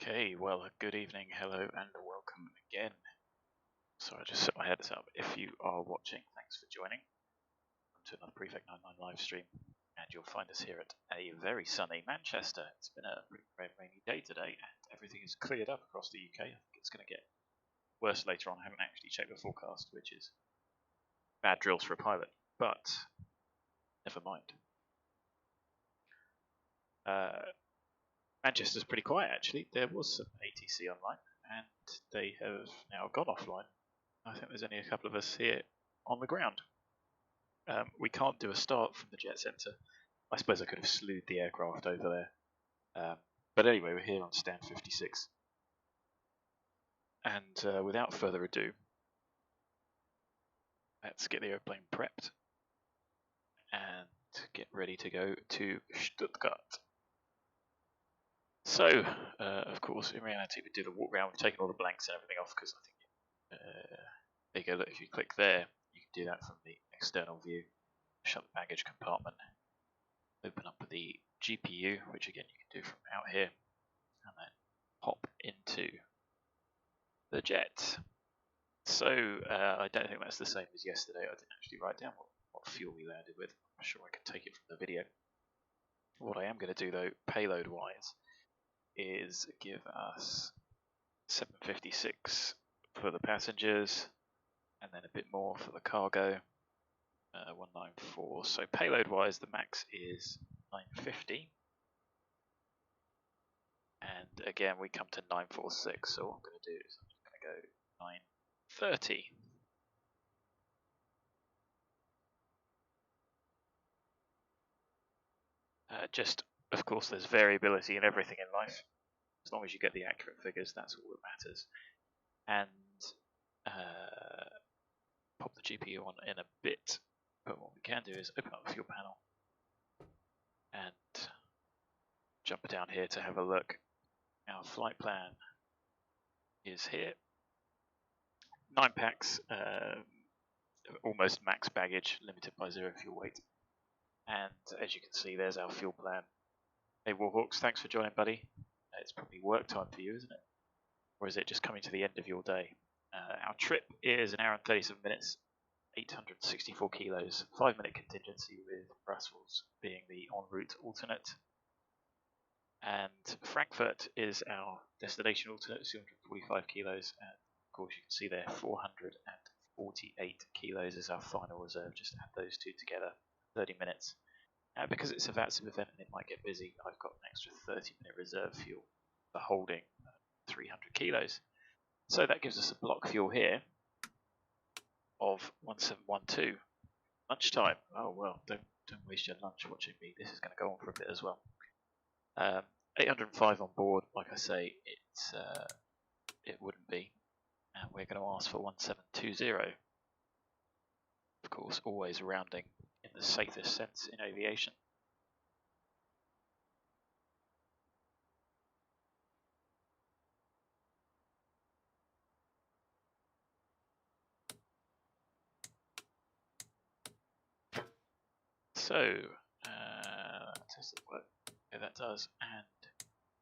Okay, well, good evening, hello, and welcome again. So I just set my heads up. If you are watching, thanks for joining. Welcome to another Prefect 99 live stream, and you'll find us here at a very sunny Manchester. It's been a pretty rainy day today, and everything is cleared up across the UK. I think it's going to get worse later on. I haven't actually checked the forecast, which is bad drills for a pilot, but never mind. Manchester's pretty quiet actually. There was some ATC online, and they have now gone offline. I think there's only a couple of us here on the ground. We can't do a start from the jet centre. I suppose I could have slewed the aircraft over there. But anyway, we're here on stand 56. And without further ado, let's get the airplane prepped and get ready to go to Stuttgart. So, of course, in reality, we do the walk around. We've taken all the blanks and everything off because I think there you go. Look, if you click there, you can do that from the external view. Shut the baggage compartment. Open up the GPU, which again you can do from out here, and then hop into the jet. So I don't think that's the same as yesterday. I didn't actually write down what fuel we landed with. I'm sure I can take it from the video. What I am going to do though, payload wise, is give us 756 for the passengers, and then a bit more for the cargo. 194. So payload wise, the max is 950. And again, we come to 946. So what I'm going to do is I'm just going to go 930. Just, of course, there's variability in everything in life. As long as you get the accurate figures, that's all that matters. And pop the GPU on in a bit. But what we can do is open up the fuel panel and jump down here to have a look. Our flight plan is here. 9 packs, almost max baggage, limited by 0 fuel weight. And as you can see, there's our fuel plan. Hey Warhawks, thanks for joining, buddy. It's probably work time for you, isn't it? Or is it just coming to the end of your day? Our trip is an hour and 37 minutes, 864 kilos, 5-minute contingency with Brussels being the en route alternate. And Frankfurt is our destination alternate, 245 kilos. And of course, you can see there 448 kilos is our final reserve. Just add those two together, 30 minutes. Because it's a VATSIM event and it might get busy, I've got an extra 30-minute reserve fuel for holding 300 kilos. So that gives us a block fuel here of 1712. Lunchtime. Oh well, don't waste your lunch watching me. This is going to go on for a bit as well. 805 on board. Like I say, it wouldn't be. And we're going to ask for 1720. Of course, always rounding in the safest sense in aviation. So, test the work. Yeah, that does, and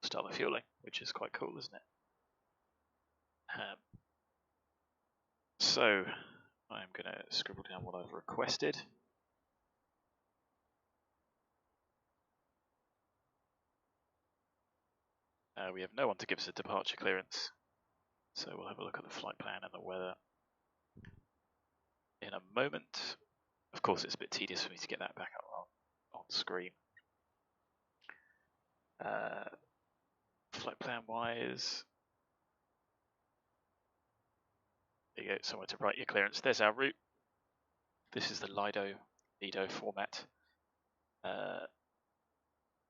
start the fueling, which is quite cool, isn't it? So, I'm going to scribble down what I've requested. We have no one to give us a departure clearance, so we'll have a look at the flight plan and the weather in a moment. Of course, it's a bit tedious for me to get that back up on screen. Flight plan wise, there you go, somewhere to write your clearance. There's our route. This is the LISTO format.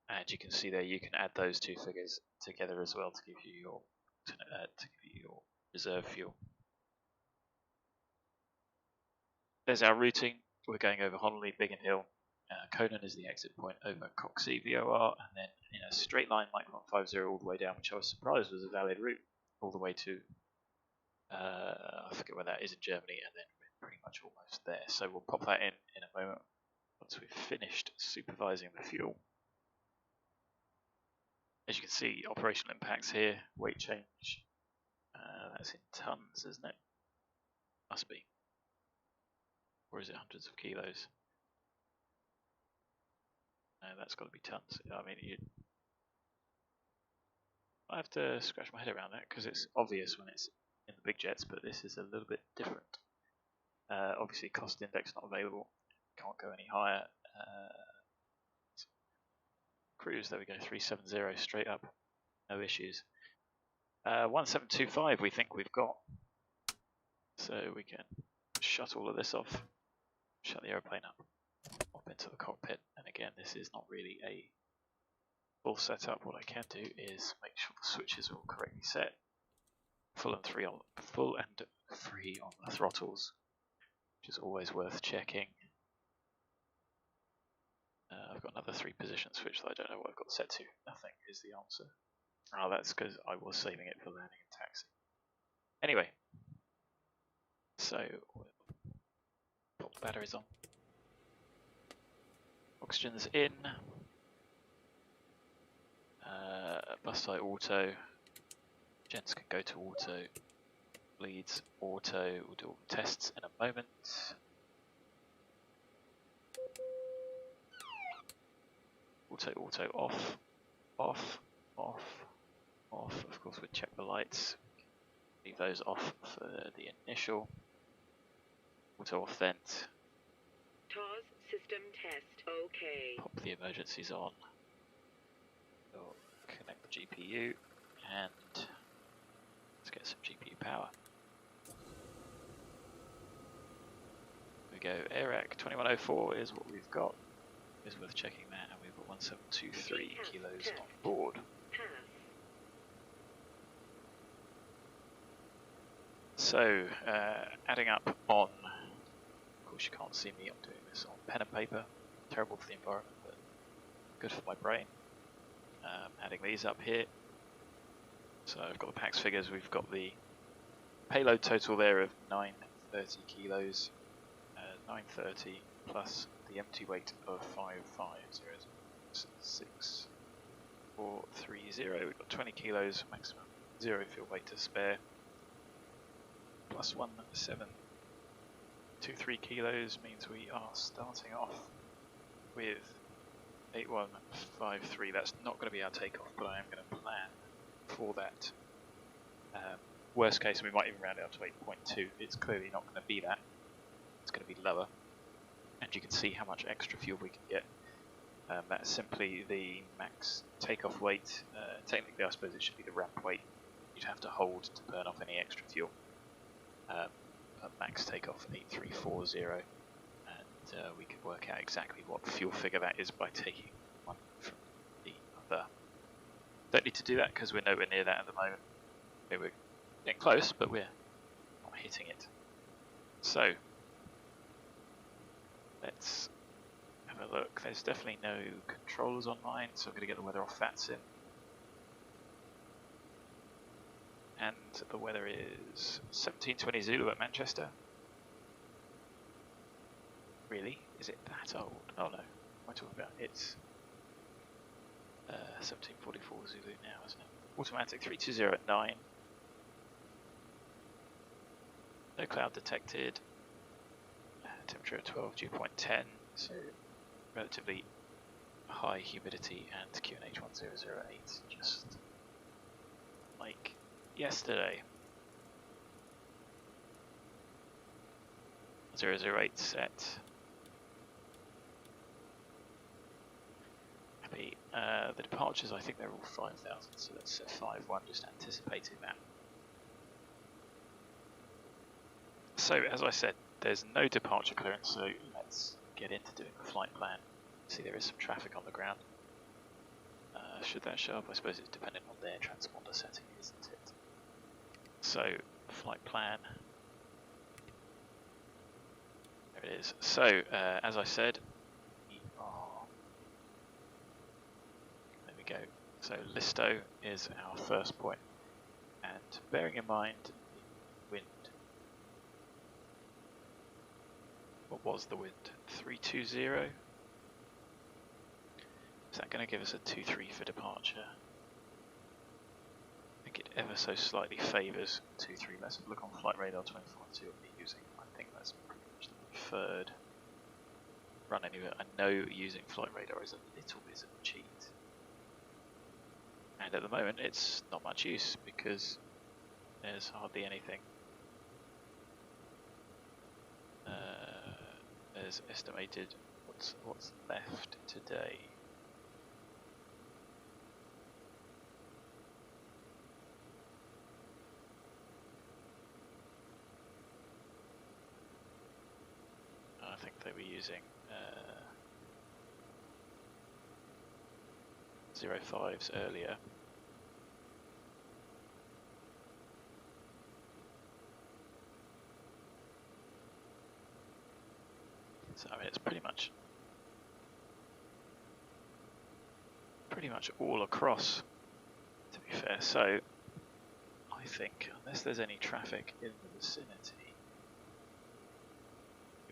And you can see there you can add those two figures together as well to give you your reserve fuel. There's our routing. We're going over Honolulu, Biggin Hill. KONAN is the exit point over Coxie VOR, and then in a straight line, Mike 150 all the way down, which I was surprised was a valid route, all the way to I forget where that is in Germany, and then we're pretty much almost there. So we'll pop that in a moment once we've finished supervising the fuel. As you can see, operational impacts here, weight change, that's in tons, isn't it? Must be. Or is it hundreds of kilos? No, that's got to be tons. I mean, I have to scratch my head around that because it's obvious when it's in the big jets, but this is a little bit different. Obviously, cost index not available. Can't go any higher. Cruise, there we go, 370 straight up. No issues. 1725 we think we've got. So we can shut all of this off. Shut the aeroplane up into the cockpit. And again, this is not really a full setup. What I can do is make sure the switches are all correctly set. Full and free on the throttles, which is always worth checking. I've got another 3 position switch that I don't know what I've got set to. Nothing is the answer. Oh, that's because I was saving it for landing and taxi. Anyway, so we'll pop the batteries on. Oxygen's in. Bus site auto. Gens can go to auto. Bleeds auto. We'll do all the tests in a moment. Auto off. Off. Off. Off. Of course, we'll check the lights. Leave those off for the initial. Auto off vent. TOS system test. Okay. Pop the emergencies on. We'll connect the GPU and let's get some GPU power. Here we go. AIRAC 2104 is what we've got. It's worth checking that, and we've got 1723 kilos on board. So, adding up on, of course you can't see me, I'm doing this on pen and paper, terrible for the environment, but good for my brain. Adding these up here, so I've got the PAX figures, we've got the payload total there of 930 kilos, 930 plus the empty weight of 5506430, we've got 20 kilos, maximum 0 fuel weight to spare. Plus 1723 kilos means we are starting off with 8153. That's not going to be our takeoff, but I am going to plan for that. Worst case, we might even round it up to 8.2. It's clearly not going to be that. It's going to be lower. And you can see how much extra fuel we can get. That's simply the max takeoff weight. Technically, I suppose it should be the ramp weight you'd have to hold to burn off any extra fuel. Max takeoff 8340, and we can work out exactly what fuel figure that is by taking one from the other. Don't need to do that because we're nowhere near that at the moment. Okay, we're getting close, but we're not hitting it. So let's have a look. There's definitely no controllers online, so I'm going to get the weather off VATSIM. And the weather is 1720 Zulu at Manchester. Really? Is it that old? Oh no, what am I talking about? It's 1744 Zulu now, isn't it? Automatic 320 at 9. No cloud detected. Temperature at 12, dew point 10. So relatively high humidity and QNH 1008. Just like yesterday. 008 set. Happy. The departures, I think they're all 5,000, so let's set 5-1, just anticipating that. So, as I said, there's no departure clearance, so let's get into doing the flight plan. See, there is some traffic on the ground. Should that show up? I suppose it's dependent on their transponder setting, isn't it? So, flight plan. There it is. So, as I said, we are. There we go. So, LISTO is our first point. And bearing in mind the wind. What was the wind? 320. Is that going to give us a 2-3 for departure? think it ever so slightly favours 2.3. Let's have a look on flight radar 24.2 what we're using. I think that's pretty much the preferred run anyway. I know using flight radar is a little bit of a cheat. And at the moment it's not much use because there's hardly anything. There's estimated what's left today. I think they were using 05s earlier. So I mean it's pretty much all across, to be fair. So I think unless there's any traffic in the vicinity,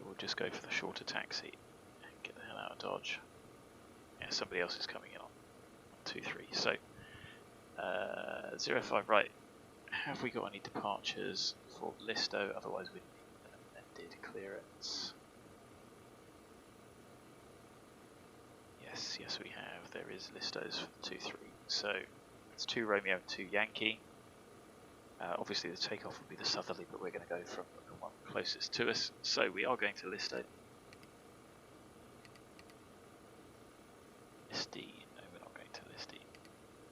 we'll just go for the shorter taxi and get the hell out of Dodge. Yeah, somebody else is coming in on 2.3. So 05, right. Have we got any departures for LISTO? Otherwise we need an amended clearance. Yes we have. There is LISTOs for the 2.3. So it's 2 Romeo and 2 Yankee. Obviously the takeoff will be the southerly, but we're going to go from the one closest to us. So we are going to LISTO. LISTE. No, we're not going to LISTE.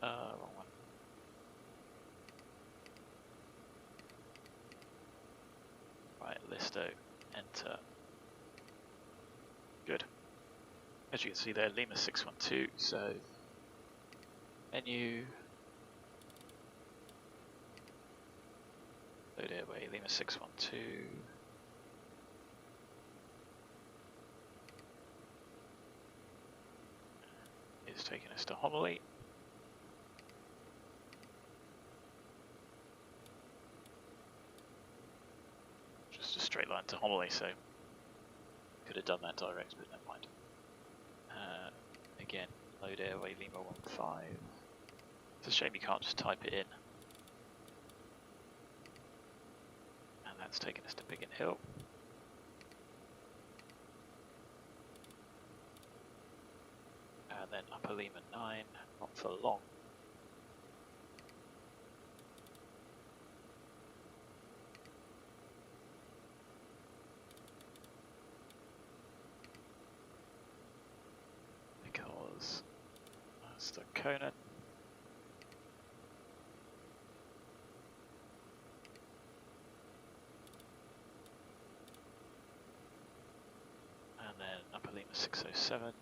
Wrong one. Right, LISTO. Enter. Good. As you can see there, Lima 612. So menu. Load airway, Lima 612. It's taking us to Homily. Just a straight line to Homily, so could have done that direct, but never mind. Again, load airway, Lima 15. It's a shame you can't just type it in. That's taken us to Biggin Hill. And then Upper Lima 9, not for long. Because that's the KONAN. And then Upper Lima 607.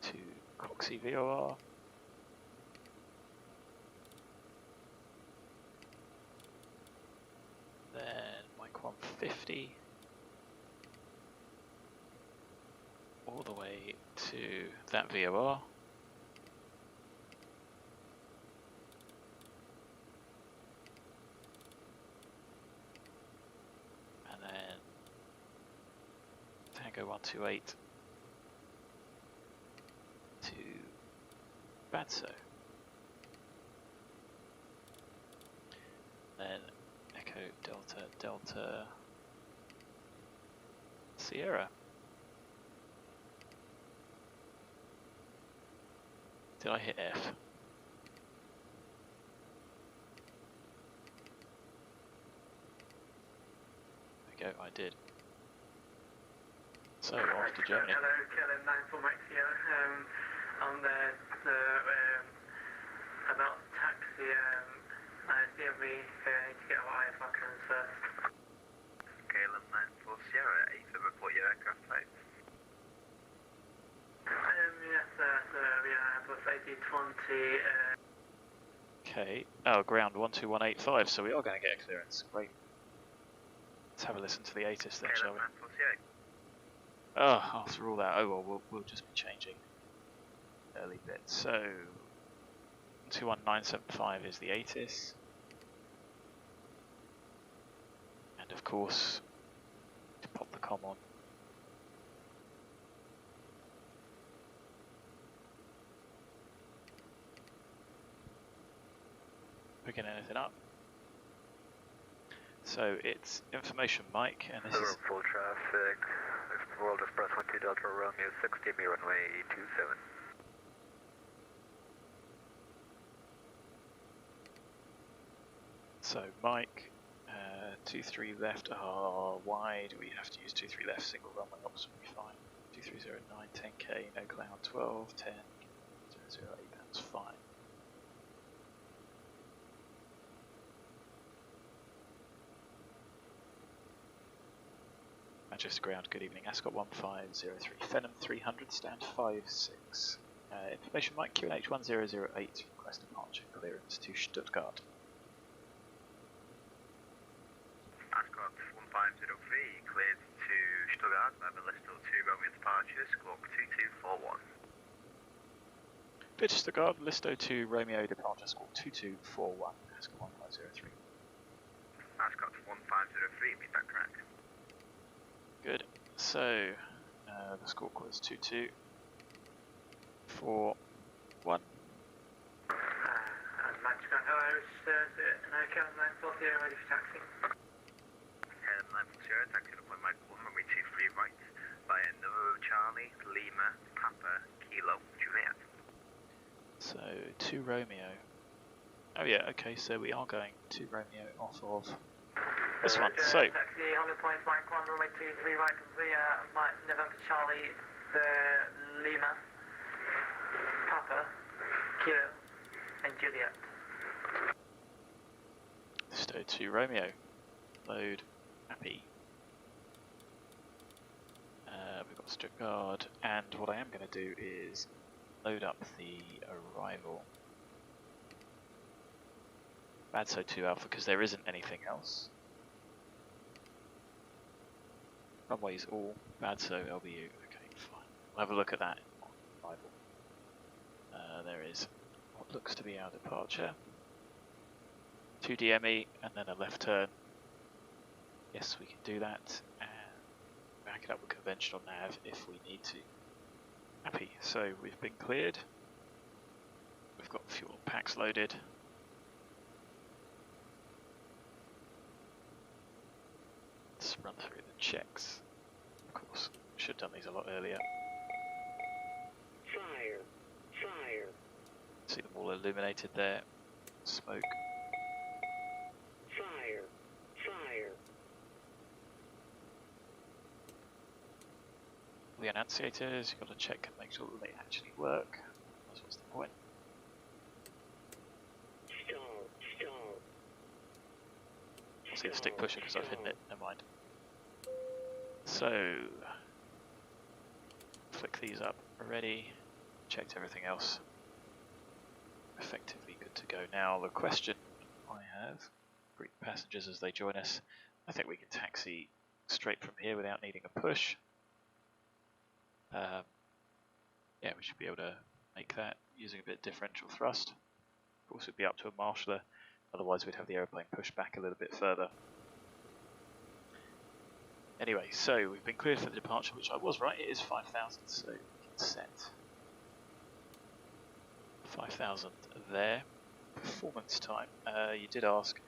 To Coxie VOR. Then Mike 150. All the way to that VOR. Tango 128 to BADSO. Then Echo Delta Delta Sierra. Did I hit F? There we go, I did. So, off to Germany. Hello, KLM 94 Max here. I'm there about taxi. I assume we need to get our IFR clearance first. KLM 94 Sierra, AFib, report your aircraft type. Yes, so we have Bose A20. Okay, oh, ground 12185, so we are going to get a clearance. Great. Let's have a listen to the ATIS then, shall we? KLM 94 Sierra. Oh, after all that, oh well, we'll just be changing early bit. So, 21975 is the ATIS. And of course, to pop the comm on. picking anything up. So it's information Mike, and this is full traffic. World Express 12 Delta Romeo 60, me runway 27. so Mike. 23 left are wide. We have to use 23 left. Single runway ops will be fine. 2309 10k, no cloud 12 10 008. That's fine. Manchester ground, good evening. Ascot 1503, Phenom 300, stand 56. Information Mike, QNH 1008, request departure clearance to Stuttgart. Ascot 1503, cleared to Stuttgart by the LISTO 2 Romeo departure, squawk 2241. Clear to Stuttgart, LISTO 2 Romeo departure, squawk 2241, Ascot 1503. Ascot 1503, meet that correct? Good. So the squawk was 2241. Manchester Ground, hello, KONAN 940, ready for taxi. KONAN 940, taxi to point Mike 1, runway 23 right, via Novo Charlie, Lima, Papa, Kilo, Juliet. So 2 Romeo. Oh yeah, okay, so we are going 2 Romeo off of this one. So Taxi 100 points, Mike 1, runway 23 right, via Mike November Charlie, Lima, Papa, Kilo, and Juliet. LISTO 2 Romeo. Load. Happy. We've got Stuttgart, and what I am going to do is load up the arrival. BADSO 2 Alpha, because there isn't anything else. Runways all BADSO LBU. Okay, fine. We'll have a look at that on arrival. There is what looks to be our departure. 2 DME and then a left turn. Yes, we can do that, and back it up with conventional nav if we need to. Happy. So we've been cleared. We've got fuel packs loaded. Let's run through the checks. Of course, should have done these a lot earlier. Fire. Fire. See them all illuminated there. Smoke. Fire. Fire. The annunciators, you've got to check and make sure that they actually work. That's what's the point. Stall. Stall. I'll see the stick pusher because I've hidden it. Never mind. So, flick these up. Ready. Checked everything else. Effectively good to go. Now the question I have, greet passengers as they join us. I think we can taxi straight from here without needing a push. Yeah, we should be able to make that using a bit of differential thrust. Of course, it'd be up to a marshaller. Otherwise, we'd have the aeroplane pushed back a little bit further. Anyway, so we've been cleared for the departure, which I was right. It is 5,000, so we can set 5,000 there. Performance time. You did ask.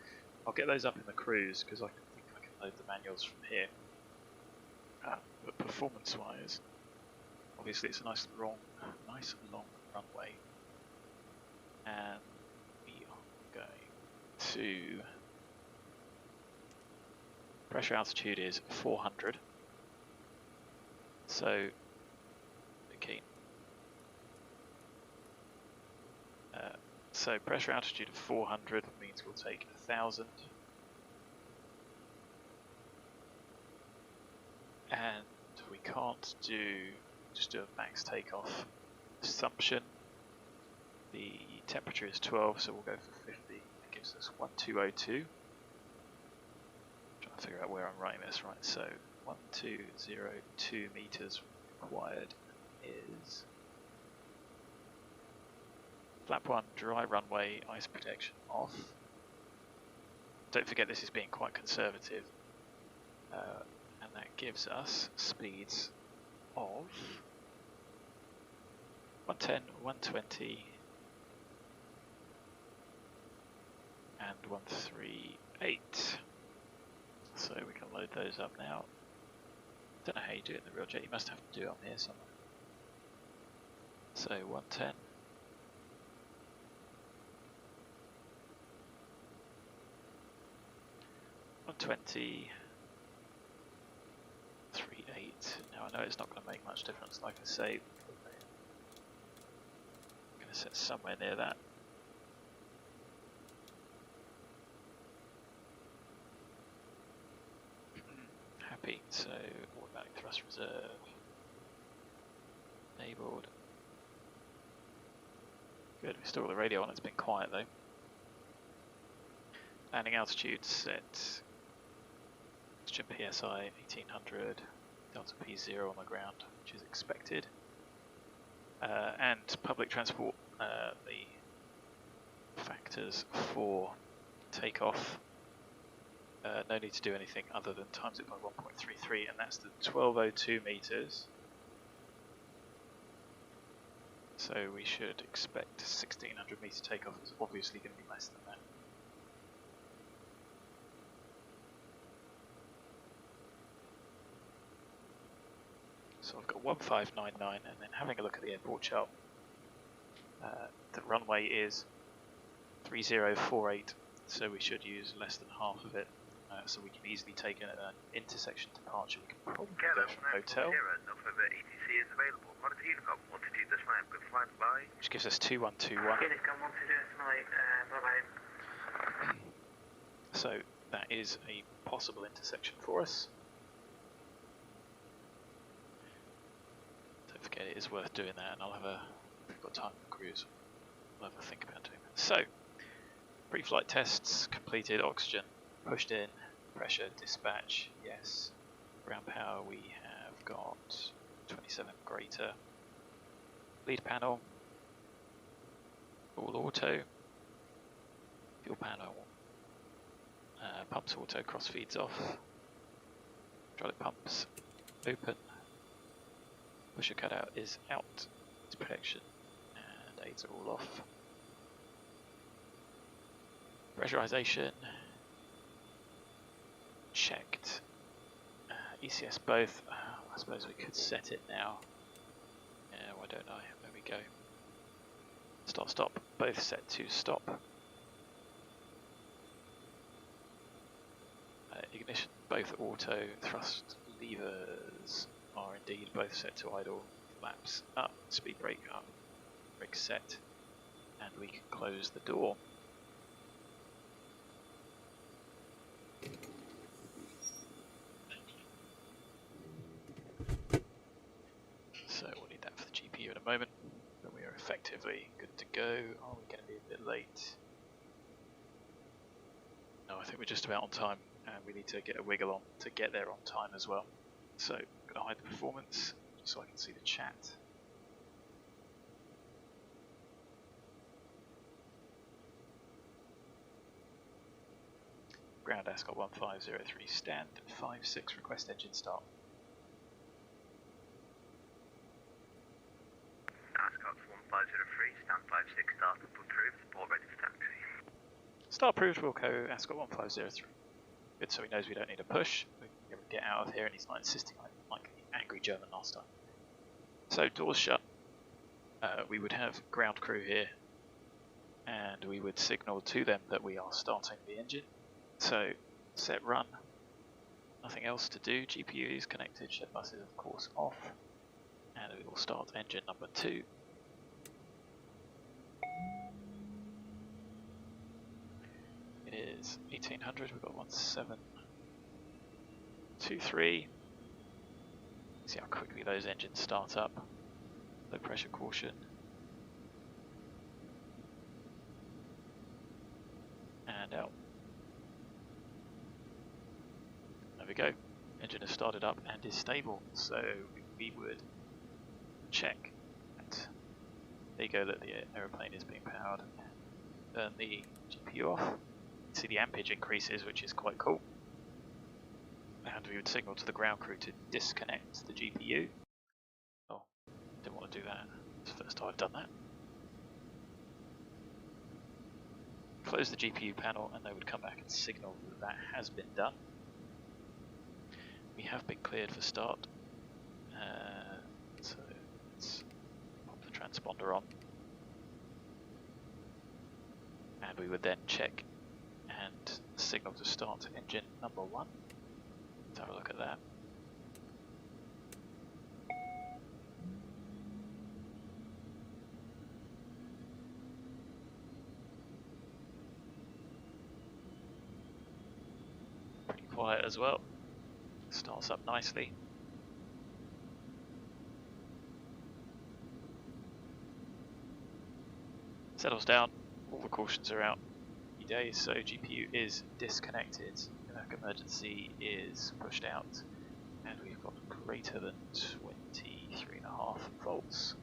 I'll get those up in the cruise because I think I can load the manuals from here. But performance-wise, obviously it's a nice long runway, and we are going to. Pressure altitude is 400. So, okay. So pressure altitude of 400 means we'll take 1,000. And we can't just do a max takeoff assumption. The temperature is 12, so we'll go for 50. That gives us 1202. Trying to figure out where I'm writing this right. So 1202 meters required is flap 1, dry runway, ice protection off. Don't forget this is being quite conservative. And that gives us speeds of 110, 120, and 138. So we can load those up now. Don't know how you do it in the real jet, you must have to do it on here somewhere. So 110. 120. 38. Now I know it's not going to make much difference, like I say. I'm going to set somewhere near that. Happy, so automatic thrust reserve. Enabled. Good, we still got the radio on, it's been quiet though. Landing altitude set. Oxygen PSI 1800, Delta P0 on the ground, which is expected. And public transport, the factors for takeoff. No need to do anything other than times it by 1.33, and that's the 1202 meters. So we should expect 1600 meter takeoff is obviously going to be less than that. So I've got 1599, and then having a look at the airport chart, the runway is 3048, so we should use less than half of it. So we can easily take an intersection departure. We can probably go from a hotel, which gives us 2121. So that is a possible intersection for us. Don't forget it is worth doing that, and I'll have a, if we've got time for cruise, I'll have a think about doing that. So, pre-flight tests completed, oxygen pushed in, pressure dispatch, yes. Ground power we have got 27 greater. Lead panel, all auto. Fuel panel, pumps auto, cross feeds off. Hydraulic pumps open. Pusher cutout is out, it's protection, and aids are all off. Pressurization checked. ECS both. I suppose we could set it now. Yeah, why don't I? There we go. Start, stop. Both set to stop. Ignition both auto. Thrust levers are indeed both set to idle. Flaps up. Speed brake up. Brake set. And we can close the door. So we'll need that for the GPU in a moment, but we are effectively good to go. Are we going to be a bit late? No, I think we're just about on time, and we need to get a wiggle on to get there on time as well. So I'm going to hide the performance just so I can see the chat. Ground Ascot 1503 stand 56, request engine start. Ascot 1503, stand 56, start up approved, support ready for taxi. Start approved, Wilco, Ascot 1503. Good, so he knows we don't need a push. We can be able to get out of here, and he's not insisting like the angry German last time. So, doors shut. We would have ground crew here, and we would signal to them that we are starting the engine. So, set run. Nothing else to do. GPU is connected, shed bus is of course off. And we will start engine number 2. It is 1800, we've got 1723. See how quickly those engines start up. Low pressure caution. And out. There we go. Engine has started up and is stable, so we would check that. There you go, that the aeroplane is being powered, and turn the GPU off. You see the ampage increases, which is quite cool. And we would signal to the ground crew to disconnect the GPU. Oh, didn't want to do that. It's the first time I've done that. close the GPU panel, and they would come back and signal that that has been done. We have been cleared for start, so let's pop the transponder on, and we would then check and signal to start engine number 1. Let's have a look at that. Pretty quiet as well. Starts up nicely. Settles down, all the cautions are out. Day, so GPU is disconnected, network emergency is pushed out, and we've got greater than 23.5 volts.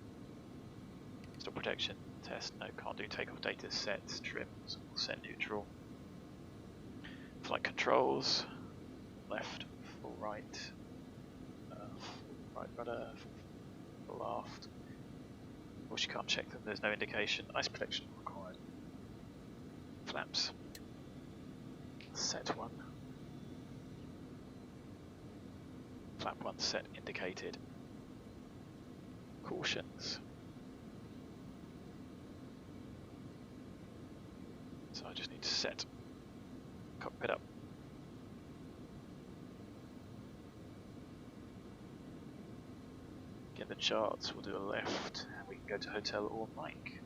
Still protection test, no, can't do takeoff data sets, trims, we'll set neutral. Flight controls, left, full right, full right rudder, full aft. Of course you can't check them, there's no indication. Ice protection required. Flaps. Set 1. Flap 1 set indicated. Cautions. So I just need to set cockpit up. Get the charts, we'll do a left, and we can go to hotel or mic.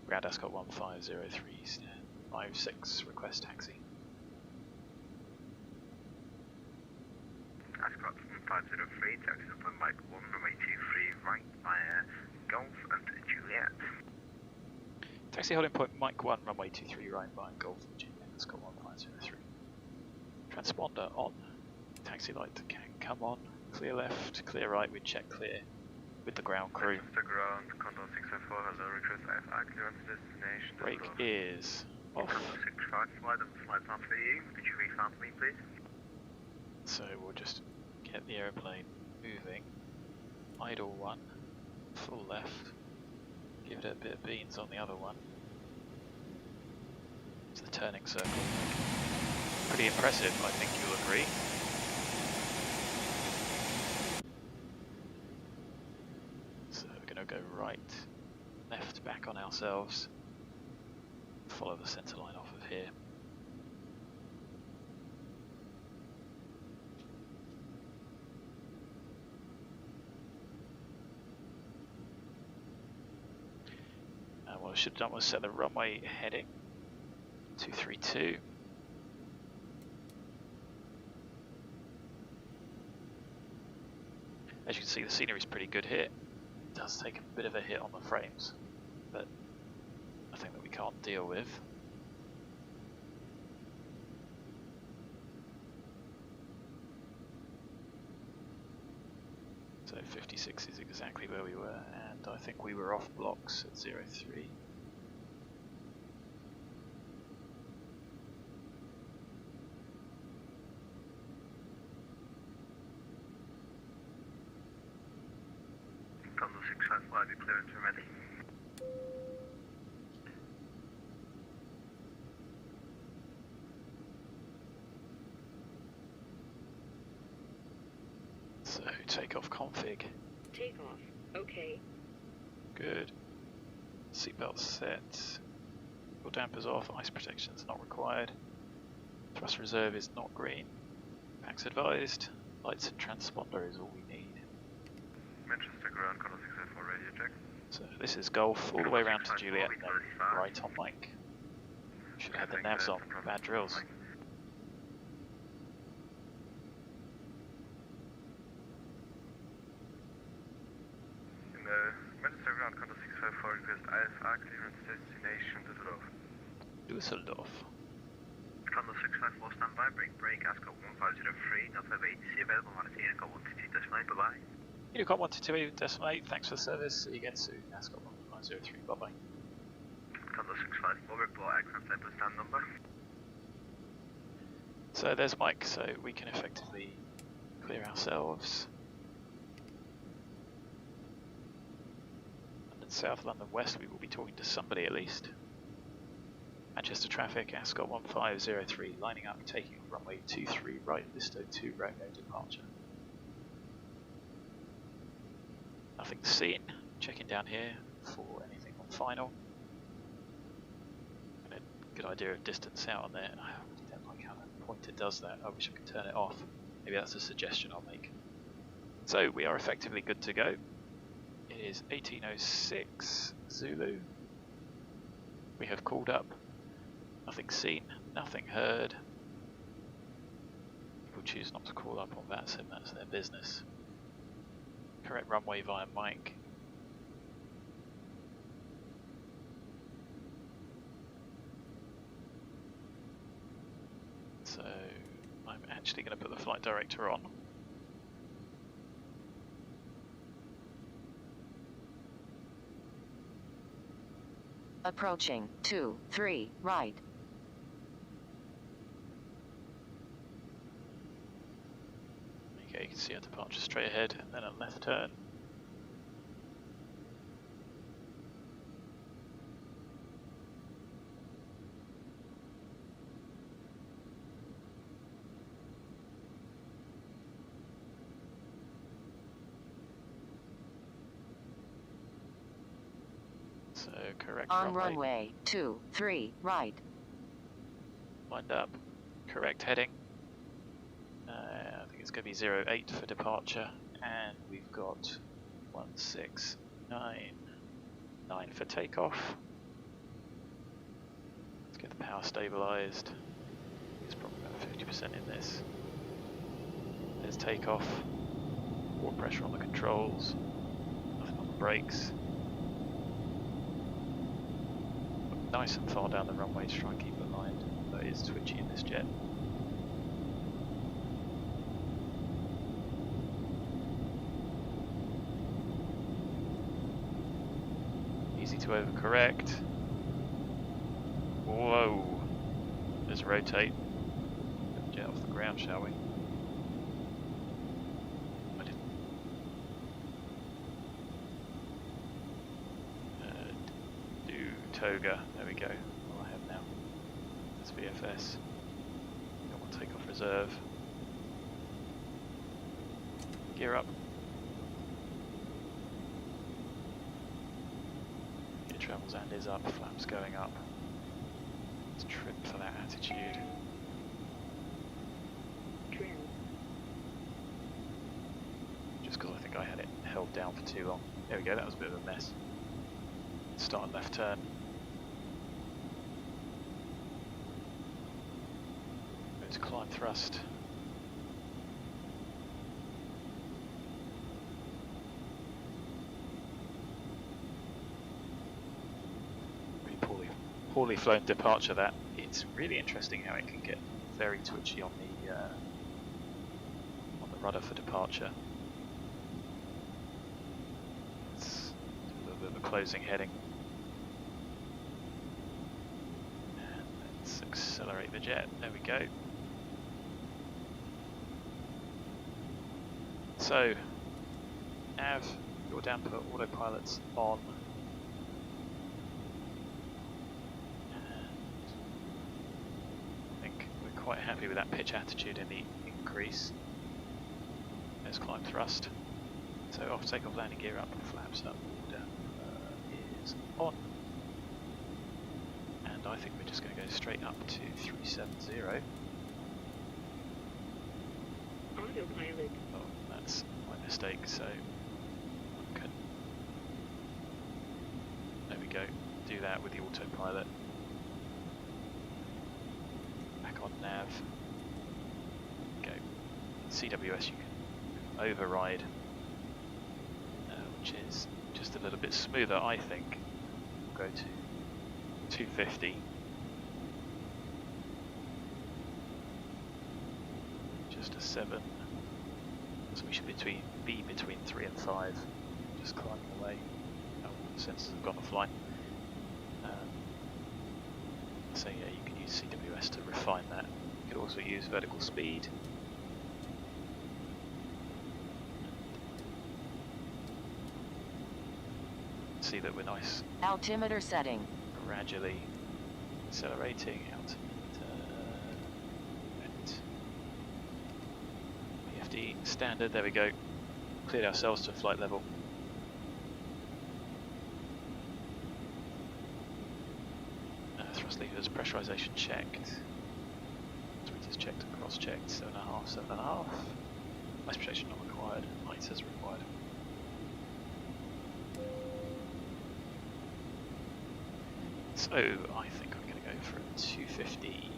Ground Ascot 150356, request taxi. Ascot 1503, taxi up on Mike 1, runway 23 right via Golf and Juliet. Taxi holding point Mike 1, runway 23 right via Golf and Juliet, Ascot 1503. Transponder on, taxi light can come on, clear left, clear right, we check clear with the ground crew. Ground, Condor 604, hello, request IFR clearance destination. Brake is off. Condor 65 flight, that's flight path for you. Could you refund me, please? So we'll just get the aeroplane moving. Idle 1, full left. Give it a bit of beans on the other one. It's the turning circle. Pretty impressive, I think you'll agree. Go right, left, back on ourselves, follow the centre line off of here. And what I should have done was set the runway heading 232. As you can see, the scenery is pretty good here. Does take a bit of a hit on the frames, but nothing that we can't deal with. So 56 is exactly where we were, and I think we were off blocks at 03. Condor 655, be clearance and ready. So takeoff config. Takeoff. Okay. Good. Seatbelt set. Fuel dampers off. Ice protection is not required. Thrust reserve is not green. Packs advised. Lights and transponder is all we need. Manchester ground, Condor 604, radio check. So this is Golf all the way around to Juliet, and then right on Mike. Should have had the navs on. Bad drills. Manchester ground, Condor 654, request IFR clearance destination Düsseldorf. Condor 654, standby, break, Ascot 1503, Delta VATSIM available on EUCOM 122.9, bye-bye. EUCOM 122.8, thanks for the service, see you again soon, Ascot 1503, bye-bye. Condor 654, report aircraft type and stand number. So there's Mike, so we can effectively clear ourselves. South London West, we will be talking to somebody at least. Manchester traffic, Ascot 1503, lining up, taking off runway 23 right, LISTO 2, Romeo departure. Nothing seen. Checking down here for anything on final. And a good idea of distance out on there. I really don't like how that pointer does that. I wish I could turn it off. Maybe that's a suggestion I'll make. So we are effectively good to go. It is 1806 Zulu. We have called up. Nothing seen, nothing heard. People choose not to call up on VATSIM, that's their business. Correct runway via mic. So I'm actually going to put the flight director on. Approaching 23 right. Okay, you can see our departure straight ahead and then a left turn. So correct on runway 23 right. Lined up. Correct heading. I think it's going to be 08 for departure, and we've got 1699 for takeoff. Let's get the power stabilised. It's probably about 50% in this. There's takeoff. Water pressure on the controls. Nothing on the brakes. Nice and far down the runway to try and keep it aligned, though it is twitchy in this jet. Easy to overcorrect. Whoa! Let's rotate. Get the jet off the ground, shall we? I didn't. Do toga. There we go. All I have now. That's VFS. Don't want to take off reserve. Gear up. Gear travels and is up. Flaps going up. Let's trim for that attitude. Trim. Just because I think I had it held down for too long. There we go. That was a bit of a mess. Start left turn. Go to climb thrust. Really poorly flown departure that. It's really interesting how it can get very twitchy on the rudder for departure. It's a little bit of a closing heading. Let's accelerate the jet. There we go. So, nav, your damper autopilot's on. And I think we're quite happy with that pitch attitude in the increase. There's climb thrust. So off takeoff, landing gear up, flaps up, order is on. And I think we're just going to go straight up to 370. Autopilot. Oh, that's my mistake, so I can, there we go, do that with the autopilot. Back on nav. Go. CWS you can override, which is just a little bit smoother, I think. We'll go to 250. Just a 7. So we should be between 3 and 5. Just climbing away. Oh, the sensors have gone offline. So yeah, you can use CWS to refine that. You could also use vertical speed. see that we're nice, Altimeter setting. gradually accelerating out. PFD standard, there we go. Cleared ourselves to flight level. Thrust levers, pressurization checked. Tweeters checked and cross checked. 7.5, 7.5. Ice protection not required. ITERs required. So I think I'm going to go for a 250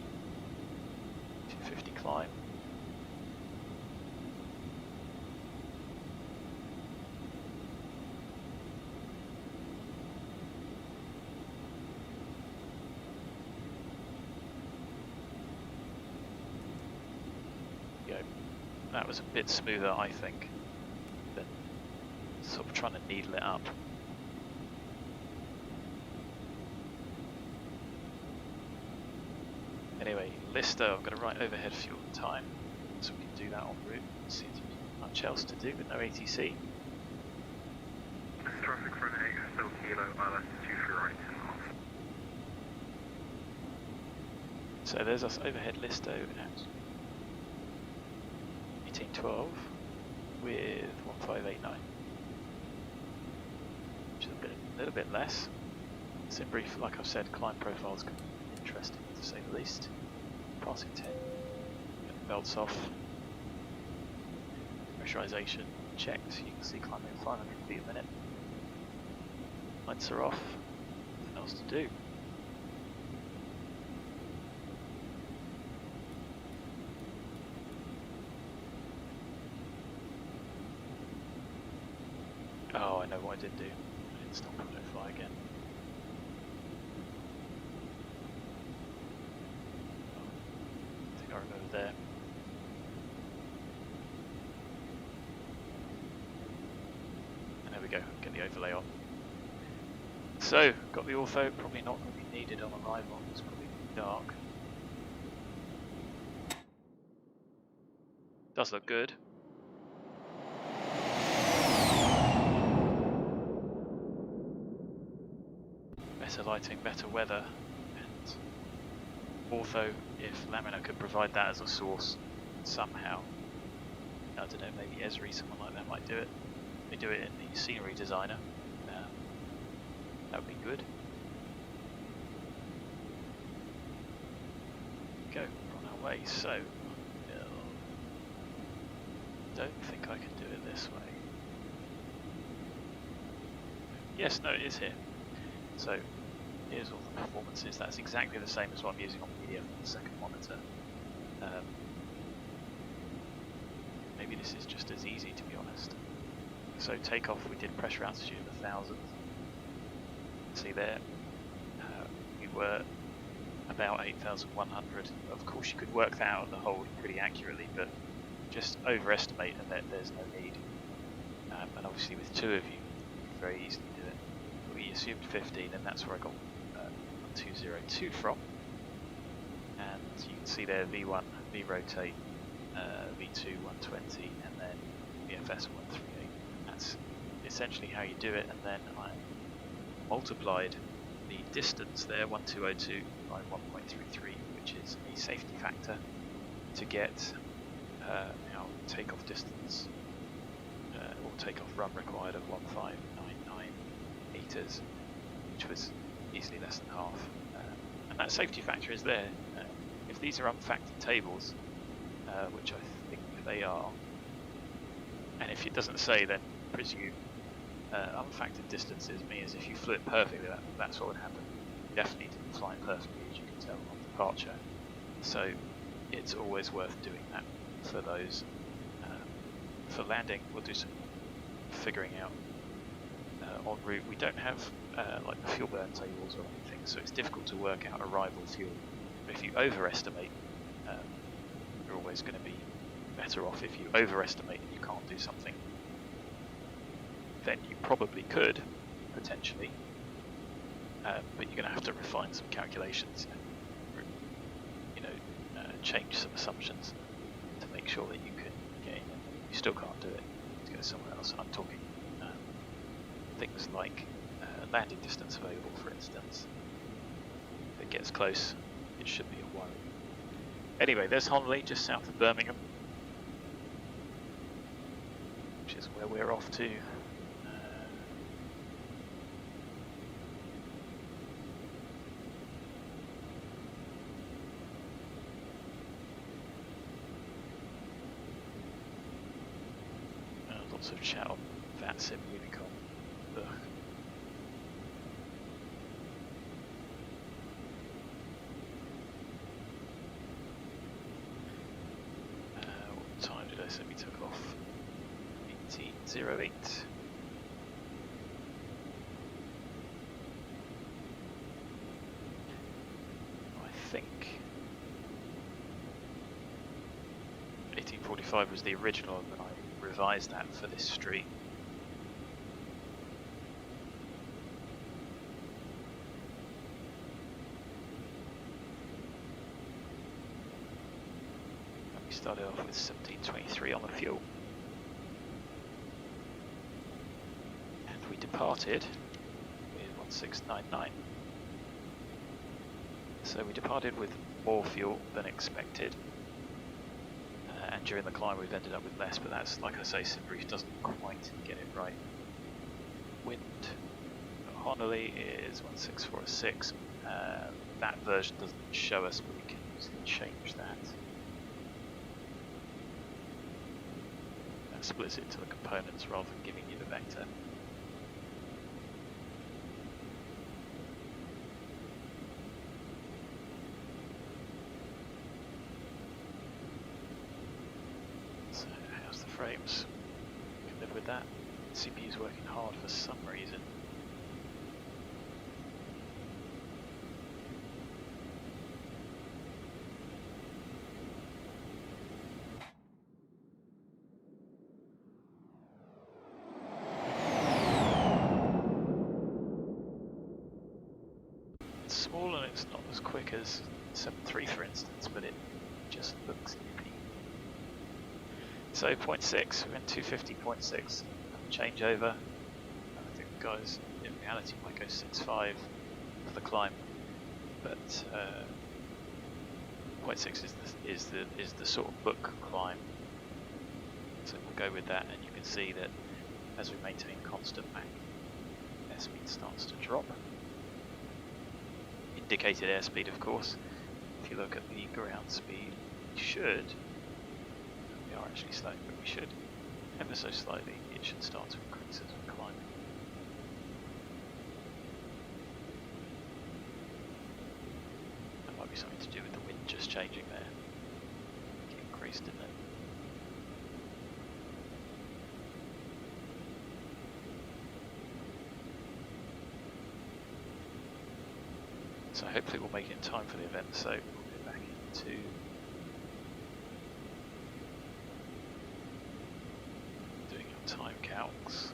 climb. That was a bit smoother, I think, than sort of trying to needle it up. Anyway, LISTO, I've got to write overhead fuel and time, so we can do that en route. Seems to be much else to do with no ATC. Traffic front 8, still kilo, ILS 2 right. So there's us overhead LISTO at 1812 with 1589, which is a little bit less. So in brief, like I've said, climb profiles can be interesting to say the least. Passing 10, get the belts off, pressurization checked, you can see climbing 500 feet a minute. Lights are off, nothing else to do. Oh, I know what I did do. I didn't stop projectFLY again. I think I remember there. And there we go, get the overlay on. So, got the ortho, probably not going to be needed on arrival, it's probably dark. Does look good. Better lighting, better weather, and ortho, if Lamina could provide that as a source somehow. I don't know, maybe Esri, someone like that might do it. They do it in the scenery designer. That would be good. Go, we're on our way, so I don't think I can do it this way. Yes, no, it is here. So here's all the performances. That's exactly the same as what I'm using on media for the second monitor. Maybe this is just as easy, to be honest. So takeoff, we did pressure altitude of 1000. See there, we were about 8,100. Of course, you could work that out on the hold pretty accurately, but just overestimate, and that there's no need. And obviously, with two of you, you can very easily do it. We assumed 15, and that's where I got 202 from. And you can see there V1, V rotate, V2 120, and then VFS 138. And that's essentially how you do it. And then I multiplied the distance there, 1202, by 1.33, which is a safety factor to get our takeoff distance or takeoff run required of 1599 meters, which was easily less than half. And that safety factor is there. If these are unfactored tables, which I think they are, and if it doesn't say, then presume unfactored distances means if you flew it perfectly, that's what would happen. You definitely didn't fly it perfectly, as you can tell on departure. So it's always worth doing that for those. For landing, we'll do some figuring out en route. We don't have like fuel burn tables or anything, so it's difficult to work out arrival fuel. But if you overestimate, you're always going to be better off. If you overestimate and you can't do something, then you probably could, potentially, but you're going to have to refine some calculations and, change some assumptions to make sure that you can get in. You still can't do it to go somewhere else. I'm talking things like landing distance available, for instance. If it gets close, it should be a worry. Anyway, there's Honley, just south of Birmingham, which is where we're off to. Lots of chat on VATSIM, EUCOM. Ugh. What time did I say we took off? 18:08. I think 18:45 was the original, and then I revised that for this stream. And we started off with 1723 on the fuel. And we departed with 1699. So we departed with more fuel than expected. And during the climb we've ended up with less, but that's, like I say, SimBrief doesn't quite get it right. Wind at Honolulu is 16406. That version doesn't show us, but we can easily change that. That splits it to the components rather than giving you the vector. Frames. We can live with that. CPU's working hard for some reason. It's small and it's not as quick as 7.3 for instance, but it just looks nippy. So 0.6, we're in 250.6 changeover. I think the guys in reality might go 6.5 for the climb, but 0.6 is the sort of book climb. So we'll go with that, and you can see that as we maintain constant Mach, airspeed starts to drop. Indicated airspeed, of course. If you look at the ground speed, we should. We are actually slow, but we should, ever so slightly, it should start to increase as we climb. That might be something to do with the wind just changing there. It increased, didn't it? So hopefully we'll make it in time for the event, so we'll go back into time calcs.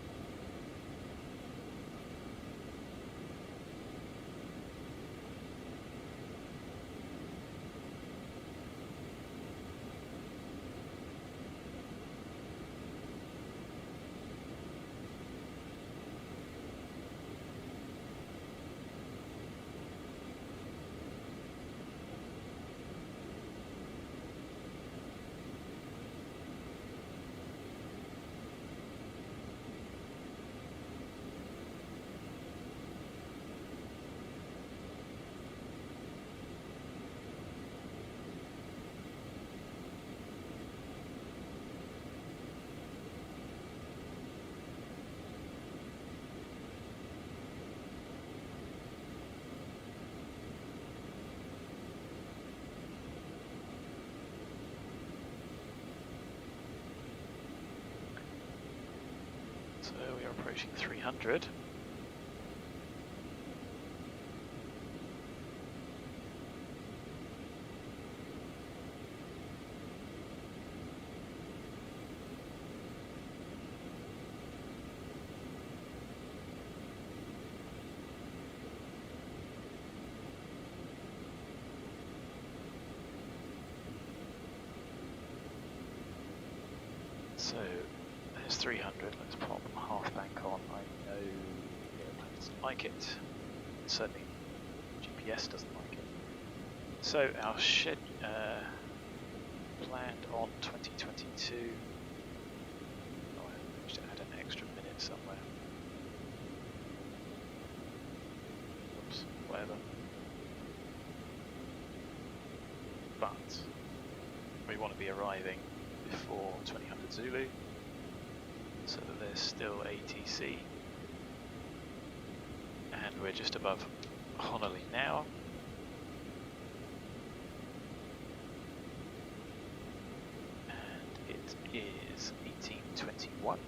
So we are approaching 300. So there's 300. Let's pop half bank on. I know doesn't like it. Certainly GPS doesn't like it. So our shed planned on 2022. Oh, I managed to add an extra minute somewhere. Oops, whatever. But we want to be arriving before 2000 Zulu, so that there's still ATC, and we're just above Honolulu now. And it is 1821.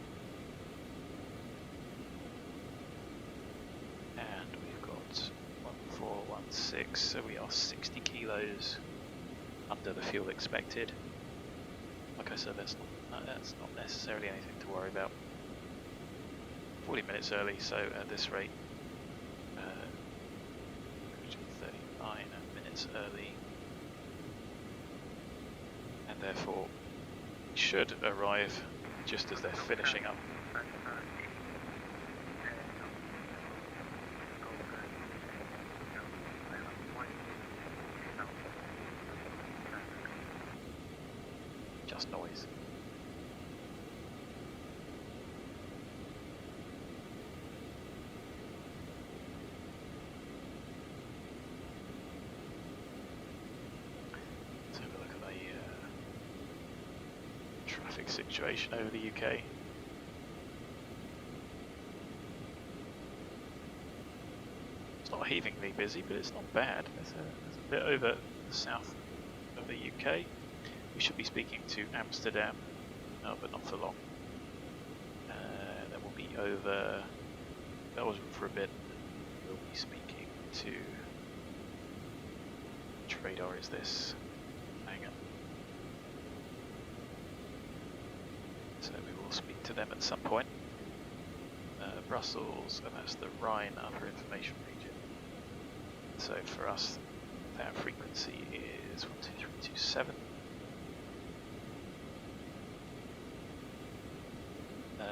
And we've got 1416, so we are 60 kilos under the fuel expected. Like I said, that's not necessarily anything to worry about. 40 minutes early, so at this rate, 39 minutes early, and therefore should arrive just as they're finishing up. Just noise. Let's have a look at the traffic situation over the UK. It's not heavingly busy, but it's not bad. There's a bit over the south of the UK. We should be speaking to Amsterdam, but not for long. Then we'll be over Belgium for a bit. We'll be speaking to... which radar is this? Hang on. So we will speak to them at some point. Brussels, and that's the Rhine Upper Information Region. So for us, that frequency is 12327. No,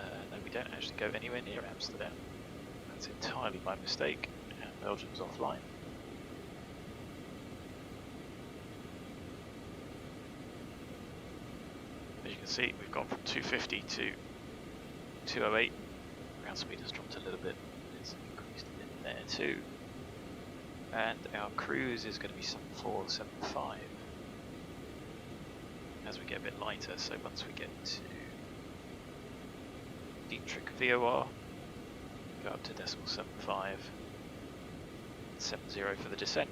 we don't actually go anywhere near Amsterdam. That's entirely my mistake, and Belgium's offline. As you can see, we've gone from 250 to 208. Ground speed has dropped a little bit, it's increased a bit there too. And our cruise is going to be 7475 as we get a bit lighter, so once we get to Dietrich VOR, go up to decimal 75, 70 for the descent.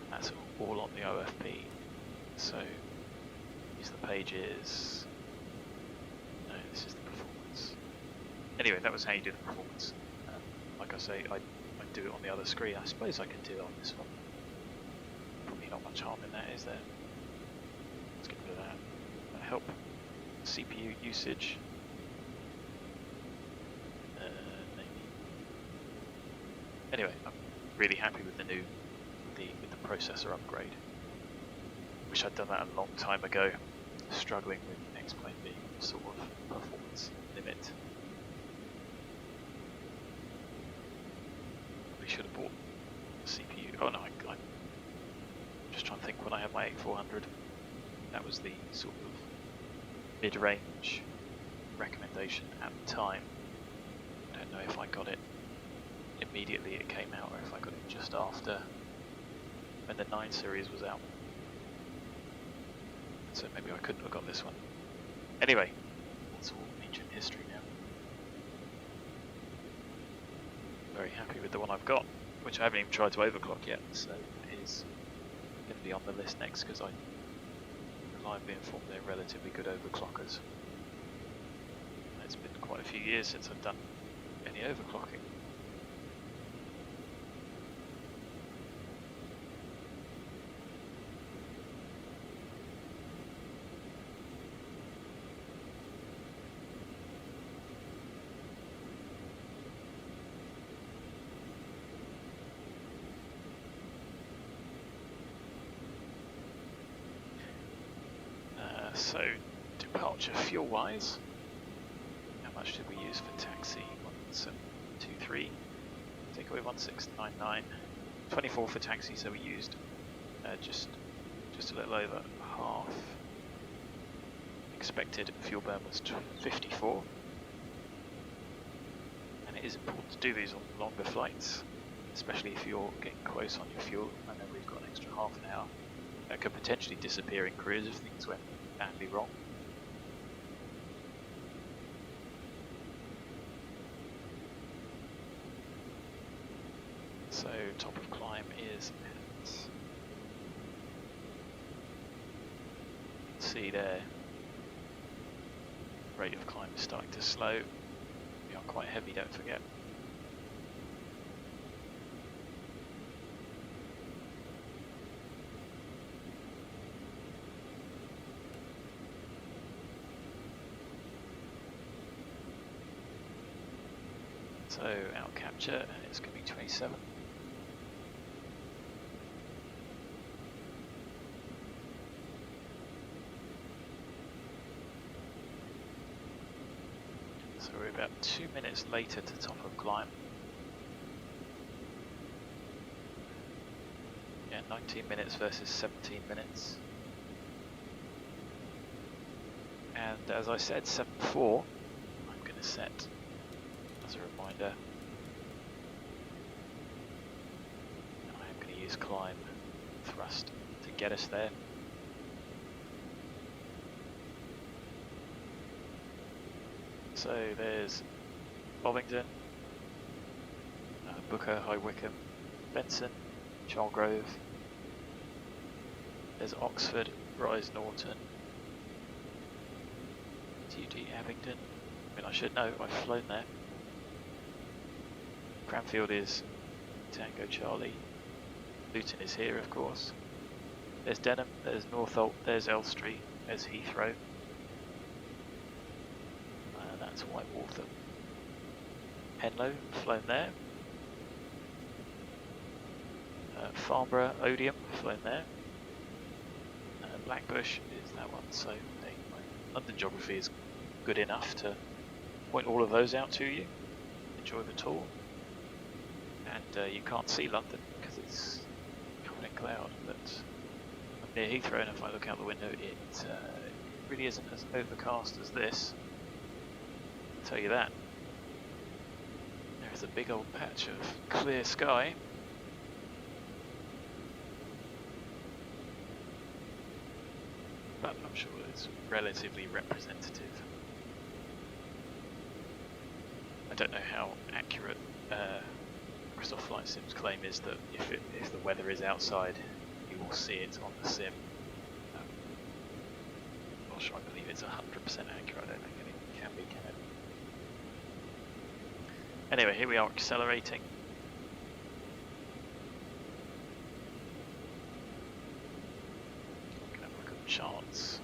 That's all on the OFP. So these are the pages. No, this is the performance. Anyway, that was how you do the performance. Like I say, I do it on the other screen. I suppose I could do it on this one. Probably not much harm in that, is there? Let's get rid of that. Help CPU usage. Anyway, I'm really happy with the new, with the processor upgrade. Wish I'd done that a long time ago. Struggling with X-Plane being sort of performance limit. We should have bought the CPU. Oh no, I'm just trying to think when I had my 8400. That was the sort of mid-range recommendation at the time. I don't know if I got it immediately it came out, or if I got it just after when the 9 series was out. So maybe I couldn't have got this one. Anyway, that's all ancient history now. Very happy with the one I've got, which I haven't even tried to overclock yet, so it is going to be on the list next, because I've been informed they're relatively good overclockers. It's been quite a few years since I've done any overclocking. So, departure fuel-wise, how much did we use for taxi? 23, takeaway 1699, 24 for taxi, so we used just a little over half. Expected fuel burn was 54, and it is important to do these on longer flights, especially if you're getting close on your fuel. I know we've got an extra half an hour that could potentially disappear in cruise if things went badly wrong. So top of climb is at, you can see there, rate of climb is starting to slow. We are quite heavy, don't forget. So out capture, it's going to be 27. So we're about 2 minutes later to top of climb. Yeah, 19 minutes versus 17 minutes. And as I said, 7.4, I'm going to set as a reminder. And I am going to use climb thrust to get us there. So there's Bovington, Booker, High Wycombe, Benson, Charlegrove. There's Oxford, Rise Norton, GD Abingdon. I mean, I should know, I've flown there. Cranfield is Tango Charlie. Luton is here, of course. There's Denham, there's Northolt, there's Elstree, there's Heathrow. That's Whitewater. Henlow, flown there. Farnborough, Odium, flown there. Blackbush is that one, so hey, my London geography is good enough to point all of those out to you. Enjoy the tour. And you can't see London because it's covered in cloud, but I'm near Heathrow, and if I look out the window, it really isn't as overcast as this. I'll tell you that. There's a big old patch of clear sky. But I'm sure it's relatively representative. I don't know how accurate Microsoft Flight Sim's claim is that if the weather is outside, you will see it on the sim. I'm not sure I believe it's 100% accurate. I don't think it can be, can it? Anyway, here we are accelerating. We can have a look at the charts.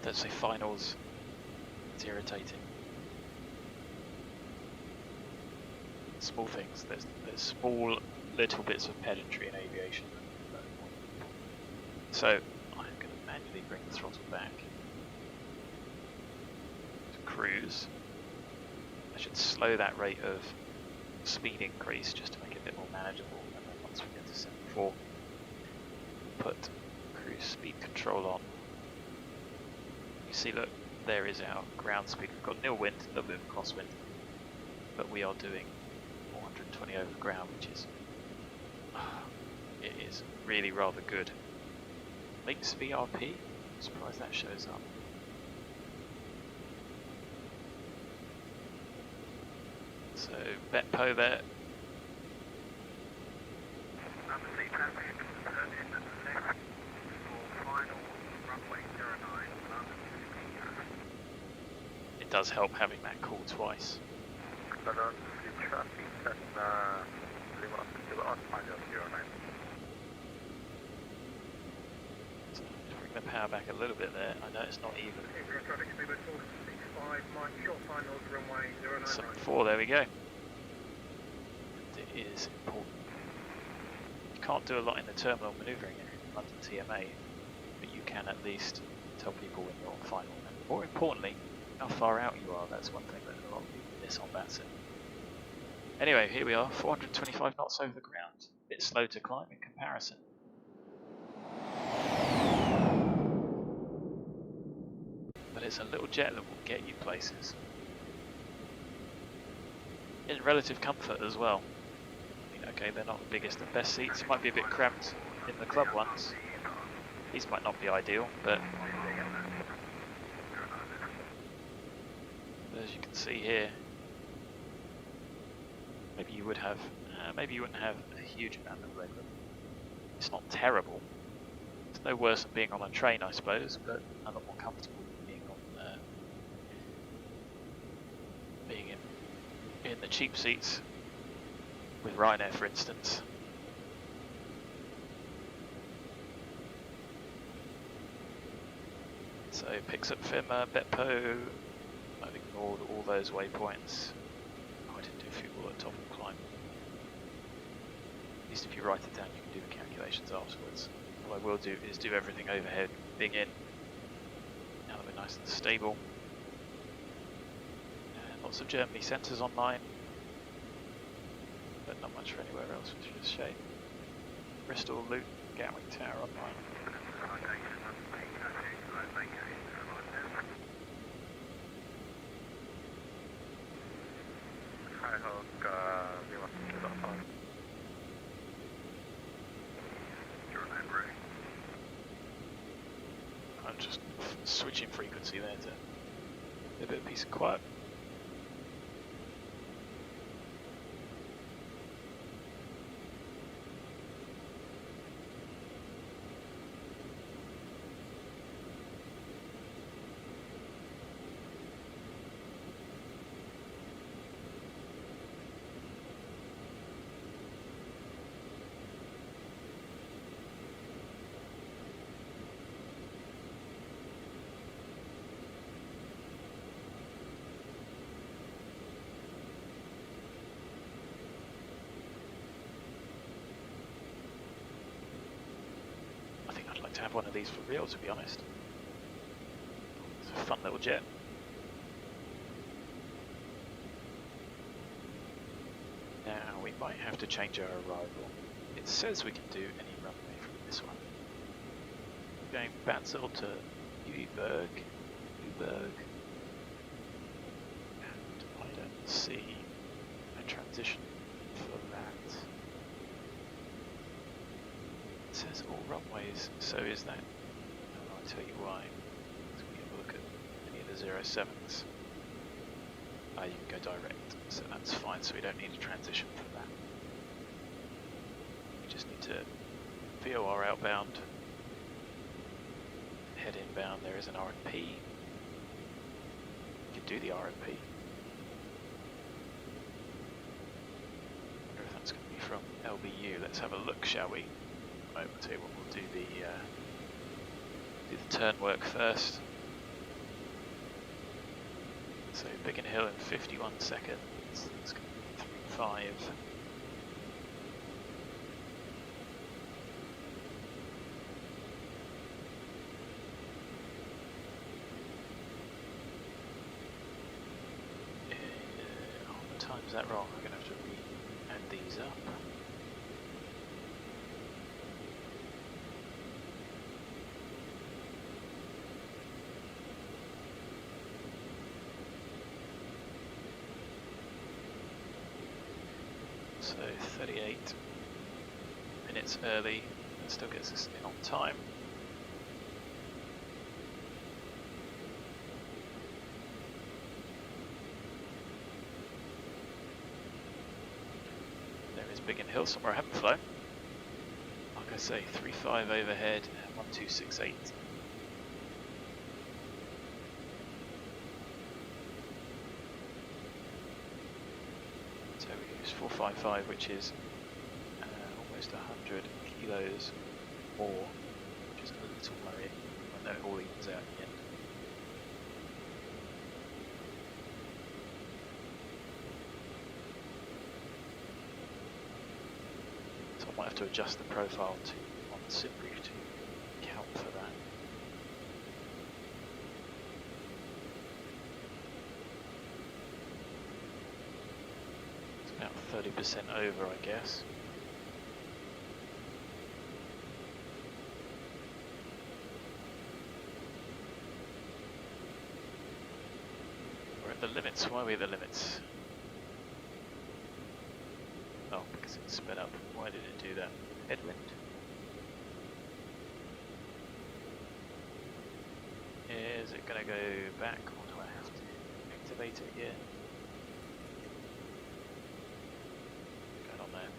Don't say finals. It's irritating. Small things. There's small little bits of pedantry in aviation. So I'm going to manually bring the throttle back to cruise. I should slow that rate of speed increase just to make it a bit more manageable. And then once we get to 74, put cruise speed control on. You see, look. There is our ground speed. We've got nil wind, a little bit of crosswind, but we are doing 420 over ground, which is it is really rather good. Links VRP. I'm surprised that shows up. So Betpo there. It does help having that call twice. So bring the power back a little bit there. I know it's not even. Mike, short finals, runway 099. 74, there we go. It is important. You can't do a lot in the terminal manoeuvring in London TMA, but you can at least tell people when you're on final. And more importantly, how far out you are. That's one thing that a lot of people miss on VATSIM. Anyway, here we are, 425 knots over the ground. A bit slow to climb in comparison. But it's a little jet that will get you places. In relative comfort as well. I mean, okay, they're not the biggest and best seats. Might be a bit cramped in the club ones. These might not be ideal, but as you can see here, maybe you would have, maybe you wouldn't have a huge amount of legroom. It's not terrible. It's no worse than being on a train, I suppose, but a lot more comfortable than being on, being in the cheap seats with Ryanair, for instance. So it picks up Fima, Betpo. I've ignored all those waypoints. Oh, I didn't do fuel at top of the climb. At least if you write it down, you can do the calculations afterwards. What I will do is do everything overhead, big in. Now that we're nice and stable. Lots of Germany sensors online, but not much for anywhere else, which is a shame. Bristol, Luton, Gatwick Tower online. I'm just switching frequency there to a bit of peace and quiet. To have one of these for real, to be honest. It's a fun little jet. Now we might have to change our arrival. It says we can do any runway from this one. Going BADSO to EVGA, and I don't see a transition for that. It says all runways, so is that? And I'll tell you why. So we have a look at any of the 07s. You can go direct, so that's fine, so we don't need a transition for that. We just need to VOR outbound, head inbound. There is an RNP. You can do the RNP. Wonder if that's going to be from LBU. Let's have a look, shall we? I'll tell you what, we'll do the turn work first. So Biggin Hill in 51 seconds. It's going to be 3.5. What time is that wrong? I'm going to have to add these up. So 38 minutes early, that still gets us in on time. There is Biggin Hill, somewhere I haven't flown. Like I say, 3.5 overhead, 1268. So we use 455, which is almost 100 kilos more, which is a little worrying. I know it all evens out in the end. Might have to adjust the profile to on the sim brief to account for that. It's about 30% over, I guess. We're at the limits. Why are we at the limits? Oh, because it's sped up. Why did it do that? Headwind. Is it going to go back, or do I have to activate it again? What's going on there?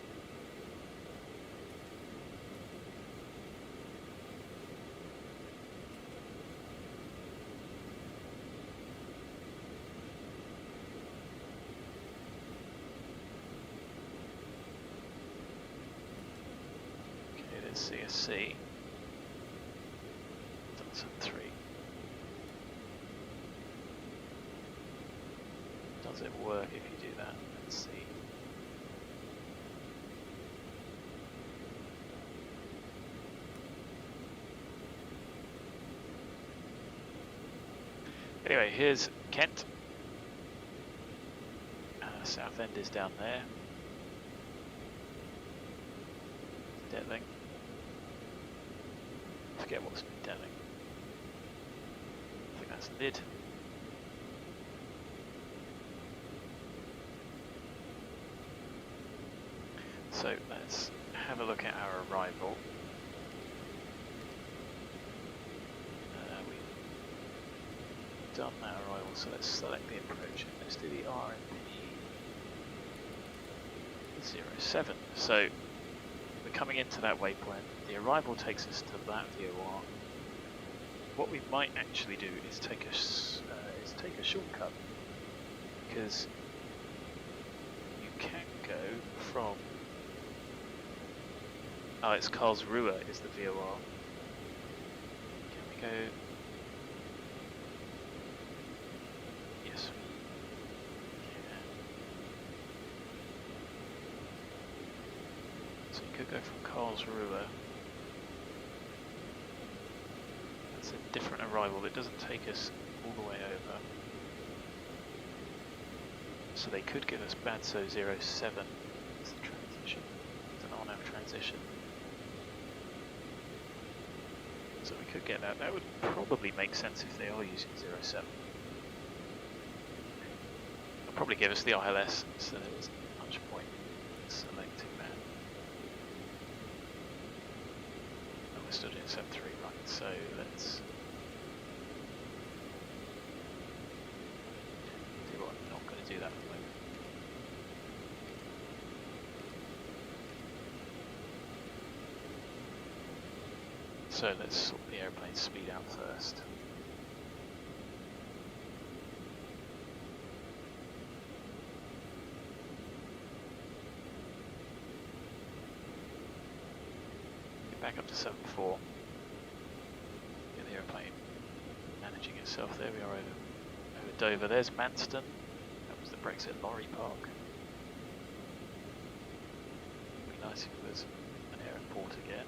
CSC. That's 3. Does it work if you do that? Let's see. Anyway, here's Kent. South End is down there. Detling. Forget what's Detling. I think that's Lid. So let's have a look at our arrival. We've done that arrival, so let's select the approach and let's do the RMP 07. So we're coming into that waypoint. The arrival takes us to that VOR. What we might actually do is take a shortcut, because you can go from. Oh, it's Karlsruhe is the VOR. Can we go? Yes, we can. So you could go from Karlsruhe. That's a different arrival. It doesn't take us all the way over. So they could give us BADSO 07 as the transition. It's an on-off transition. So we could get that. That would probably make sense if they are using 07. They'll probably give us the ILS, so there isn't much point in selecting that. Oh, we're still doing 7.3, right, so let's do what, I'm not going to do that at the moment. So let's sort the airplane speed out first. Get back up to 7.4. Get the airplane managing itself. There we are over Dover. There's Manston. That was the Brexit lorry park. Would be nice if it was an airport again.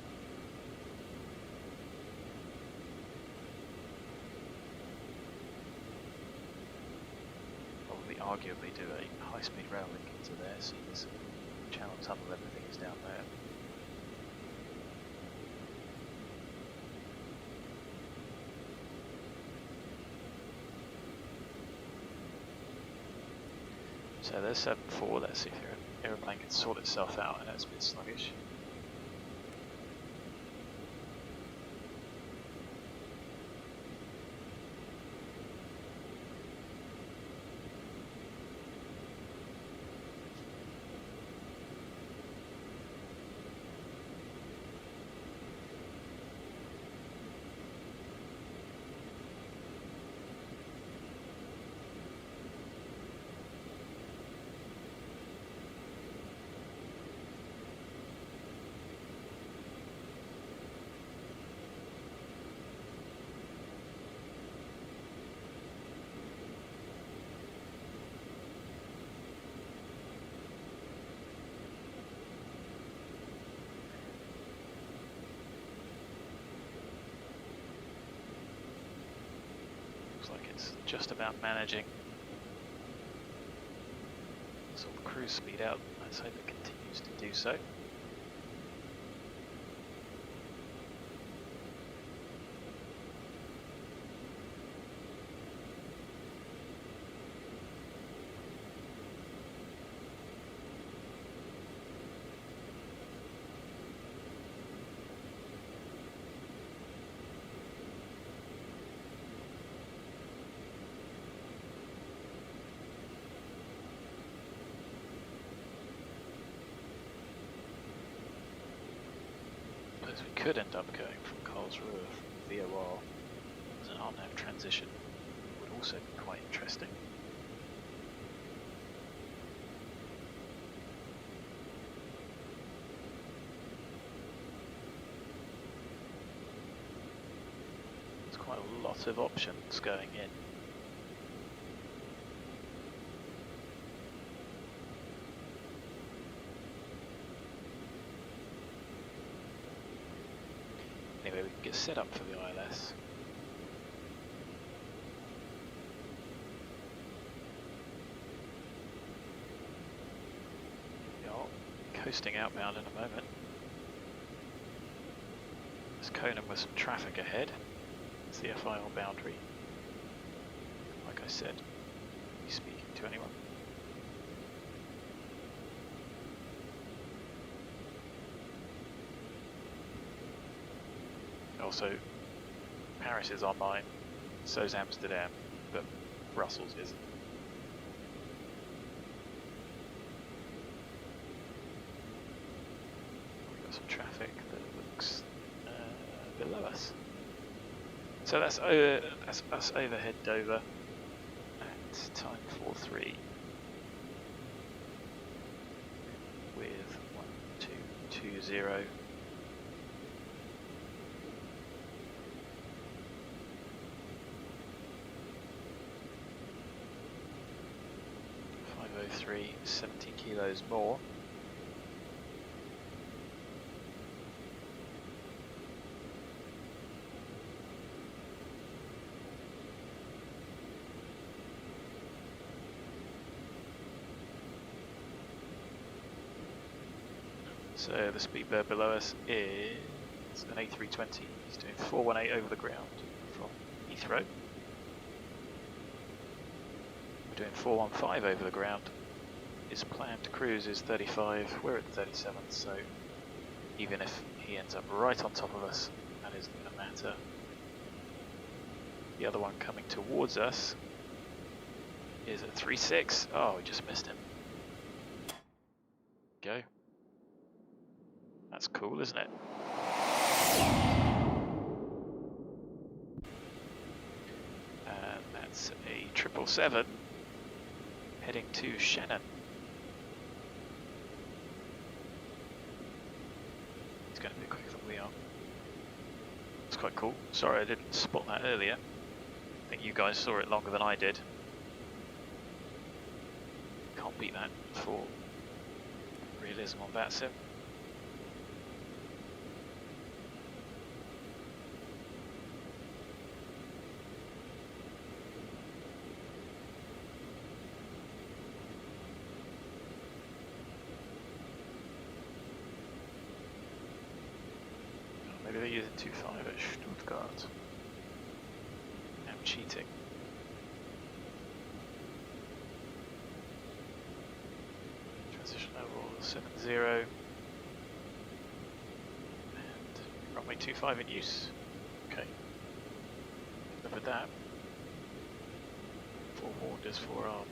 Arguably do a high-speed rail link into there, so there's channel tunnel, everything is down there. So there's 7.4, let's see if your aeroplane can sort itself out. I know it's a bit sluggish. like it's just about managing sort of cruise speed out. Let's hope it continues to do so. We could end up going from Karlsruhe from VOR as an RNAV transition. Would also be quite interesting. There's quite a lot of options going in. Anyway, we can get set up for the ILS. We are coasting outbound in a moment. There's KONAN with some traffic ahead. It's the FIR boundary. Like I said, be speaking to anyone. Also, Paris is online, so's Amsterdam, but Brussels isn't. We've got some traffic that looks below us. So that's us overhead Dover at time 4:3 with 1220. 503, 70 kilos more. So the speed bird below us is an A320. He's doing 418 over the ground from Heathrow. We're doing 415 over the ground. His planned cruise is 35. We're at 37, so even if he ends up right on top of us, that isn't going to matter. The other one coming towards us is at 36. Oh, we just missed him. Go. That's cool, isn't it? And that's a 777 heading to Shannon. He's going to be quicker than we are. It's quite cool. Sorry I didn't spot that earlier. I think you guys saw it longer than I did. Can't beat that for realism on VATSIM. Maybe they're using 2.5 at Stuttgart. I'm cheating. Transition overall 7.0. And runway 2.5 in use. Okay. Look at that. Forewarned is forearmed.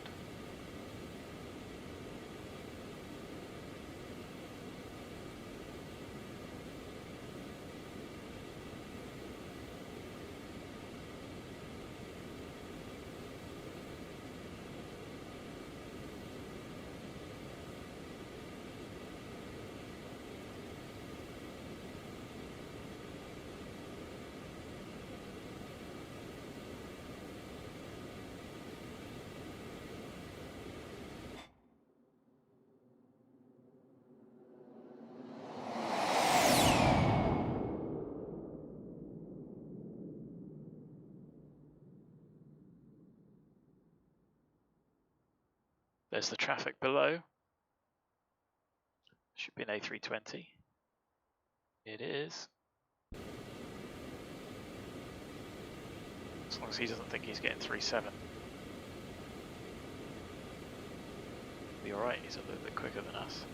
There's the traffic below. Should be an A320. It is. As long as he doesn't think he's getting 3.7. Be alright, he's a little bit quicker than us.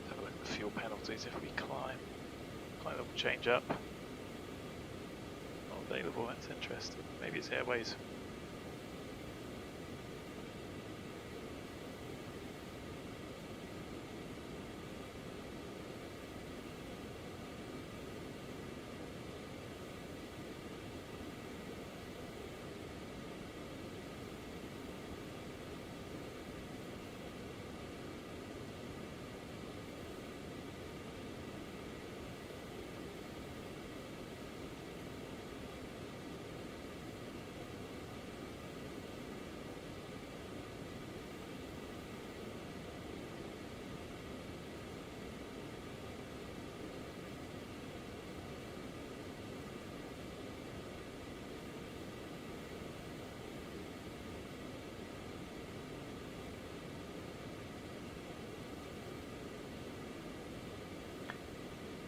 Have a look at the fuel penalties if we climb. Climb will change up. Available, that's interesting. Maybe it's Airways.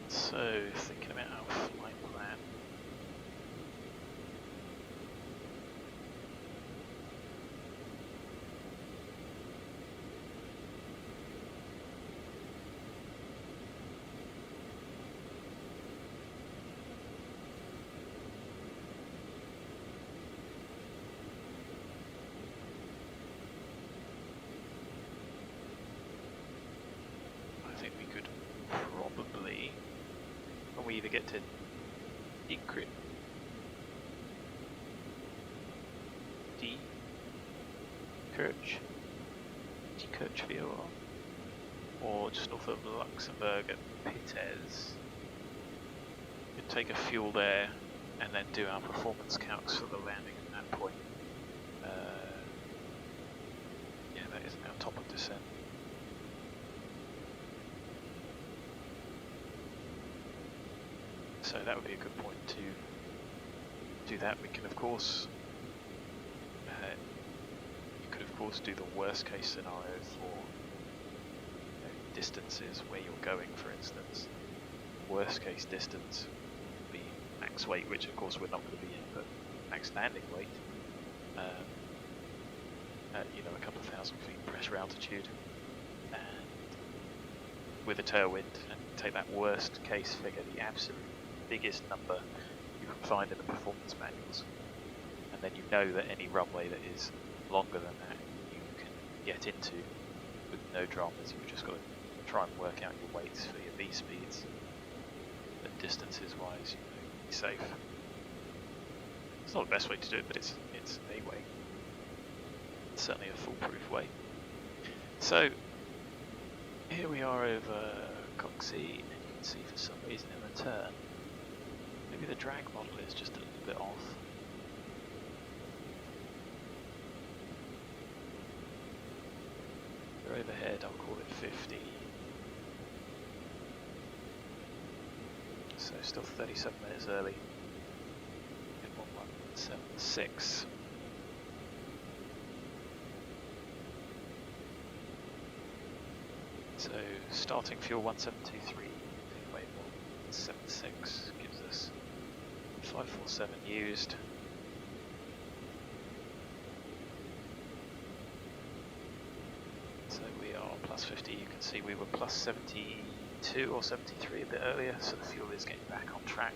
So, thinking about our flight plan. I think we could probably, we either get to decrypt Kirchville or just north of Luxembourg at Pitez. We'd take a fuel there and then do our performance calcs for the landing at that point. Yeah, that isn't our top of descent. So that would be a good point to do that. We can of course, you could of course do the worst case scenario for distances where you're going, for instance. Worst case distance would be max weight, which of course we're not going to be in, but max landing weight. You know, a couple of thousand feet pressure altitude, and with a tailwind, and take that worst case figure, the absolute biggest number you can find in the performance manuals, and then you know that any runway that is longer than that you can get into with no dramas. You've just got to try and work out your weights for your V speeds, but distances wise, you know, be safe. It's not the best way to do it, but it's a way. It's certainly a foolproof way. So here we are over Coxie, and you can see for some reason in the turn, maybe the drag model is just a little bit off. We're overhead, I'll call it 50. So still 37 minutes early. In 1176. So starting fuel 1723, wait, 176 gives us 547 used. So we are plus 50, you can see we were plus 72 or 73 a bit earlier, so the fuel is getting back on track.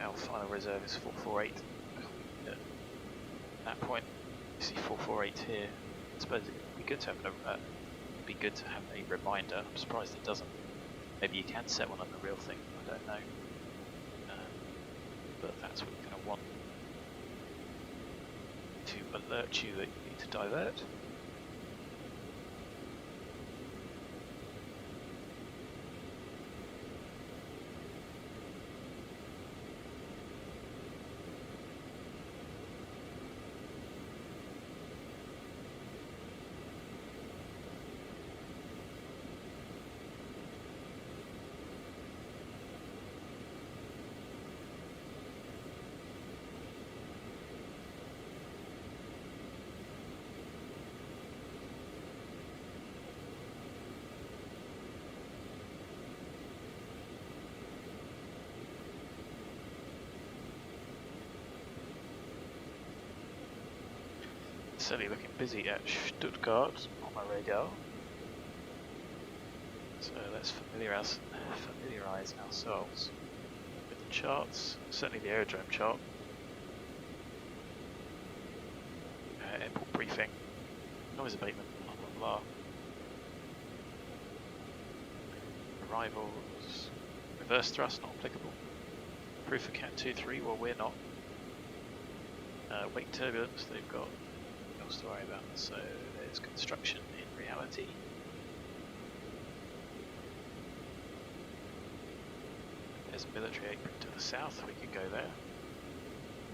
Our final reserve is 448. At that point, you see 448 here. I suppose it would be good to have a reminder. I'm surprised it doesn't. Maybe you can set one on the real thing. I don't know. But that's what you can want to alert you that you need to divert. Certainly looking busy at Stuttgart on my radar. So let's familiarise ourselves with the charts, certainly the aerodrome chart. Airport briefing, noise abatement, blah blah blah. Arrivals, reverse thrust not applicable. Proof for Cat 2-3, well we're not. Wake turbulence, they've got to worry about, so there's construction in reality. There's a military apron to the south, we could go there.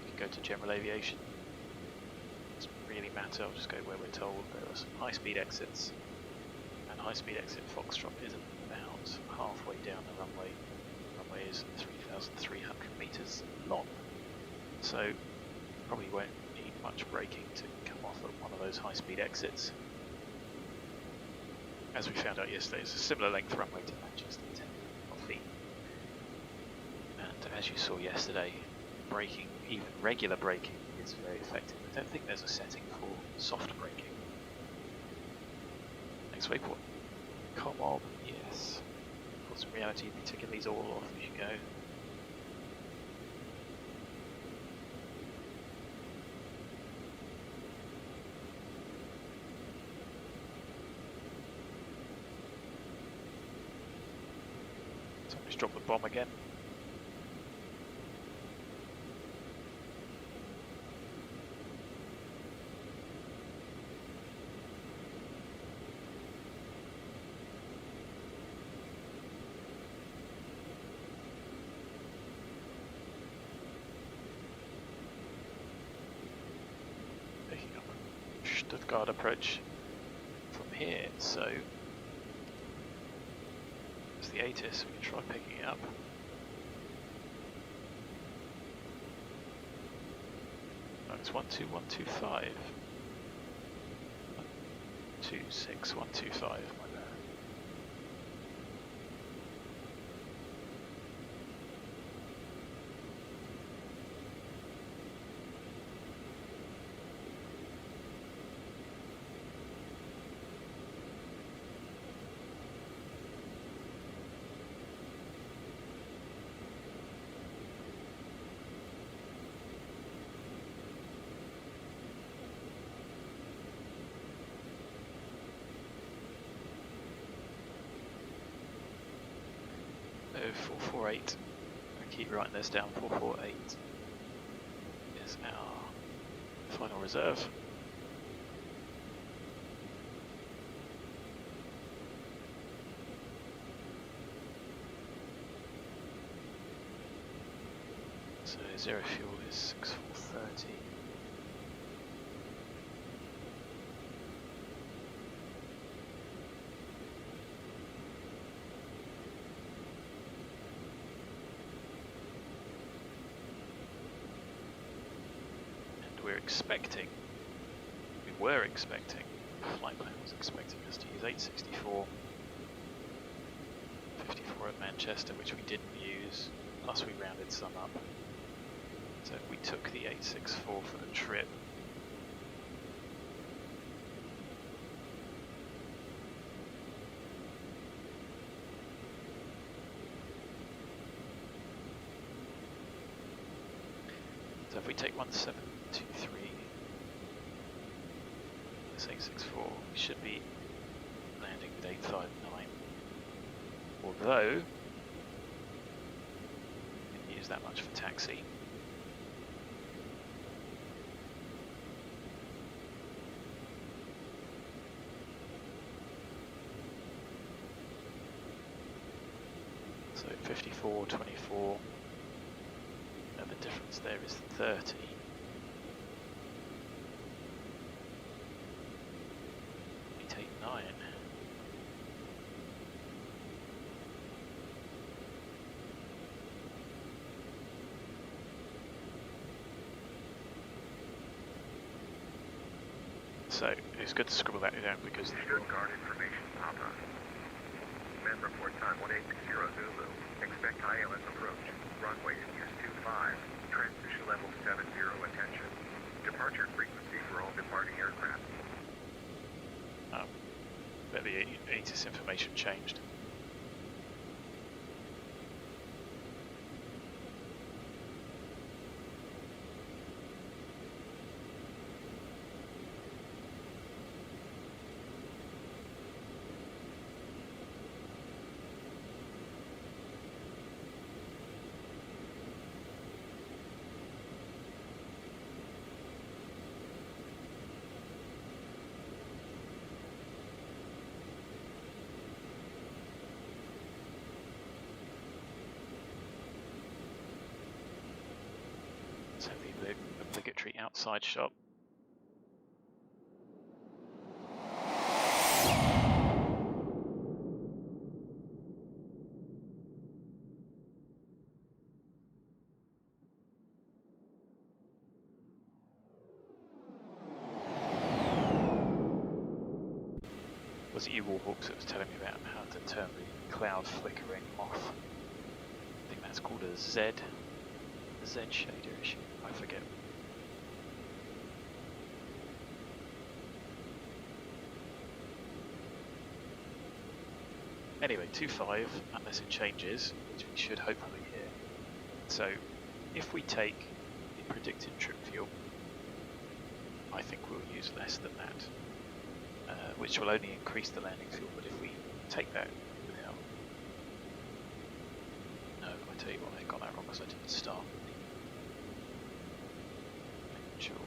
We could go to general aviation. Doesn't really matter, I'll just go where we're told. There are some high speed exits, and high speed exit Foxtrot is about halfway down the runway. The runway is 3,300 metres long, so probably won't need much braking to come off at one of those high-speed exits. As we found out yesterday, it's a similar length runway to Manchester, 10 feet. And as you saw yesterday, braking, even regular braking, is very effective. I don't think there's a setting for soft braking. Next waypoint. Comob, yes. Of course, in reality, if you tick these all off as you go. Drop the bomb again. Picking up Stuttgart approach from here, so the ATIS, we can try picking it up. No, it's 12125. 126125, my bad. So 448, I keep writing this down, 448 is our final reserve. So zero fuel is 6430. We were expecting, flight plan was expecting us to use 864, 54 at Manchester, which we didn't use, plus we rounded some up. So we took the 864 for the trip. So if we take 1723, this 864, we should be landing with 859. Although, we didn't use that much for taxi. 54, 24, and the difference there is 30. 889. So it's good to scribble that down because Stuttgart information, Papa. Men report time 180 Zulu. Expect ILS approach. Runway in use 25. Transition level 70. Attention. Departure frequency for all departing aircraft. but the ATIS information changed. So the obligatory outside shot. Was it you, Warhawks, that was telling me about how to turn the cloud flickering off? I think that's called a Z shader issue. I forget. Anyway, 2.5, unless it changes, which we should hopefully hear. So, if we take the predicted trip fuel, I think we'll use less than that, which will only increase the landing fuel. But if we take that without, no, I tell you what, I got that wrong because I didn't start. Fuel,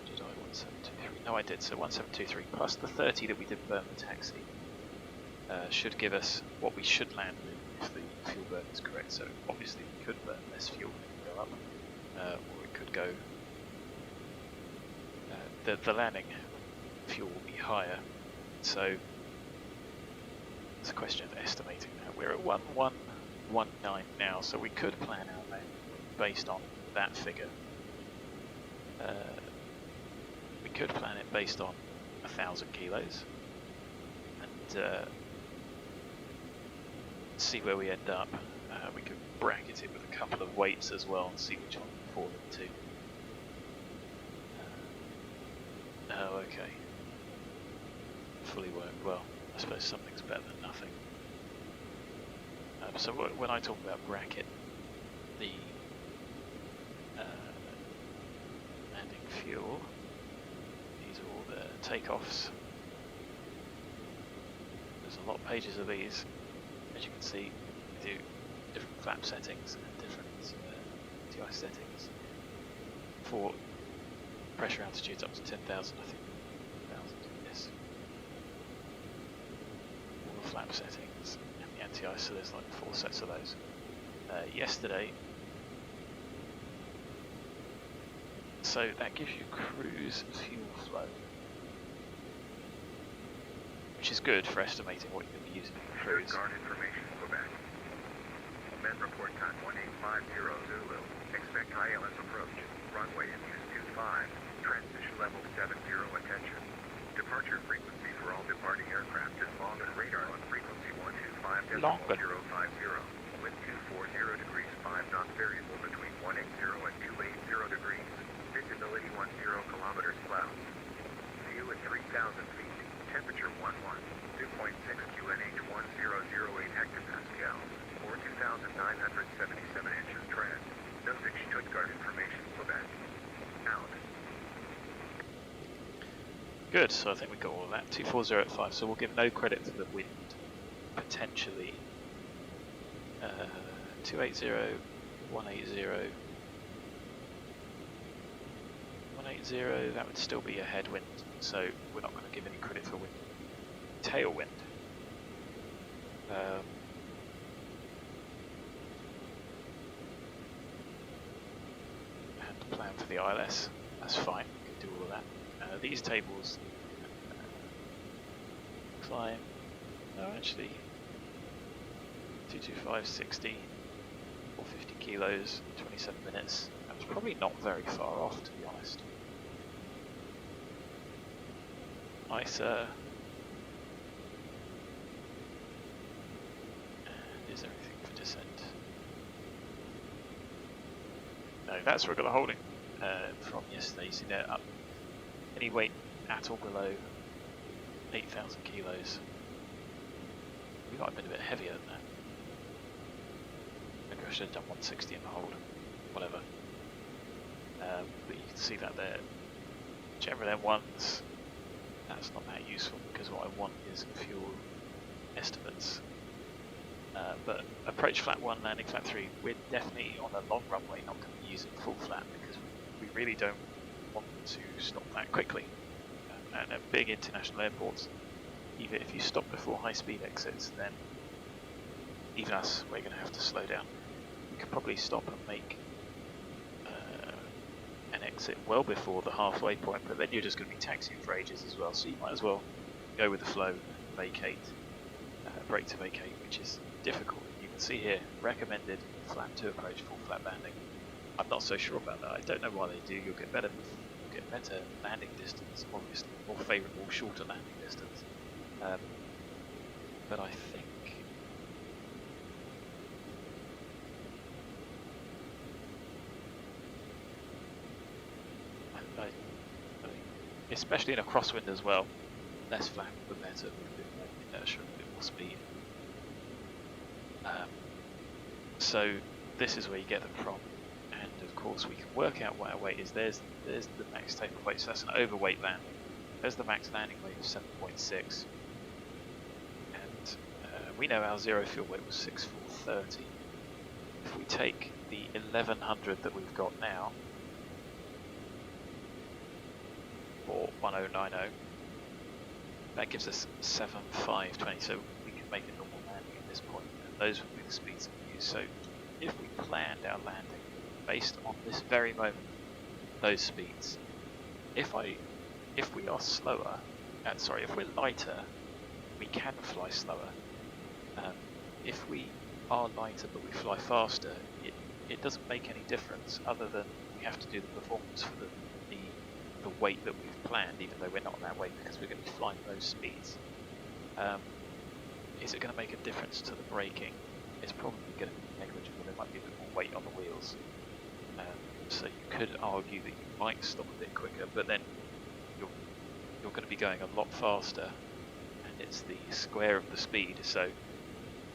did I 1723? No, I did. So 1723 plus the 30 that we did burn the taxi should give us what we should land with if the fuel burn is correct. So obviously we could burn less fuel and go up, or it could go. The landing fuel will be higher. So it's a question of estimating that. We're at 1119 now, so we could plan our landing based on that figure. We could plan it based on 1,000 kilos and see where we end up. We could bracket it with a couple of weights as well and see which one we fall into. Oh, okay. Fully worked. Well, I suppose something's better than nothing. So when I talk about bracket, the landing fuel, these are all the takeoffs. There's a lot of pages of these. As you can see, we do different flap settings and different TI settings for pressure altitudes up to 10,000, I think. 10,000, yes. All the flap settings and the anti-ice, so there's like 4 sets of those. Yesterday, so that gives you cruise fuel flow, which is good for estimating what you're going to be using in cruise. Stuttgart information, Quebec. Men report time 1850 Zulu. Expect ILS approach. Runway in use 25. Transition level 70. Attention. Departure frequency for all departing aircraft is long and radar on frequency 125.050. Wind 240 degrees 5 knots variable between 180 and 280 degrees. Visibility 10 kilometers clouds. View at 3,000 feet. Temperature 11. 2.6 QNH 1008 hectopascals, or 2,977 inches tread. Nothing Stuttgart information, Quebec. Out. Good, so I think we got all of that. 24085, so we'll give no credit for the wind. Potentially 280, 180, 180, that would still be a headwind, so we're not going to give any credit for wind. Tailwind. the ILS, that's fine, you can do all of that. These tables, climb, no actually, 225, 60, 450 kilos, 27 minutes, that was probably not very far off to be honest. Nice, and is there anything for descent? No, that's regular holding from yesterday. You see there up any weight at or below 8,000 kilos. We might have been a bit heavier than that. Maybe I should have done 160 in the hold, whatever. But you can see that there. Generally, M1s, that's not that useful because what I want is fuel estimates. But approach flat 1, landing flat 3, we're definitely on a long runway not going to be using full flat because we really don't want to stop that quickly. And at big international airports, even if you stop before high speed exits, then even us, we're going to have to slow down. We could probably stop and make an exit well before the halfway point, but then you're just going to be taxiing for ages as well, so you might as well go with the flow and vacate, brake to vacate, which is difficult. You can see here, recommended flat to approach full flat landing. I'm not so sure about that. I don't know why they do. You'll get better landing distance, obviously, more favourable shorter landing distance. But I think especially in a crosswind as well, less flat the better, with a bit more inertia, a bit more speed. So this is where you get them from, and of course we can work out what our weight is. There's the max takeoff weight, so that's an overweight landing. There's the max landing weight of 7.6, and we know our zero fuel weight was 6,430. If we take the 1100 that we've got now, or 1090, that gives us 7,520, so we can make a normal landing at this point, and those would be the speeds that we use. So if we planned our landing based on this very moment, those speeds, if we are slower, if we're lighter, we can fly slower. If we are lighter but we fly faster, it doesn't make any difference other than we have to do the performance for the weight that we've planned, even though we're not on that weight because we're going to be flying those speeds. Is it going to make a difference to the braking? It's probably going to be negligible. There might be a bit more weight on the wheels. So you could argue that you might stop a bit quicker, but then you're going to be going a lot faster, and it's the square of the speed, so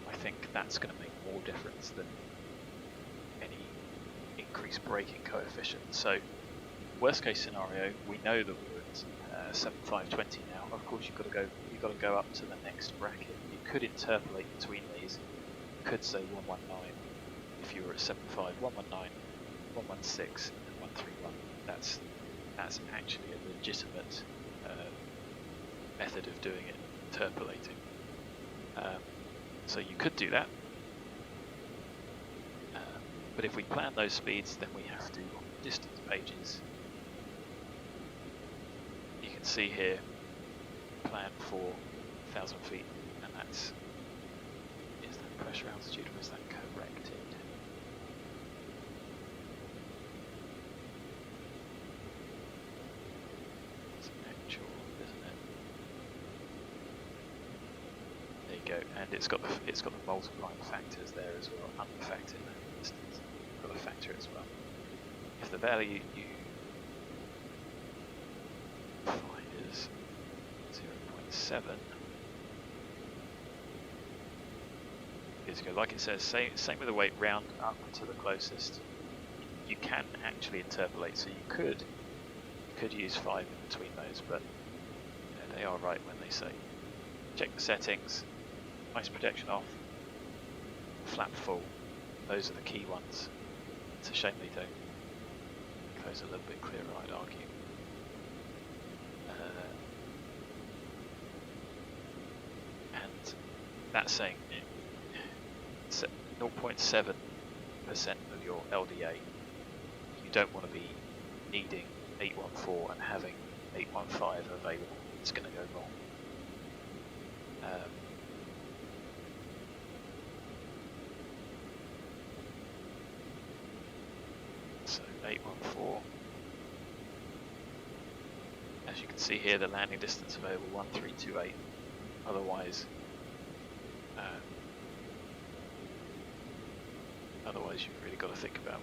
I think that's going to make more difference than any increased braking coefficient. So worst case scenario, we know that we're at 7,520 now. Of course, you've got to go up to the next bracket. You could interpolate between these. You could say 119 if you were at 7.5, 119, 116, and 131. That's actually a legitimate method of doing it, interpolating. So you could do that. But if we plan those speeds, then we have to, on the distance pages, you can see here, plan for 1,000 feet, and that's, is that pressure altitude or is that corrected? It's actual, isn't it? There you go, and it's got the multiplying factors there as well, unfactored landing distance. Got to factor it as well. If the value you find is 0.7, like it says, same with the weight, round up to the closest. You can actually interpolate, so you could use 5 in between those, but you know, they are right when they say check the settings, noise protection off, flap full. Those are the key ones. It's a shame they don't make those a little bit clearer, I'd argue. And that's saying 0.7% of your LDA. You don't want to be needing 814 and having 815 available, it's going to go wrong. So 814. As you can see here, the landing distance available 1328. Otherwise, you've really got to think about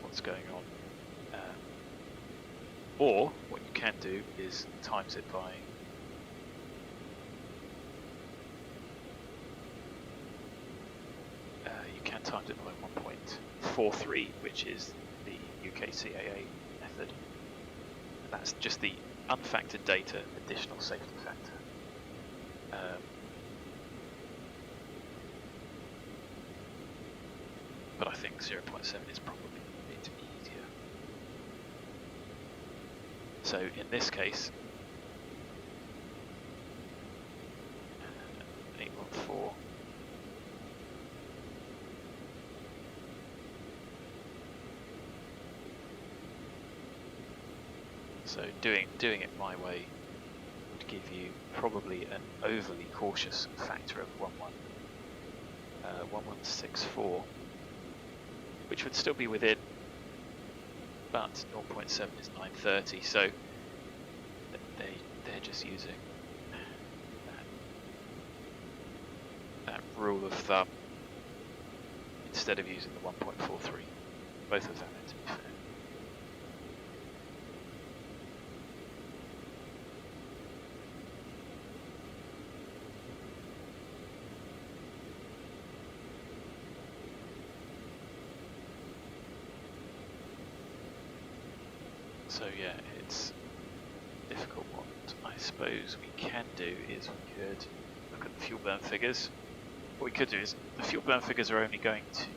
what's going on. Or what you can do is times it by times it by 1.43, which is the UKCAA method. And that's just the unfactored data additional safety factor. But I think 0.7 is probably a bit easier. So in this case, 814. So doing it my way would give you probably an overly cautious factor of 1164, which would still be within, but 0.7 is 930. So they're just using that rule of thumb instead of using the 1.43. Both of them, to be fair. So yeah, it's a difficult one. I suppose we can do is we could look at the fuel burn figures. What we could do is the fuel burn figures are only going to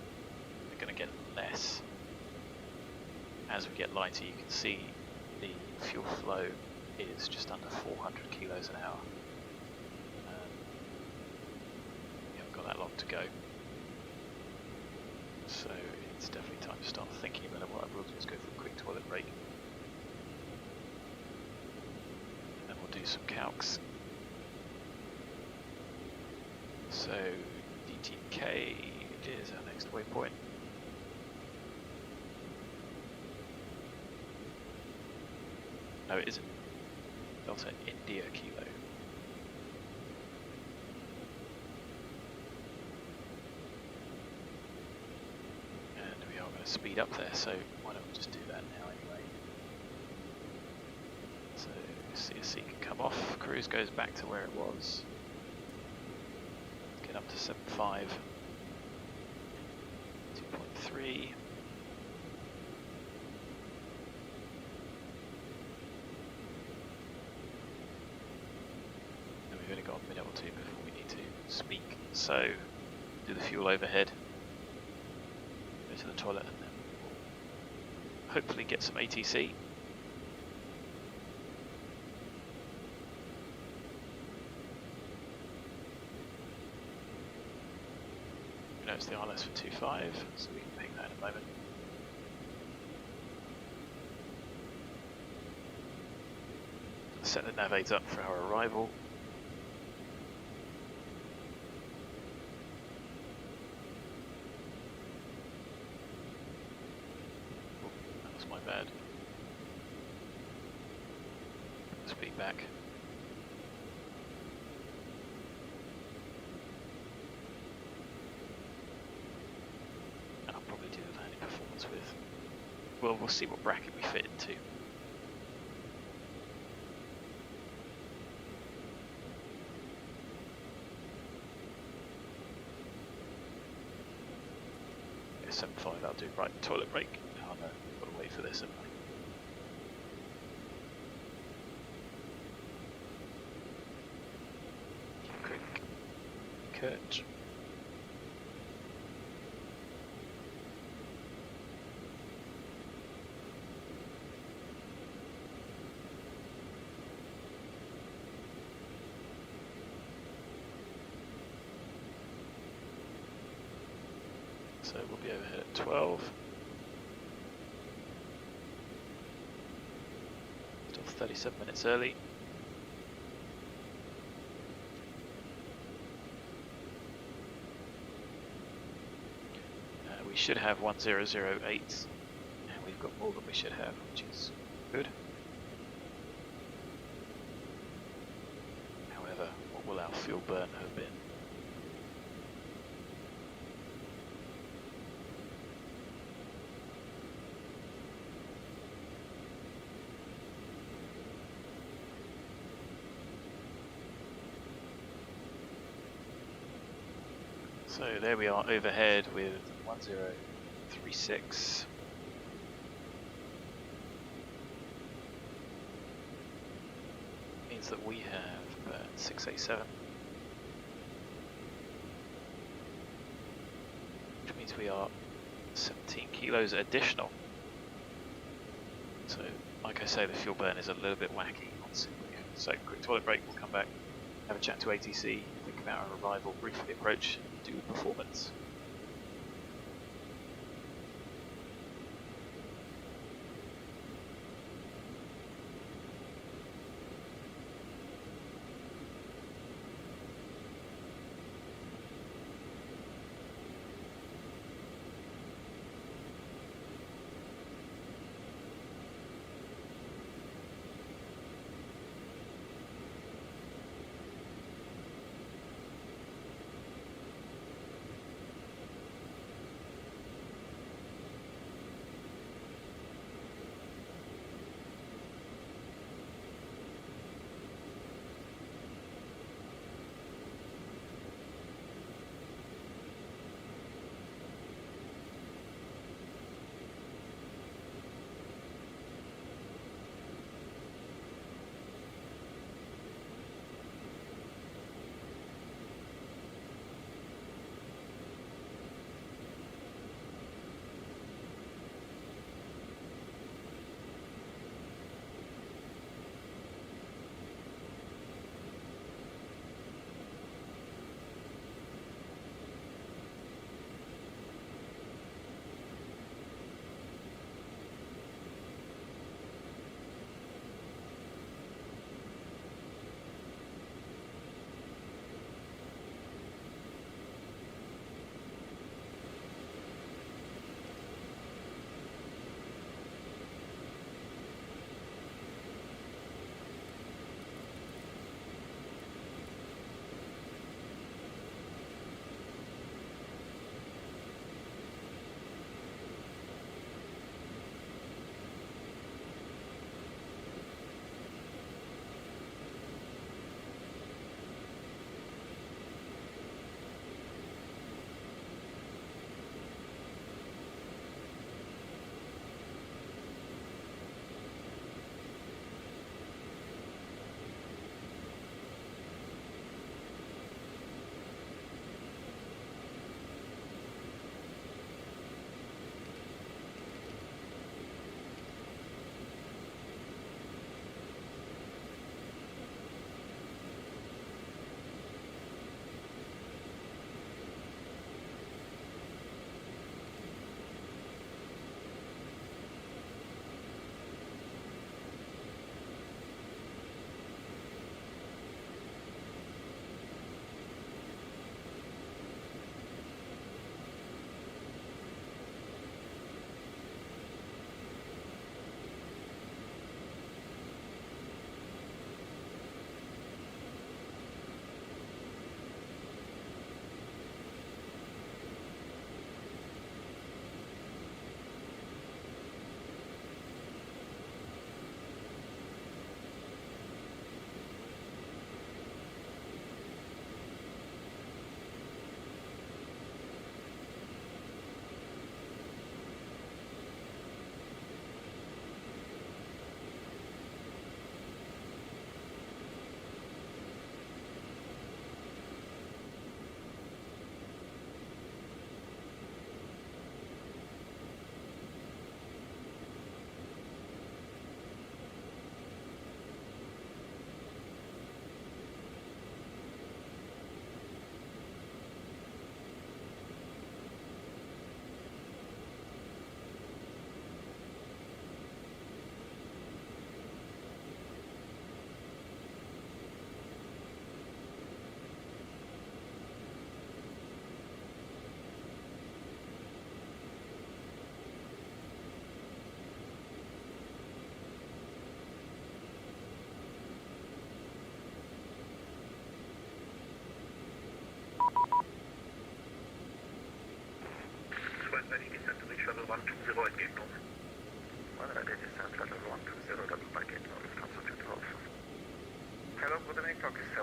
get less as we get lighter. You can see the fuel flow is just under 400 kilos an hour. We haven't got that long to go, so it's definitely time to start thinking about it. What I will do is go for a quick toilet break. Do some calcs. So DTK is our next waypoint. No, it isn't. Delta India Kilo. And we are going to speed up there, so why don't we just do that now anyway. So CSC can come off, cruise goes back to where it was. Let's get up to 7.5, 2.3. And we've only got a minute or two before we need to speak. So do the fuel overhead, go to the toilet, and then we'll hopefully get some ATC. It's the ILS for 2.5, so we can ping that in a moment. Set the nav aids up for our arrival. Oh, that was my bad. Speed back. We'll see what bracket we fit into. Yeah, 7.5, that'll do. Right, toilet break. Oh no, we've got to wait for this, haven't we? Quick. Kurt. So we'll be overhead at 12. 37 minutes early. We should have 1008, and we've got more than we should have, which is good. However, what will our fuel burn have been? So there we are overhead with 1036. Means that we have burned 687. Which means we are 17 kilos additional. So, like I say, the fuel burn is a little bit wacky on Simply. So, quick toilet break, we'll come back, have a chat to ATC, think about our arrival, briefly approach, do performance.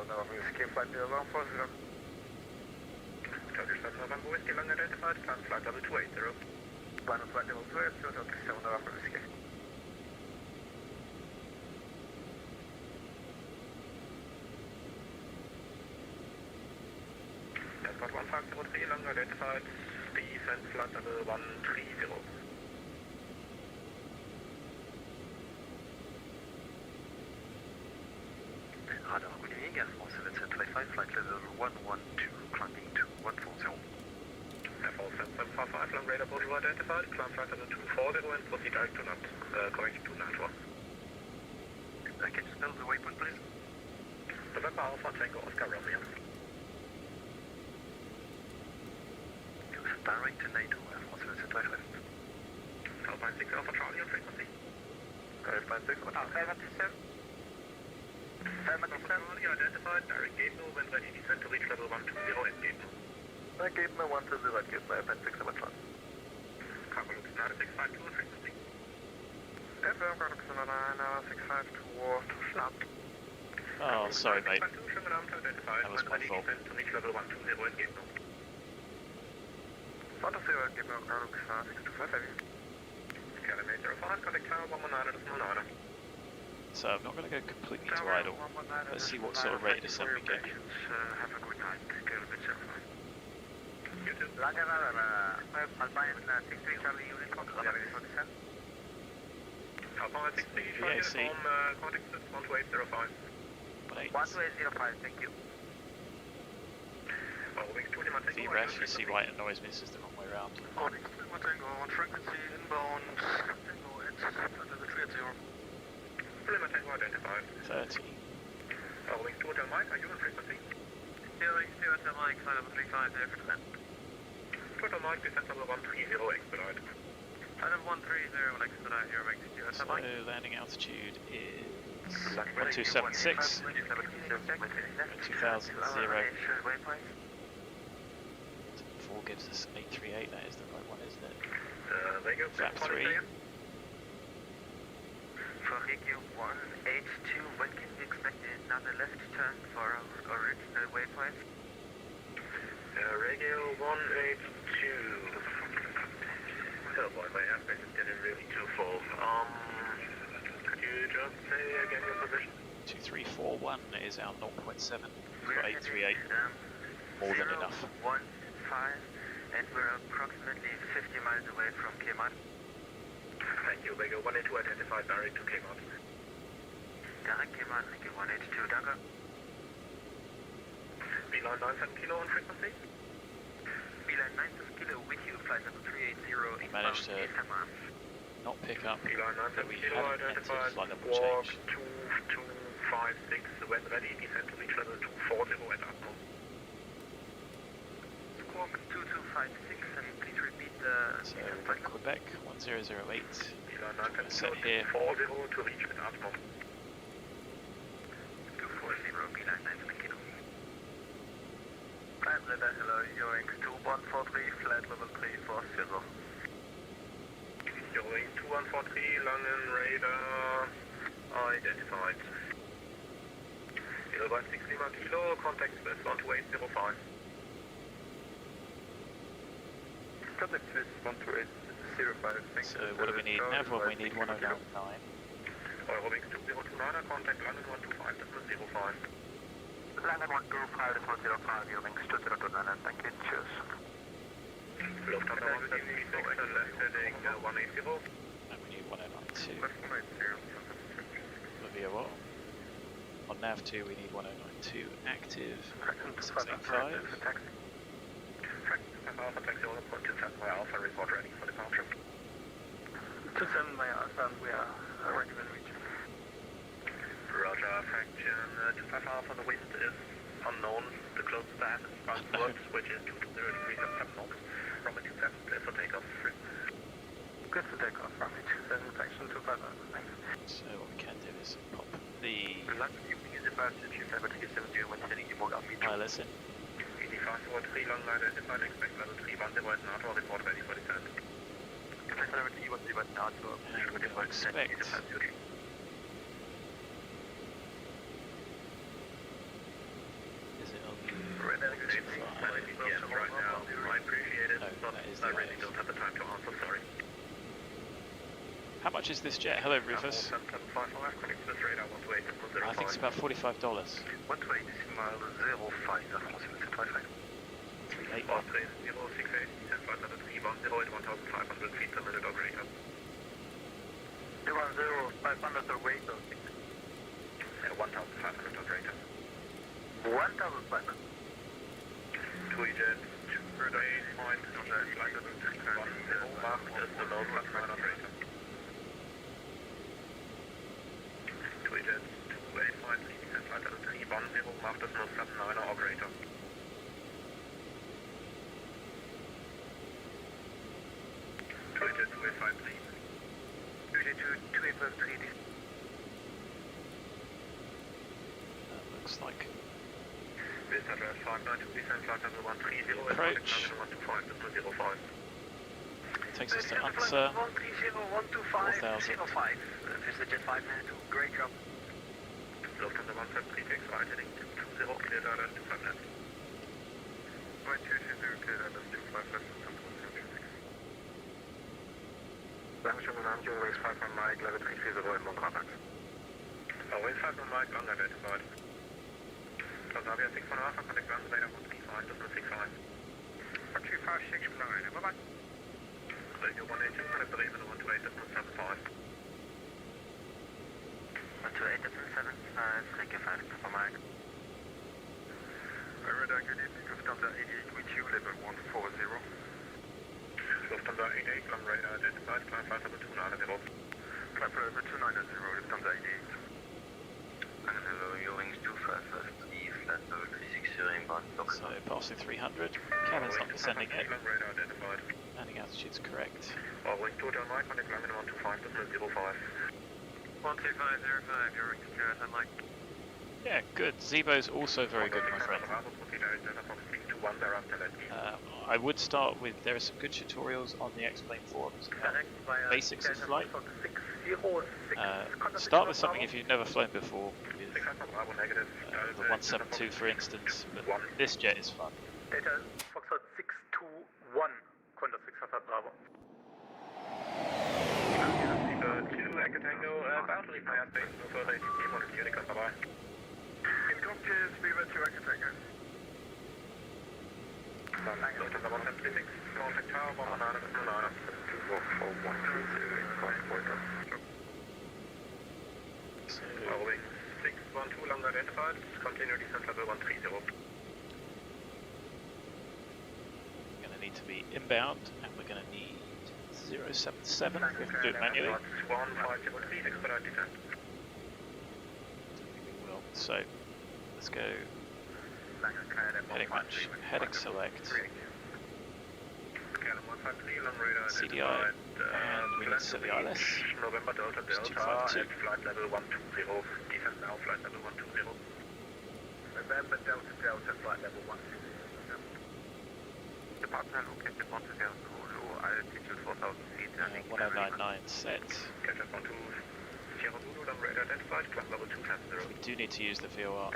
Escape flight 140. Turkish 7 Whiskey long identified, climb flight level 280. Final flight level 280, Turkish 7 Whiskey. Airport 1503 long identified, descent flight level 130. Radar, good evening, Air France 725, flight level 112, climbing to 140. Air France 755, long radar module identified, climb flight level 240 and proceed direct to NAT, correct to NAT1. Can you spell the waypoint, please? November Alpha Tango Oscar Romeo. Direct to NATO, Air France 725. Alpine 6 Alpha Charlie on frequency. Alpine 6 Alpha Charlie. 77 identified, direct gate mill when ready, descent to reach level 120 and gate mill. Gate mill 120 at gate mill, Airplane 6 Alpha Charlie. Cargo looks 9652 on frequency. FM, Cargo looks 9652 Warthog. Oh, sorry, mate. That was my fault. Descent to reach level 120 and gate mill. 120 gate mill, Cargo looks 625 heavy. Academy 05, contact tower 119 at 09. So I'm not going to go completely to idle. Let's see what sort of rate of descent we get. Have a good night. Go a bit safer. You too. Alpine 63 Charlie unit, Alpine 63 Charlie VAC. uniform, contact 12805. 12805, thank you. Wing 2 Lima Tango. VREF, you see right annoys me, this is the wrong way around. Wing 2 Lima Tango, on frequency inbound, Tango at level 380. Lima Tango identified. 30. Wing 2 Hotel Mike, are you on frequency? Wing 2 Hotel Mike, flight level 350 for descent. Hotel Mike, descent level 130 expedite. Flight level 130, expedite, Aerobask, So landing altitude is 1276. 2000 4 gives us 838, that is the right one, isn't it? There you go. Flap 3. For Regio 182, when can we expect another left turn for our original waypoint? Regio 182. Oh boy, my airspace is getting really too full. Could you just say again your position? 2341 is our 0.7 for 838. More than enough. 15, and we're approximately 50 miles away from Kmart. Thank you, Regio 182 identified, direct to Kmart. Direct Kmart, Regio 182, danke. Beeline 97 kilo on frequency. Beeline 97 kilo with you, flight level 380. We managed to not pick up Beeline that 97 we kilo hadn't entered identified, flight level walk change. 2256, when ready, descend to reach level 240 at Atmo. Squawk 2256, and please repeat the... So Quebec 1008. Beeline 97 Set kilo here. 240 to reach at Atmo. 240, Beeline 97 kilo. Climb radar, hello, Eurowings 2143, flight level 340. Eurowings 2143, London radar identified. Kilobyte 6 Lima Kilo, contact Swiss 12805. Contact Swiss 12805, thanks. So what do we need now? Well, we need 1099. Eurowings 2029, contact London 125.05. London 125.05, Eurowings 2029, thank you, cheers. Lufthansa 176 and left heading 180. And we need 1092. Via what? On nav 2 we need 1092 active. 685. Alpha taxi 1.27 by Alpha, report ready for departure. 27 by Alpha, we are ready when reaching. Roger, fraction 25 Alpha, the wind is unknown. The closest path is southwards, which is 220 degrees of 7 knots. Runway 27, clear for takeoff. Good for takeoff, runway 27, fraction 25 Alpha, thanks. So what we can do is pop the wireless in. 8543 long line identified, expect level 310 at NATO, report ready for descent. And we're going to expect much is this jet? Hello, Rufus. I think it's about $45. 120 decimal 05, Air France, c'est Wi-Fi. 381. 068, descent flight level 310 at 1,500 feet per minute operator. 210, 500 away, 1,500 operator. 1,500. 2 jet, further 8 point on the flight level 310, marked as the low flight line operator. 2 jet, 28 point, descent flight level 310, marked as no sub 9 operator. 2 jet, 2853. 2 jet, 2853. That looks like Vista 592, descent flight level 130, approach. 125, 05. Takes us to answer 130, 125, 4,000. 05. Vista Jet 592, great job. Lufthansa 173 takes right heading 20, clear direct 25 left. Right 220, clear direct 25 left, Dankeschön, Namensgebung, Wings 5 on Mike, level 340 inbound Rabax. Wings 5 on Mike, long identified. Transavia 6 on Alpha, connect ground radar 135, decimal 65. 256, long radar, bye-bye. Radio 182, connect the Raven 128, decimal 75. 128, decimal 75, Strecke 5, Papa Mike. Radar, good evening, Lufthansa 88 with you, level 140. Lufthansa 88, long radar identified, climb flight level 290. Climb flight level 290, Lufthansa 88. Hello, your wings 2553, flight level 360 inbound. so passing 300. Cabin's not descending yet. Long radar identified. Landing altitude's correct. Wing 2 on Mike, connect landing 125, decimal 05. 12505, your wings clear at Mike. Yeah, good. Zebo's also very good, my friend. I would start with, there are some good tutorials on the X-Plane forums about basics of flight. Start with something if you've never flown before, with the 172 for instance, but this jet is fun. Data Foxtrot 621, Condor 600 Bravo. 2, Echo Tango, about to leave my airspace, no further ATC, for the Unicom, bye-bye. In cockpit, Beaver 2, Echo Tango. Lufthansa 176, contact tower, 119, 244, So, wing 612, long identified, continue descent level 130. we're going to need to be inbound, and we're going to need 077. We have to do it manually. 1503, expedite descent. We will. So, let's go. Heading match, heading select, CDI, and we need to set the ILS. November Delta It's Delta, 252. at flight level 120, descent now, flight level 120. November Delta Delta, flight level 120. Departure located 120, low altitude 4,000 feet. 1099 set. Catch up on 2 Sierra Zulu, long radar identified, climb level 210. We do need to use the VOR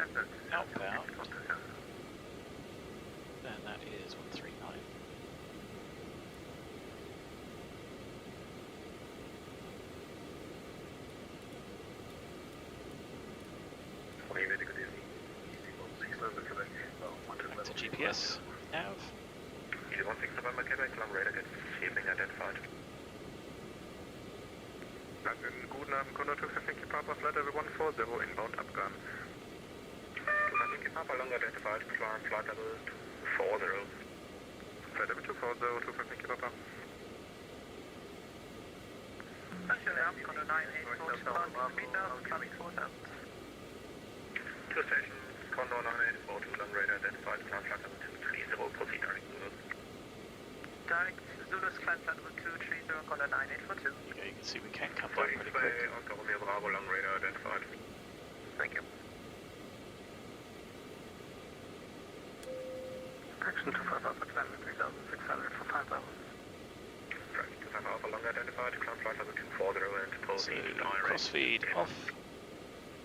outbound, and that is 139. Back to GPS, nav. 16 November Quebec, long radar gets evening identified. Guten Abend, Condor 250 Papa, flight level 140, inbound Abgang. 250 Papa, long identified, climb flight level 240. Flight level 240, 250 Papa. Condor 984, 2,000 meters, climbing 4,000. Two stations, Condor 9842, long radar identified, climb flight level 230, proceed direct Zulu. Direct Zulu's climb flight level 230, Condor 9842. Yeah, you can see we can come down pretty quick. Oscar Romeo Bravo, long radar identified. Thank you. Action 25 Alpha, climb 3,600 for 5 hours. Track 25 Alpha, long identified, climb flight level 240 and So, proceed direct. crossfeed off.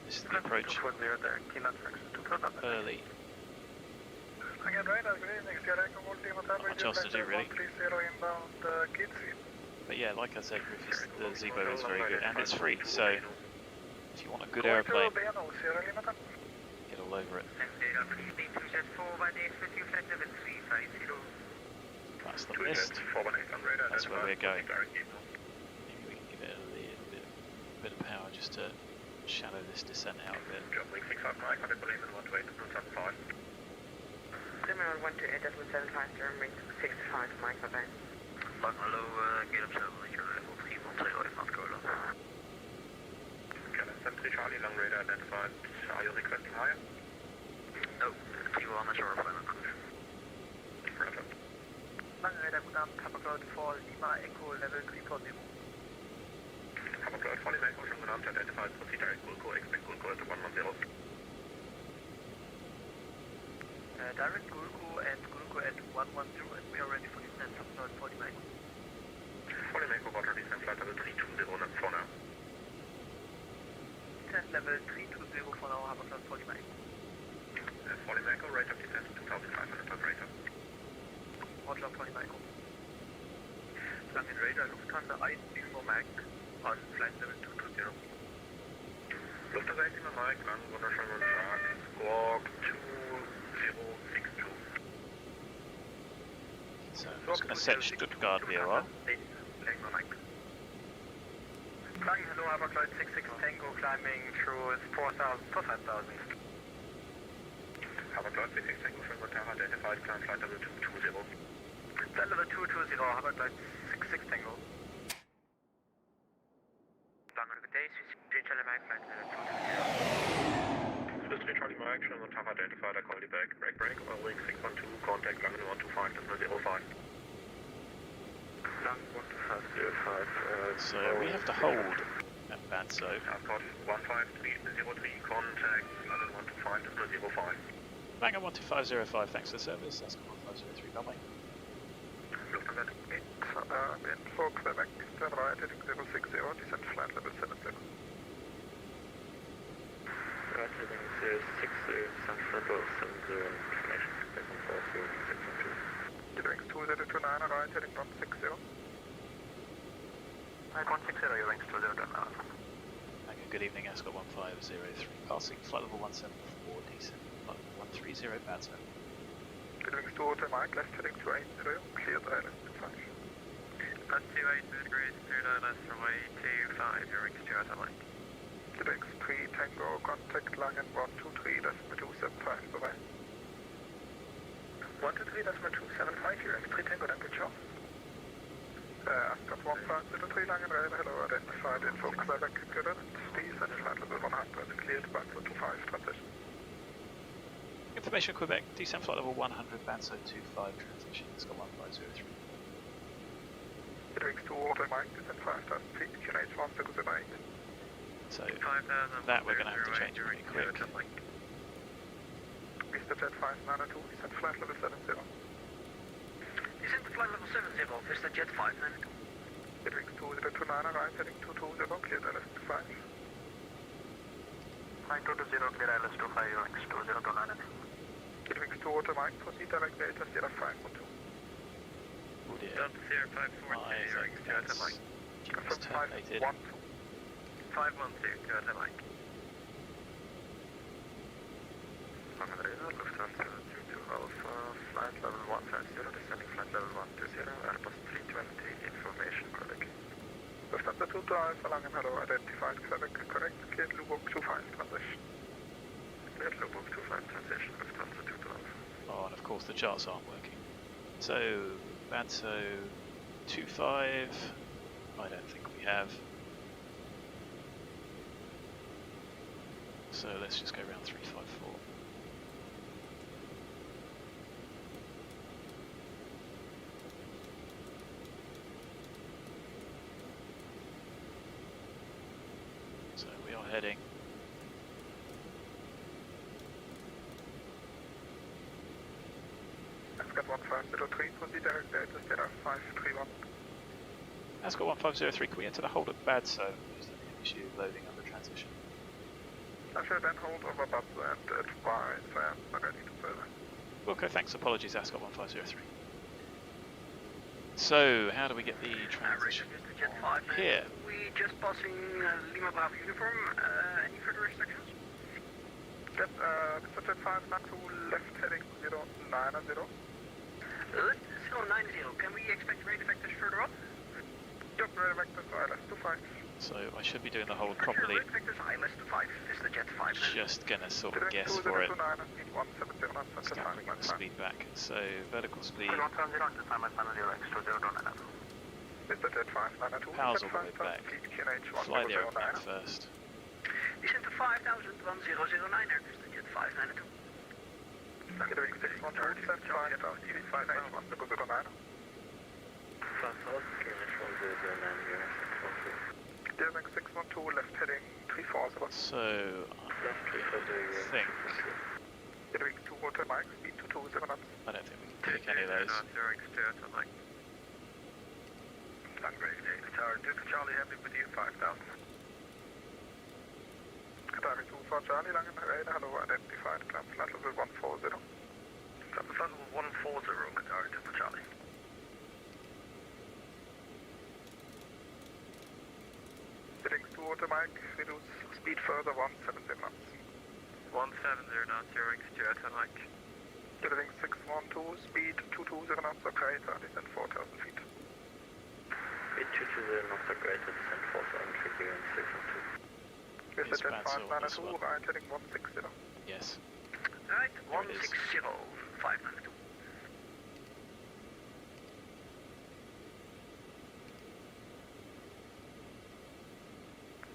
This is the approach 240 there, Keynote fraction 25 Alpha. early. Again, radar, good evening, Sierra Echo Volt, Lima Tower, Not much else to do, really. 130 inbound, gate seat. But yeah, like I said, Griffiths, the Zebo is very good and it's free. So if you want a good aeroplane, get all over it. That's the list. That's where we're going. Maybe we can give it a little bit of power just to shadow this descent out a bit. Similar 128, that was 75, turning 65 microphone. Hello, gate up 7, level 310, North Carolina. Canon 73 Charlie, long radar identified. Are you requesting higher? No, you are on the shore of Final Cruise. Roger. Long radar, good afternoon, Papa Cloud 4, Lima Echo, level 340. Papa Cloud 4, Lima Echo, from the launch identified. Proceed direct Gulco, expect Gulco at 110. Direct Gulco and Gulco at 110, and we are ready for descent from Cloud 40 Mike. 40 Mike, water descent flight level 320 for now. Descent level 320 for now, Papa Cloud 40 Mike. 40 Mike, rate of descent 2500 operator. Roger, 40 Mike. Langen Radar, Lufthansa 1 before Mike, on flight level 220. Lufthansa 1 before Mike, lang, wunderschönen guten Tag. Squawk 2062. So I'm just going to set Stuttgart VOR. Flying hello, Papa Cloud 66 Tango, climbing through 4,000 to 5,000. Papa Cloud 66 Tango, schönen guten Tag, identified, climb flight level 220. Flight level 220, Papa Cloud 66 Tango. Lange good day, Swiss Charlie Mike, flight level 220. Swiss Charlie Mike, schönen guten Tag, identified, I call you back. Break, oil wing 612, contact Langen 125, 05. So we have to hold at BADSO. I've got 15303, contact Langen 125, 05. Bang on 12505, thanks for the service. That's 1503, bye bye. Lufthansa for Quebec, turn right, heading 060, descent flight level 70. Right, heading 060, descent level 70, information, expecting 40612. Eurowings 2029, right, heading 160. Right, 160, Eurowings 2029. Bang on, good evening, Ascot 1503, passing flight level 174, descent flight level 130, BADSO. Eurowings 2 Mike, left heading 280, cleared island 5. At 280 degrees, 29 runway 25, Eurowings 2 at Mike. Eurowings 3 Tango, contact Langen 123.275, bye-bye. 123.275, Eurowings 3 Tango, danke, ciao. Ascot 1503, Langen radar, hello, identified info Quebec, current, descent flight level 100, cleared BADSO 25, transition. Information Quebec, descent flight level 100, BADSO 25, transition, Ascot 1503. Eurowings 2 Mike, descent 5,000 feet, QNH 1008. So that we're going to have to change pretty quick. Mr. Jet 592, descent flight level 70. Descent flight level 70, Mr. Jet 592. Eurowings 2029, right, heading 220, cleared LS 5. 920, clear LS 25, Eurowings 2029. Eurowings 2 Mike, proceed direct data, Sierra 512. Oh dear. Delta Sierra 540, Eurowings 2 at Mike. GP's terminated. 512, 2 at Mike. Langen radar, Lufthansa 22 Alpha, flight level 150, descending flight level 120, Airbus 320, information Quebec. Lufthansa 2 Alpha, Langen, hello, identified Quebec, correct, cleared Lubbock 25, transition. Cleared Lubbock 25, transition, Lufthansa 2 Alpha. Oh, and of course the charts aren't working. So, BADSO 25, I don't think we have. So let's just go around 354. So we are heading. Ascot 1503, proceed direct data, Sierra 531. Ascot 1503, can we enter the hold at BADSO? Is there an issue loading under transition? I shall then hold over BADSO and advise I am ready to further. Okay, thanks. Apologies, Ascot 1503. So, how do we get the Average transition is the Jet 5. here? We just passing Lima Bravo uniform. Any further restrictions? Yep, Mr. Jet 5, back to left heading 090. Left 090. Can we expect rate vectors further up? Yep, ready vectors ILS 25. So, I should be doing the hold properly. Rate vectors ILS 25 is the Jet 5. Just gonna sort of guess for it. 2029 and speed 170 knots at the time. Scattering the speed back. So, vertical speed. Mr. Jet 5, 902. Powers all the way back. QNH Fly the 1009. aeroplane first. Descent to 5,000, 1009 is the Jet 592. Getting 612, descent 5,000, 5,000, 1009. Getting 612, left heading 340. So, I think. Getting 2 water mic, speed 220 knots. I don't think we can pick any of those. Langgrave Day, Tower 2 for Charlie, happy with you, 5,000. Qatar 2 for Charlie, Langen Radar, hello, identified, climb flight level 140. Climb flight level 140, Qatar 2 for Charlie. Settings 2 water mic, reduce speed further 170 knots. 170 knots, hearing Stuart and like. Getting 612, speed 220 knots, okay, descent 4,000 feet. Speed 220 knots are great, descent 4,000 feet, and 612. Mr. Jet BADSO 5, on this 902, one. right heading 160. Yes. Right, There it is. 160, 592.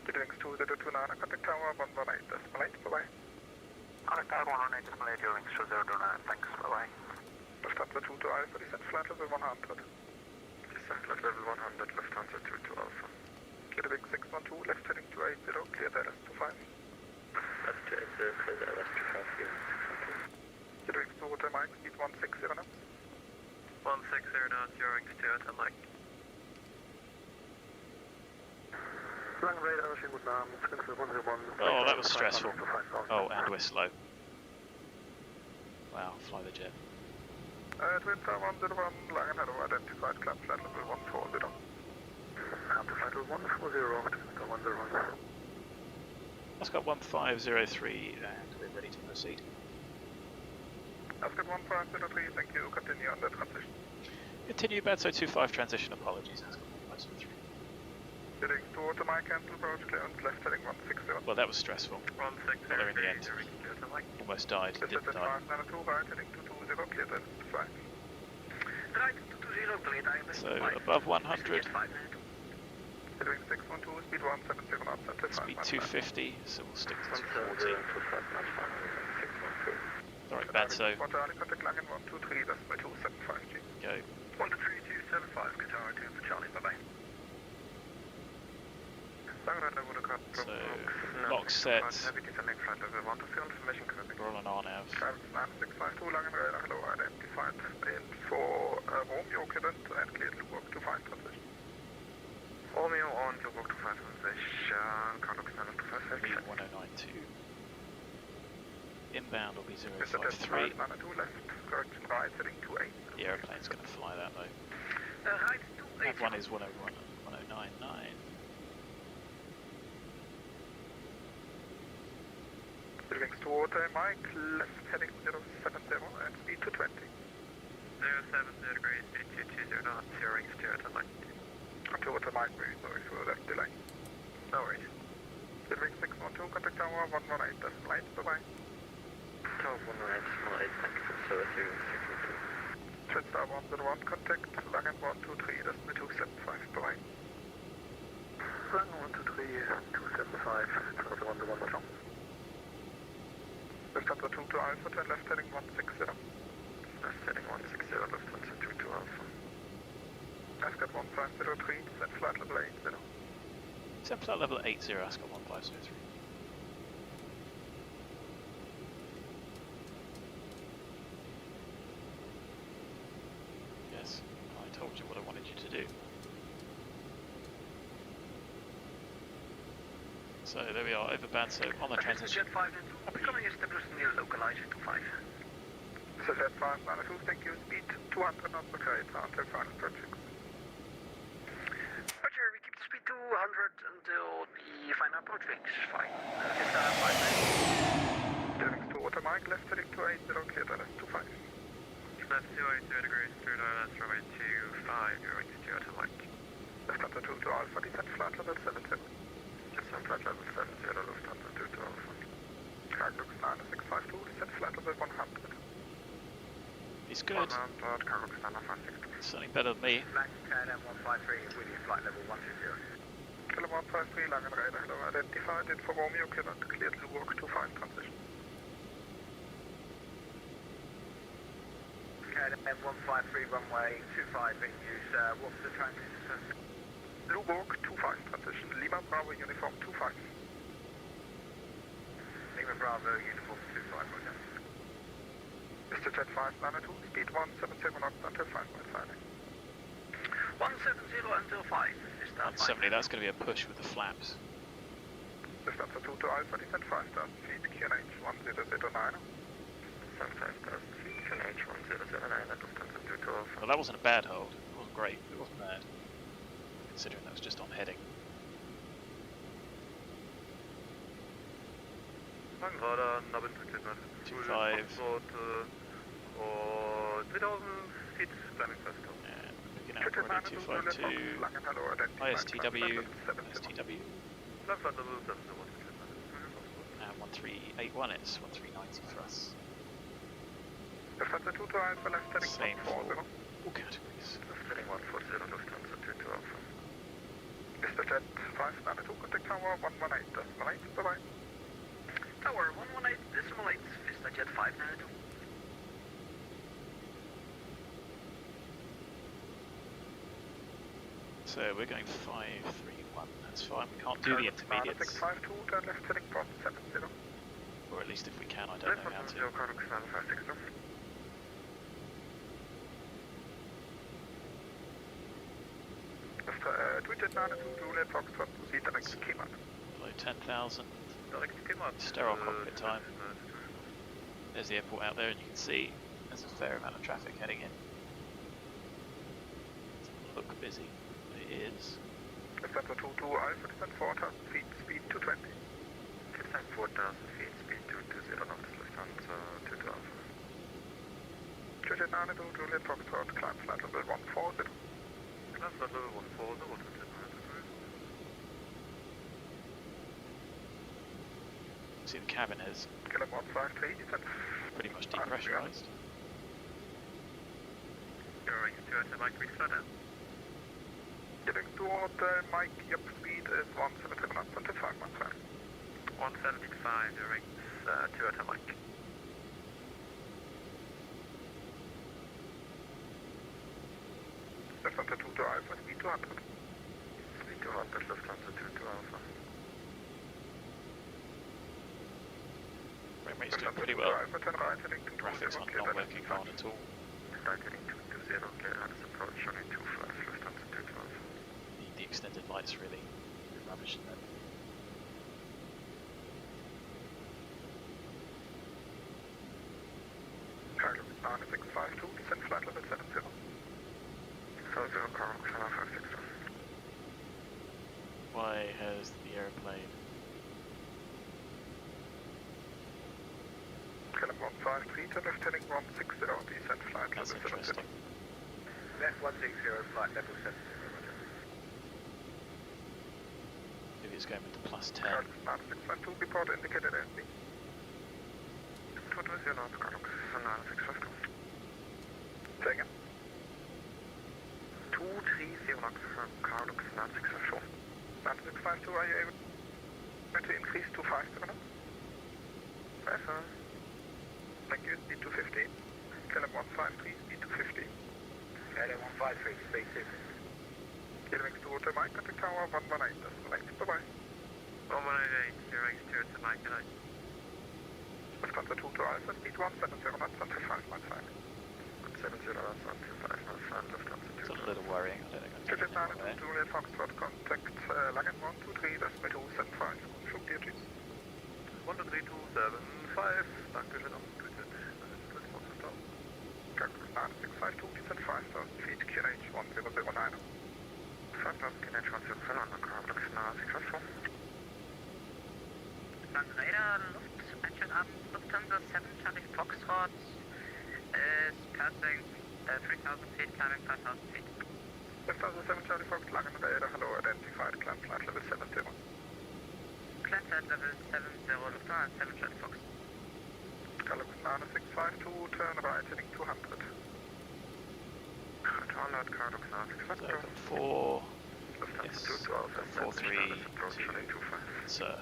Getting 2029, contact tower 118, decimal 8, bye-bye. Contact tower 118, decimal 8, hearing 2029, thanks, bye-bye. Lufthansa 2 to Alpha, descent flight level 100. Descent flight level 100, Lufthansa 2 to Alpha. Getting 612, left heading 280, clear the LS25. Left 280, clear the LS25, hearing 612. Getting 2 water mic, speed 160 knots. 160 knots, hearing Stuart and like. Lang radar, guten Abend, 101. Oh, that was stressful. Oh, and we're slow. Wow, fly the jet. Twin Tower 101, Langen, hello, identified, climb flight level 140. Flight level 140, Twin Tower 101. Ascot 1503, and we're ready to proceed. Ascot 1503, thank you, continue on the transition. Continue BADSO 25 transition, apologies. Ascot 1503. Getting 2 water mic, cancel approach clearance, left heading 160. Well, that was stressful. 160, Well, they're in the end. hearing Stuart and like. Almost died, Mr. didn't Jet die. 5, 902, right heading 220, clear the LS25. Right, 220, clear the ILS So, 25. above 100, Jet 592. Getting 612, speed 170 knots, at the speed 250, so we'll stick to 170, 240. 25 knots, 612. Alright, BADSO, Charlie, contact Langen 123, decimal 275 G. go. 123, 275, Qatar 2 for Charlie, bye-bye. So, lock set, Heavy descending flight level 1 to field information connecting. we're on an RNAV. Travis 9652, Langen radar, hello, identified in for Romeo, Kidant, and cleared Luwak to find transition. Romeo on Luwak to find transition, contact standard to 5 Be 1092. Inbound will be Mr. Jet 053. 592 left, correction right, heading 28. The aeroplane's going to fly that though. Right, That 280. one is 101, 1099. Wings to water, Mike, left heading 070 and speed to 20. 070 degrees, speed 220 knots, hearing Stuart and like. To water, Mike, very sorry for that delay. No worries. Wing 612, contact tower 118, decimal 8, bye-bye. Tower 118, decimal 8, thank you for service, hearing 612. Twin Star 101, contact Langen 123, decimal 275, bye-bye. Langen 123, 275, Tower 101, John. Lufthansa 2 to Alpha, turn left heading 160. Left heading 160, Lufthansa 2 to Alpha. Ascot 1503, descent flight level 80. Descent flight level 80, Ascot 1503. Yes, I told you what I wanted you to do. So there we are, over BADSO on the transition. Jet 592, becoming established near localizer 25. So Jet 592, thank you, speed 200 knots, okay, until final approaching. projectFLY. Getting to Ortho Mike, left heading to 80, cleared LS 25. Left 280 degrees, through LS, runway 25, you're right to Ortho Mike. Lufthansa 2 to Alpha, descent flight level 70. Descent flight level 70, Lufthansa 2 to Alpha. Carlux 9652, descent flight level 100. He's good. 100, Carlux 9560. Something better than me. Max KNM 153 with you, flight level 120. Kilo 153, Langen radar, hello, identified, info Romeo, cleared, cleared Luwok 25, transition. KNM 153, runway 25 in use, what's the transition? Luwok 25, transition, Lima Bravo, uniform 25. Lima Bravo, uniform 25, roger. Mr. Jet 592, speed 170 knots until 5 miles landing. 170 until 5. 170, that's going to be a push with the flaps. Lufthansa 2 to Alpha, descent 5,000 feet, QNH 1009. 5,000 feet, QNH 1009, Lufthansa 2 to Alpha. Well, that wasn't a bad hold. It wasn't great, but it wasn't bad. Considering that was just on heading. Radar, Nabin 25. Or 3,000 feet, climbing first. And picking up already 252. ISTW, STW. Left flight level 70, And 1381, it's 1390 for us. Lufthansa 2 to Alpha, left heading Same for 140. all categories. left heading 140, Lufthansa 2 to Alpha. Mr. Jet 592, contact tower 118.8, bye-bye. Tower 118.8, Vista Jet 592. So we're going 531, that's fine. We can't do the intermediates. 652, turn left heading 170. Or at least if we can, I don't know how to. Jet 92, Juliet Foxtrot, proceed direct to Keyman. Below 10,000. Direct to Keyman. Sterile cockpit time. There's the airport out there, and you can see there's a fair amount of traffic heading in. It doesn't look busy, but it is. Lufthansa 2 to Alpha, descent 4,000 feet, speed 220. Descent 4,000 feet, speed 220 knots, Lufthansa 2 to Alpha. Jet 92, Juliet Foxtrot, climb flight level 140. Climb flight level 140, See, the cabin is Kilo 153, descent. pretty much depressurized. Going to Mike, we slow down. Getting toward Mike, yep, speed is 170 knots until 5 miles landing. 175, direct to Mike. Lufthansa 2 to Alpha, speed 200. Speed 200, Lufthansa 2 to Alpha. Frame rate's doing Lufthansa pretty 2 to well. Alpha, turn right heading to Graphics are not working hard at all. Right heading 220, clear LS approach, running 25, Lufthansa 2 to Alpha. The extended lights really rubbish in there. Cargo 9652, descent flight level 70. 70, Cargo 7560. Why has the aeroplane Kilo 153, turn left heading 160, descent flight That's level 70. interesting. Left 160, flight level 70. Maybe it's going with the plus 10. Cargo 9652, report indicated airspeed. 220 knots, Cargo 9650. Say again. 230 knots from Cargo 9650. 9652, are you able to increase to 50 knots? Yes, sir. Thank you, speed 250. Kilo 153, speed 250. KLM 153, speed 250. Getting to Ortho Mike, contact tower 118, bye-bye. 118, direct to Mike, good night. Lufthansa 2 to Alpha, speed 170 knots until 5 miles landing. 170 knots until 5 miles land, Lufthansa 2 It's to a little worrying. I don't think I'm Jet getting anywhere 92, there. Juliet Foxtrot, contact Langen 123, decimal 275, flug DRGs. 13275, Dankeschön, amplitude, response stop. Cargo 9652, descent 5,000 feet, QNH 1009. 5000 KNH 1009, Cargo 9654. Langen Radar, Luft, Lufthansa 7 Charlie Foxtrot is passing 3,000 feet, climbing 5,000 feet. Lufthansa 7 Charlie Fox, Langen Radar, hello, identified, climb flight level 70. Climb flight level 70, Lufthansa 7 Charlie Fox. KONAN 652, turn right, heading 200. Control KONAN 652. 4, Lufthansa yes, 2 to Alpha, 4-3 approach to running 25. sir.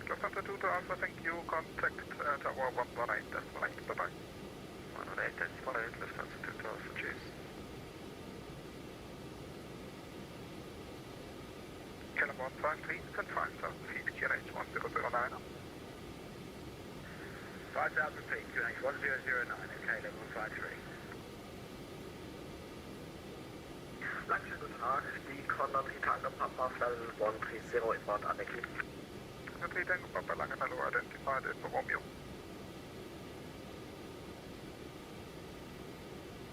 Lufthansa 2 to Alpha, thank you, contact tower 118, decimal 8, bye-bye. 118, decimal 8, Lufthansa 2 to Alpha, cheers. KLM 153, send 5,000 feet, QNH 1009. 5,000 feet, QNH 1009, okay, level 153. Langsam guten Tag, die KONAN Tango Papa, level 130 inbound Annecy. Tango Papa, Langen, hello, identified, Evo Romeo.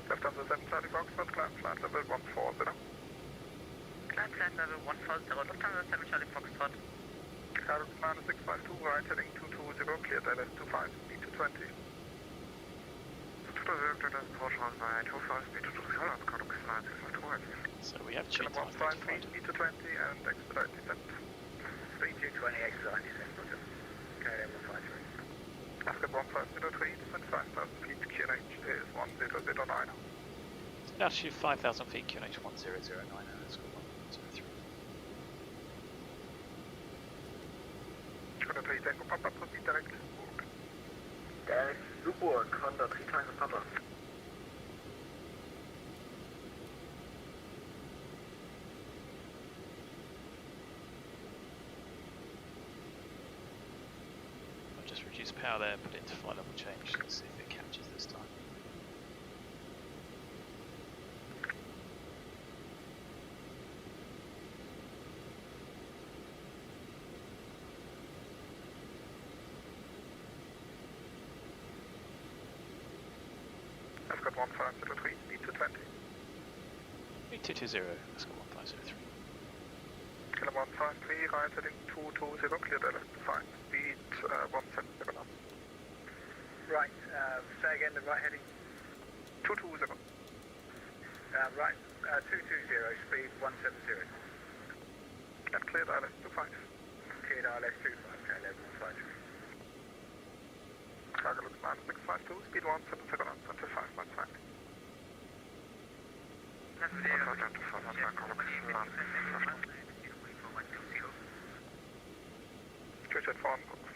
Lufthansa 7 Charlie Foxtrot, climb flight level 140. Climb flight level 140, Lufthansa 7 Charlie Foxtrot. KONAN 652, right heading 220, cleared LS25, speed to 20. So we have tune KLM time 153, identified. speed to 20 and expedite descent. Speed to 20, expedite descent, roger. KLM 153. Ascot 1503, descent 5,000 feet, QNH is 1009. So now shoot 5,000 feet, QNH 1009, that's good 103. KONAN 3 Tango Papa, proceed direct. Super, KONAN 3 Tango Papa. I'll just reduce power there, put it into flight level change, let's see if it catches this time. Ascot 1503, speed to 20. Speed 220, let's go 1503. KLM 153, right heading 220, cleared LS25, speed 170 knots. Right, say again, the right heading? 220. Right, 220, speed 170. And cleared ILS25. Cleared ILS25, okay, level 153. Cargo looks 9652, speed 170 knots, until 5.5. Stuttgart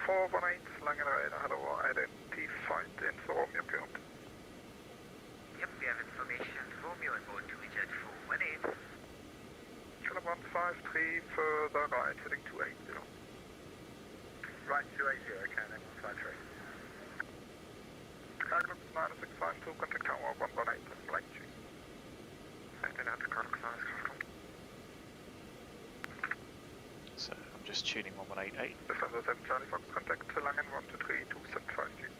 418, Langen Radar, hello, identified info Romeo current. Yep, we have information. Romeo and board to Stuttgart 418. KLM 153, further right, heading 280. Right, 280, okay, then 153. Cargo looks 9652, contact tower 118, decimal 8, cheers. So I'm just tuning 1188. Lufthansa 7 Charlie Fox, contact Langen 123, 275, cheers.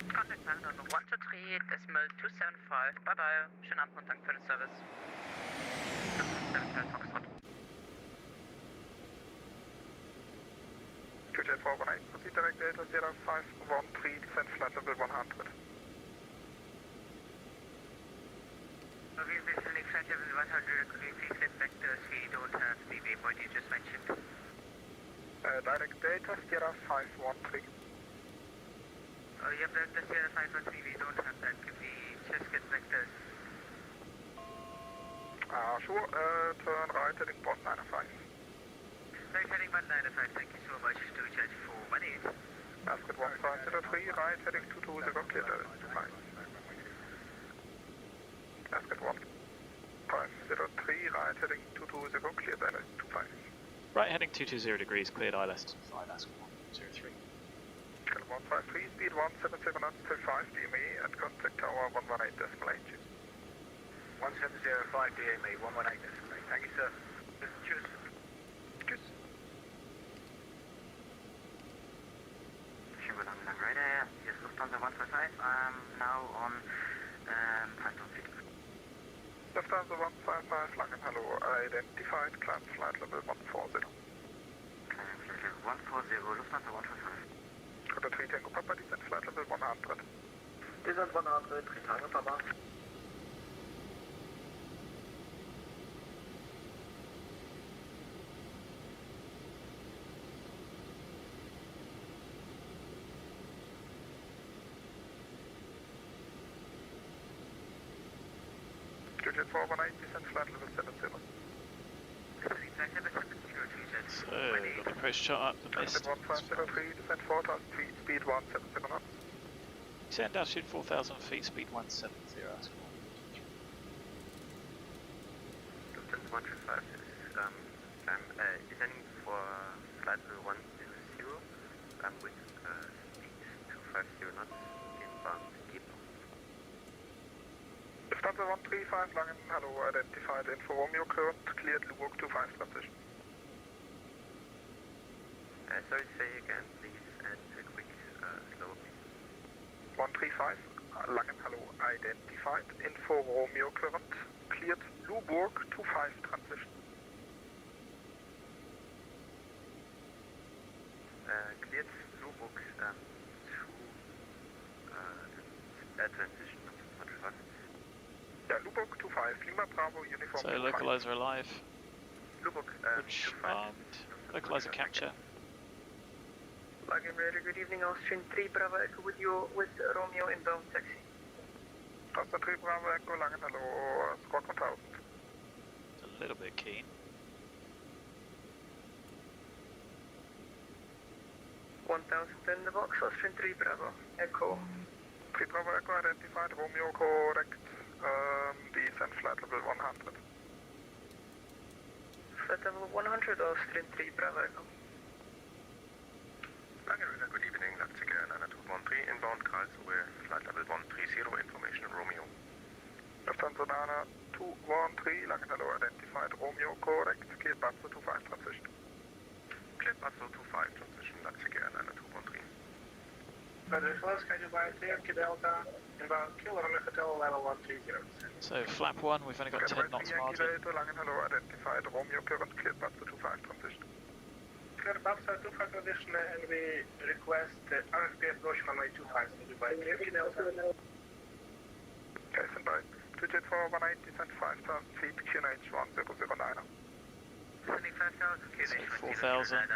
Contact Langen 123, decimal 275. Bye bye. Schönen Abend und Dank für den Service. Lufthansa 7 Charlie Foxtrot. Stuttgart 418, proceed direct data 0513, descent flight level 100. We will be sending flight level 100, could we please get vectors? We don't have the waypoint you just mentioned. Direct data Sierra 513. Yep, the Sierra 513, we don't have that. Could we just get vectors? Sure, turn right heading 195. Right heading 195, thank you so much. Stuttgart 418. Ascot 1503, right heading 220, cleared LS25. Ascot 1503, right heading 220, cleared LS25. Right heading 220 degrees, cleared ILS-25, Ascot 103. KLM 153, speed 170 knots till 5 DME and contact tower 118 decimal 8. 1705 DME, 118 decimal 8. Thank you, sir. Cheers. Cheers. Langen Radar, yes, Lufthansa 155. I'm now on 5,000 feet. Lufthansa 155, Langen, hello, identified, climb flight level 140. Climb Lufthansa 155. Contact 3 Tango Papa, descent flight level 100. Descent 100, 3 Tango Papa. Jet 418, descent flight level 70. So, got the approach chart up the mist. Descent 1503, descent 4000 feet, speed 170 knots. Descend altitude 4,000 feet, speed 170. Lufthansa 125 is, I'm descending for flight level 120, with speed 250 knots inbound Evo. Lufthansa 135, Langen, hello, identified info Romeo current, cleared Luburg 25 transition. Sorry, say again, please, and a quick slow please. 135, Langen, hello, identified info Romeo current, cleared Luburg 25 transition. Cleared Luburg to transition 125. Yeah, Luburg 25, Lima Bravo, uniform So, 25. localizer alive. Luburg Bridge 25. armed. Localizer capture. Langen Radar, good evening, Austrian 3 Bravo Echo with you with Romeo inbound taxi. Austrian 3 Bravo Echo, Langen, hello, squawk 1000. It's a little bit keen. In the box, Austrian 3 Bravo Echo. 3 Bravo Echo identified, Romeo correct, descent flight level 100. Flight level 100, Austrian 3 Bravo Echo. Langen, good evening, that's again Anna 213, inbound Karlsruhe, flight level 130, information Romeo. Lufthansa Nana 213, Langen, hello, identified, Romeo correct, cleared BADSO 25 transition. Cleared BADSO 25 transition, that's again Anna 213. Yankee Delta, inbound Kilo Hotel level 130. So, flap 1, we've only got 10 knots Yankee margin. Delta, Langen, hello, identified, Romeo current, cleared BADSO 25 transition. Clear BADSO 25 transition, and we request RFP approach runway 25 to Dubai. Yankee Delta. Okay, stand by. 2 Jet 418, descent 5000 feet, QNH 1009. 25,000 So 4,000.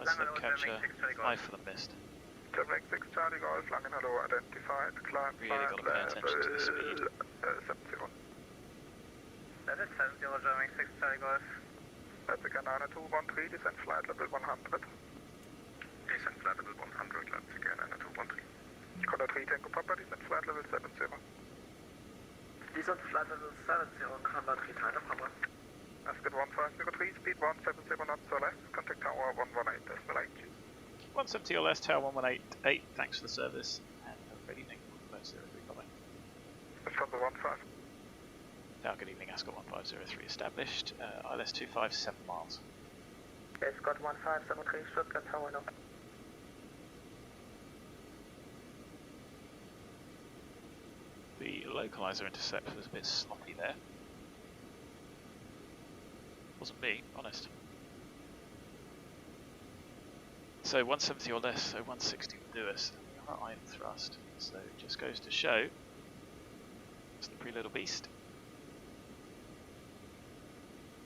Let's look capture. Eye for the mist. German 6 Charlie Golf, Langen, hello, identified, climb Really got to pay attention to the speed. 70. That is 70, German 6 Charlie Golf. That's again Nana 213, descent flight level 100. Descent flight level 100, that's again Anna 213. Contact 3 Tango Papa, descent flight level 70. Descent flight level 70, Contact 3 Tango Papa. Ascot 1503, speed 170 knots or less, contact tower 118, decimal 8 Qs. 170 or less, tower 1188. Thanks for the service. And have a great evening. Bye bye. Lufthansa 15. Now, good evening, Ascot 1503 established. ILS 257 miles. Scott 1573, Stuttgart Tower no. The localizer intercept was a bit sloppy there. Wasn't me, honest. So 170 or less, so 160 will do us. We are iron thrust, so it just goes to show it's the pretty little beast.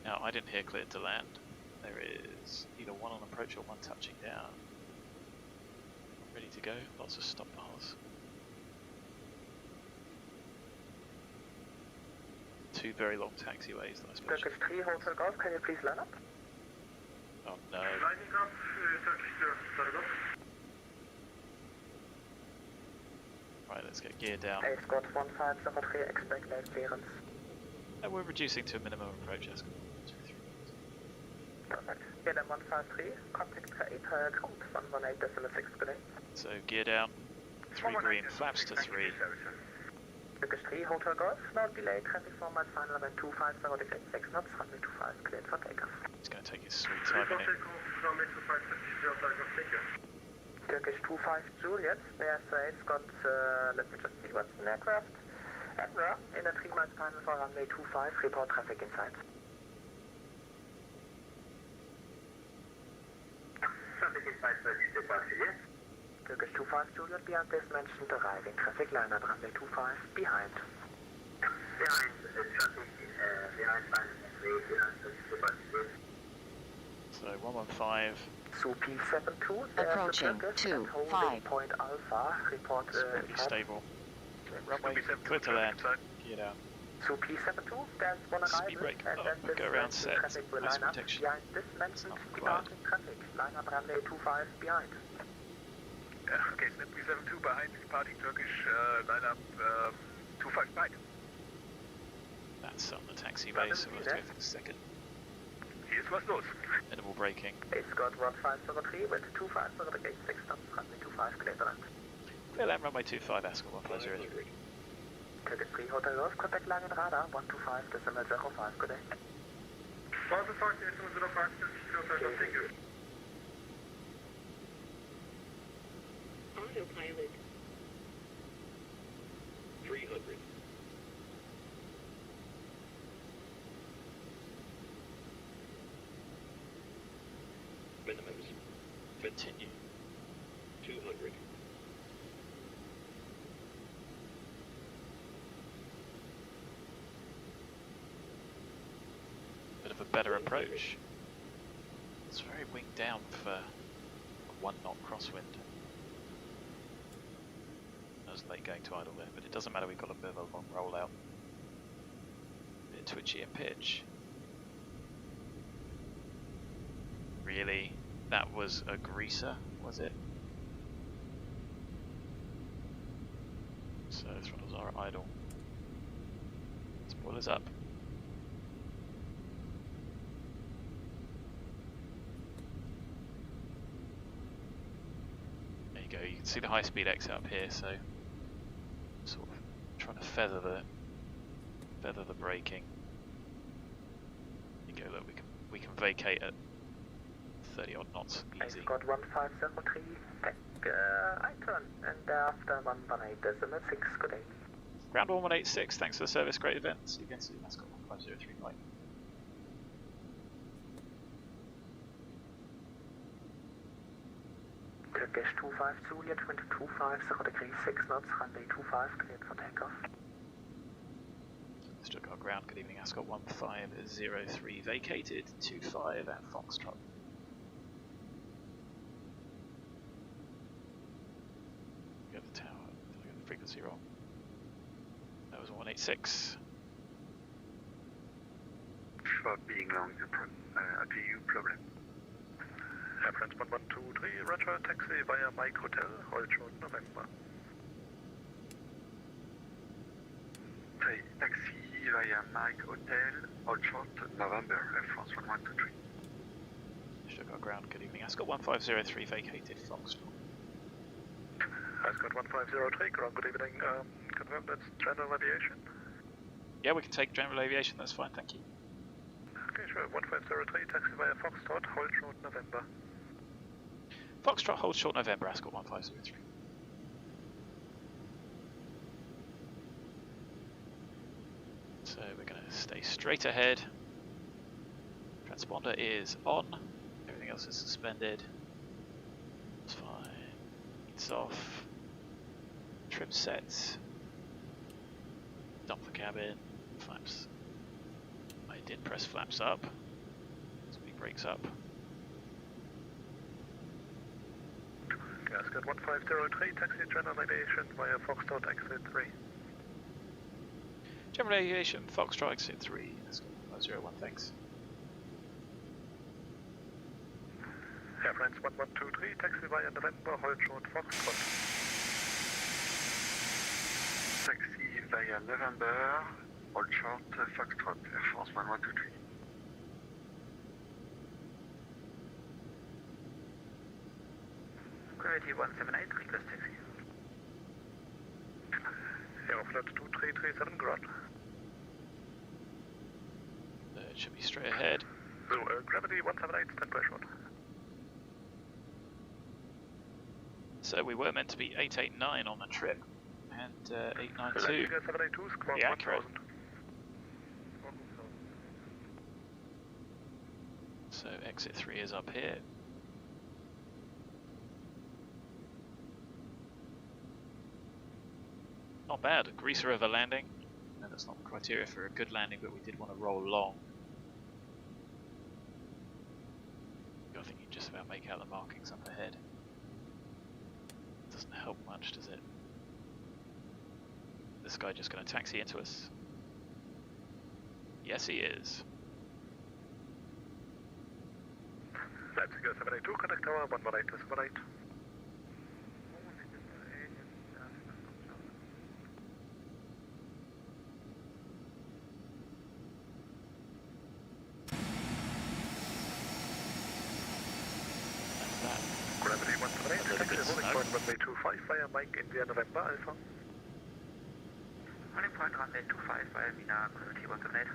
Now I didn't hear cleared to land. There is either one on approach or one touching down. Ready to go, lots of stop bars. 2 very long taxiways that I suppose. Turkish 3 Hotel Golf, can you please line up? Oh no. Lining up, Turkish 3 Golf. Right, let's get gear down. Scott 1573, expect late clearance. And we're reducing to a minimum approach escort. Perfect. KLM 153, contact AIRBORNE count 118.6 today. So gear down, 3 green, flaps to 3. Turkish 3 Hotel Golf, now delay traffic for my final event 250 degrees 6 knots, runway 25 cleared for takeoff. It's going to take his sweet time in it. Turkish 25 Juliet, there's Scott, let me just see what's in aircraft. Admiral, in a 3 miles final for runway 25, report traffic inside. Turkish 25 Juliet beyond this mentioned arriving traffic liner runway 25 behind. So 115. Supi 72, Approaching Turkish 2, and holding 5. point Alpha, report It's pretty flight. stable. Runway clear to land. Geared out. Supi 72, there's one Speed arrival, brake and up, then this go around mentioned set, traffic will ice line up protection. behind this mentioned Not required. departing traffic, line up runway 25 behind. Okay, Snip 372 behind, departing Turkish, line up 25 behind. That's on the taxiway, so we'll have to go for the second. Here's was los. Minimal braking. Escort 1503 with 25 over the gate 6 knots, runway 25 clear to land. Clear land runway 25, Ascot 1503. Turkish 3 Hotel Golf, contact line and radar 125 decimal 05, good day. 125 decimal 05, thank you. Autopilot. 300. Minimums. Continue. 200. Bit of a better approach. It's very winged down for a 1 knot crosswind. I was late going to idle there, but it doesn't matter, we've got a bit of a long rollout. A bit twitchy at pitch. Really? That was a greaser, was it? So throttles are at idle. Spoilers up. There you go, you can see the high speed exit up here, so sort of trying to feather the braking. There you go, look, we can vacate at 30 odd knots easy. Escort 1503, take right turn, and thereafter 118 decimal 6, good day. Ground 1186, thanks for the service, great event. See you again soon, Ascot 1503 bye. Turkish 25 Juliet 225, 0 degree 6 knots, runway 25, cleared for takeoff. Stuttgart ground, good evening, Ascot 1503 vacated, 25 at Foxtrot. Get the tower, did I get the frequency wrong? That was 186. For being long, a GU problem. Air France 1123, Roger, taxi via Mike Hotel, hold short November. Taxi via Mike Hotel, hold short November, Air France 1123. Stuttgart ground, good evening, Ascot 1503 vacated, Foxtrot. Ascot 1503, ground, good evening. Confirm that's general aviation? Yeah, we can take general aviation, that's fine, thank you. Okay, sure. 1503, taxi via Foxtrot, hold short November. Foxtrot hold short November, Ascot 1503. So we're going to stay straight ahead. Transponder is on. Everything else is suspended. It's fine. It's off. Trim set. Dump the cabin. Flaps. I did press flaps up. Speed brakes up. Ascot 1503, taxi general aviation via Foxtrot exit 3. General aviation, Foxtrot exit 3. Ascot 501, thanks. Air France 1123, taxi via November, hold short Foxtrot. Taxi via November, hold short Foxtrot, Air France 1123. Gravity 178, request taxi. Aeroflot 2337, ground. It should be straight ahead. So, gravity 178, stand by short. So we were meant to be 889 on the trip, and 892. 782, squawk Yeah, accurate. 1000. So exit 3 is up here. not bad. A greaser of a landing. No, that's not the criteria for a good landing, but we did want to roll long. I think you just about make out the markings up ahead. Doesn't help much, does it? This guy just going to taxi into us? Yes, he is. Leipzig 782, contact tower 118 to 78. Gravity 178, taxi holding point runway 25 via Mike India November Alpha. Holding point runway 25 via Mina, gravity 178.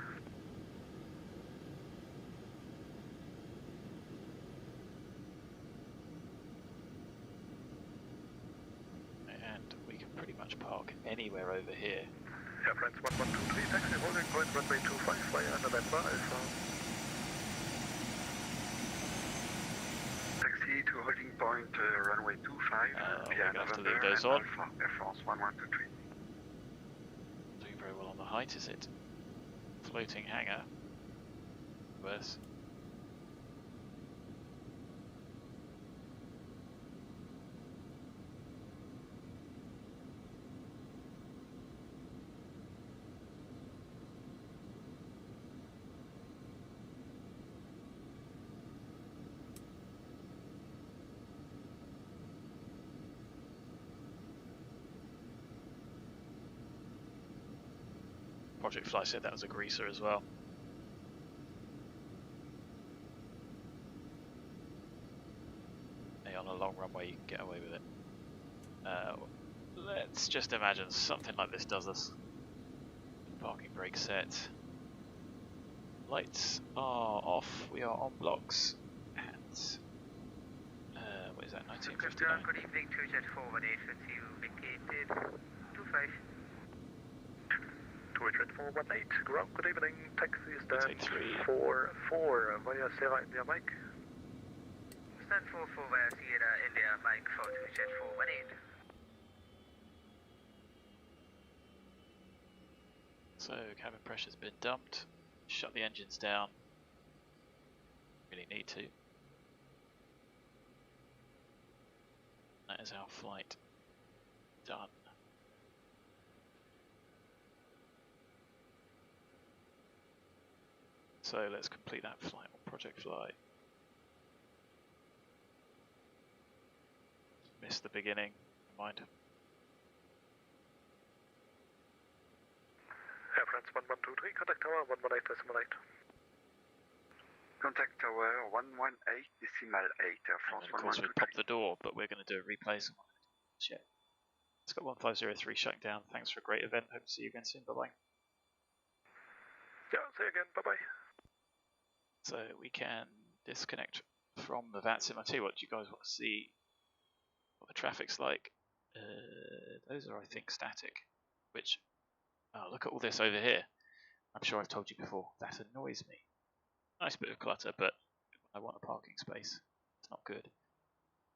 And we can pretty much park anywhere over here. Air France 1123, taxi holding point runway 25 via November Alpha. Taxi to holding point runway 25 we're via going to have to November leave those and on. Alpha, Air France 1123. Doing very well on the height, is it? Floating hangar. Worse. projectFLY said that was a greaser as well. Hey, on a long runway you can get away with it. Let's just imagine something like this does us. Parking brake set. Lights are off. We are on blocks at what is that, 1959? Good evening, 2Jet 418 with you vacated 25. 2Jet 418, ground, good evening, taxi stand Take 3. 4-4 via Sierra India Mike. Stand 4-4 via Sierra India Mike for 2Jet 418. So cabin pressure's been dumped. Shut the engines down. Really need to. That is our flight done. So let's complete that flight on projectFLY. Missed the beginning, never mind. Air France 1123, contact tower 118.8. Contact tower 118.8, Air France And of course we 1123. popped the door, but we're going to do a replay. So check. Let's got 1503 shutting down. Thanks for a great event. Hope to see you again soon. Bye bye. Yeah, see you again, bye bye. So we can disconnect from the VATSIM. I tell you what, do you guys want to see what the traffic's like? Those are, I think, static. Which, oh, look at all this over here. I'm sure I've told you before. That annoys me. Nice bit of clutter, but I want a parking space. It's not good.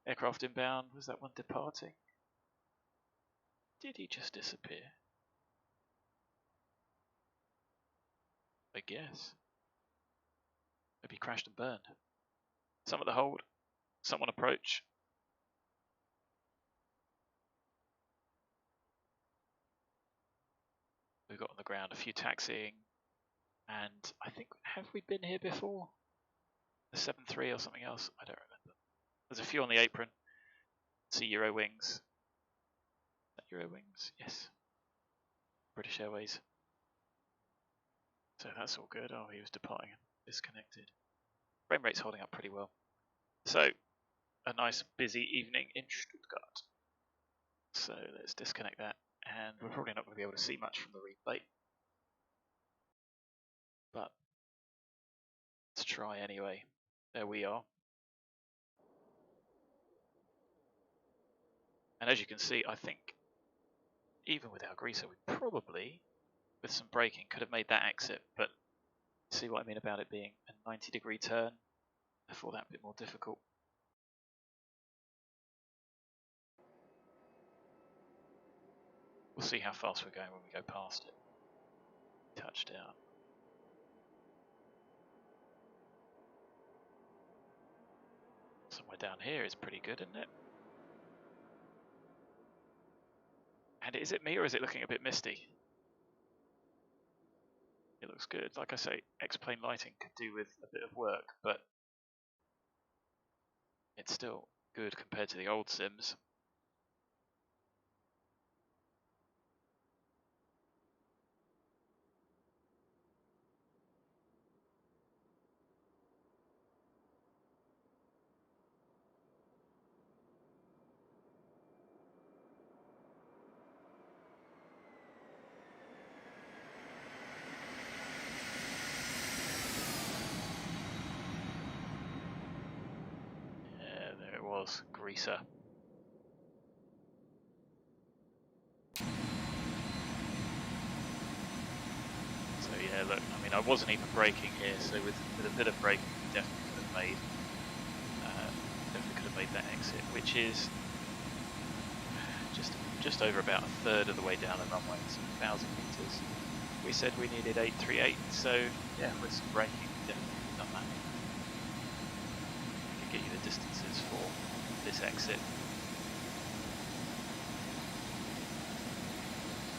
Aircraft inbound. Was that one departing? Did he just disappear? I guess. Maybe crashed and burned. Some at the hold. Someone approach. We've got on the ground a few taxiing. And I think, have we been here before? The 7-3 or something else? I don't remember. There's a few on the apron. See Euro Wings. Is that Euro Wings? Yes. British Airways. So that's all good. Oh, he was departing and disconnected. Frame rate's holding up pretty well. So, a nice busy evening in Stuttgart. So let's disconnect that. And we're probably not going to be able to see much from the replay. But let's try anyway. There we are. And as you can see, I think even with our greaser, we probably, with some braking, could have made that exit. But see what I mean about it being a 90-degree turn, therefore that a bit more difficult. We'll see how fast we're going when we go past it. Touchdown. Somewhere down here is pretty good, isn't it? And is it me or is it looking a bit misty? It looks good. Like I say, X-plane lighting could do with a bit of work, but it's still good compared to the old sims. Greaser. So yeah, look, I mean, I wasn't even braking here, so with a bit of braking, we definitely could have made that exit, which is just over about a third of the way down the runway, so 1,000 meters. We said we needed 838, so yeah, with some braking, we definitely done that. I can get you the distances for this exit.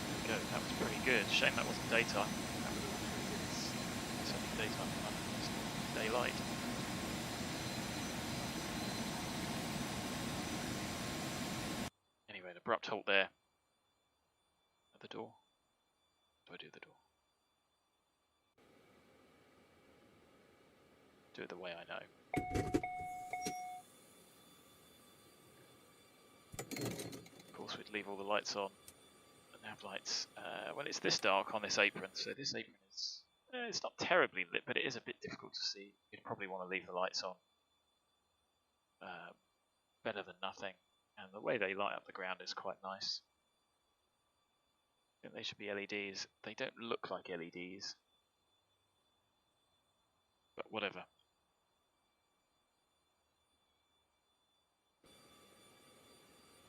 There we go, that was pretty good. Shame that wasn't daytime. That would have been pretty good. It's only daytime in London, it's daylight. Anyway, an abrupt halt there at the door. Do I do the door? Do it the way I know. Of course, we'd leave all the lights on. The nav lights. Well, it's this dark on this apron, so this apron is it's not terribly lit, but it is a bit difficult to see. You'd probably want to leave the lights on. Better than nothing. And the way they light up the ground is quite nice. I think they should be LEDs. They don't look like LEDs, but whatever.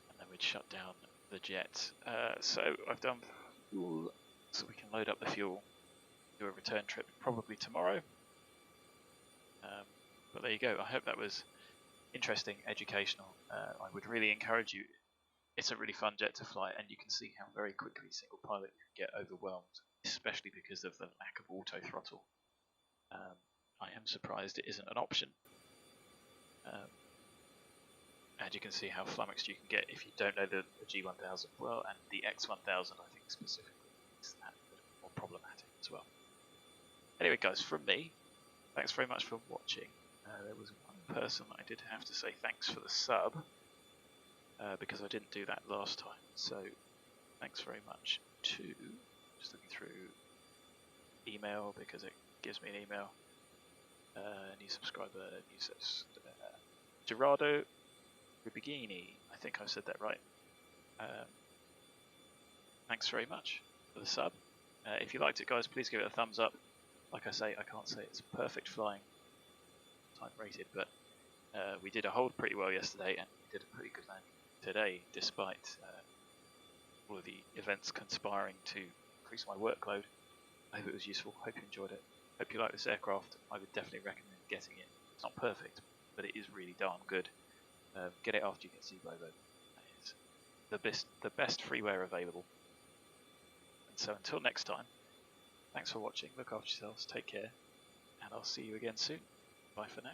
And then we'd shut down the jet. So I've done fuel, so we can load up the fuel, do a return trip probably tomorrow. But there you go. I hope that was interesting, educational. I would really encourage you. It's a really fun jet to fly, and you can see how very quickly single pilot can get overwhelmed, especially because of the lack of auto throttle. I am surprised it isn't an option. And you can see how flummoxed you can get if you don't know the G1000 well, and the X1000 I think specifically makes that a bit more problematic as well. Anyway guys, from me, thanks very much for watching. There was one person I did have to say thanks for the sub, because I didn't do that last time, so thanks very much to, just looking through email because it gives me an email, new subscriber, Gerardo Ribigini, I think I said that right. Thanks very much for the sub. If you liked it guys, please give it a thumbs up. Like I say, I can't say it's perfect flying, time rated, but we did a hold pretty well yesterday and we did a pretty good landing today, despite all of the events conspiring to increase my workload. I hope it was useful, hope you enjoyed it. Hope you like this aircraft. I would definitely recommend getting it. It's not perfect, but it is really darn good. Get it after you get C-Bobo. That is the best freeware available. And so until next time, thanks for watching, look after yourselves, take care, and I'll see you again soon. Bye for now.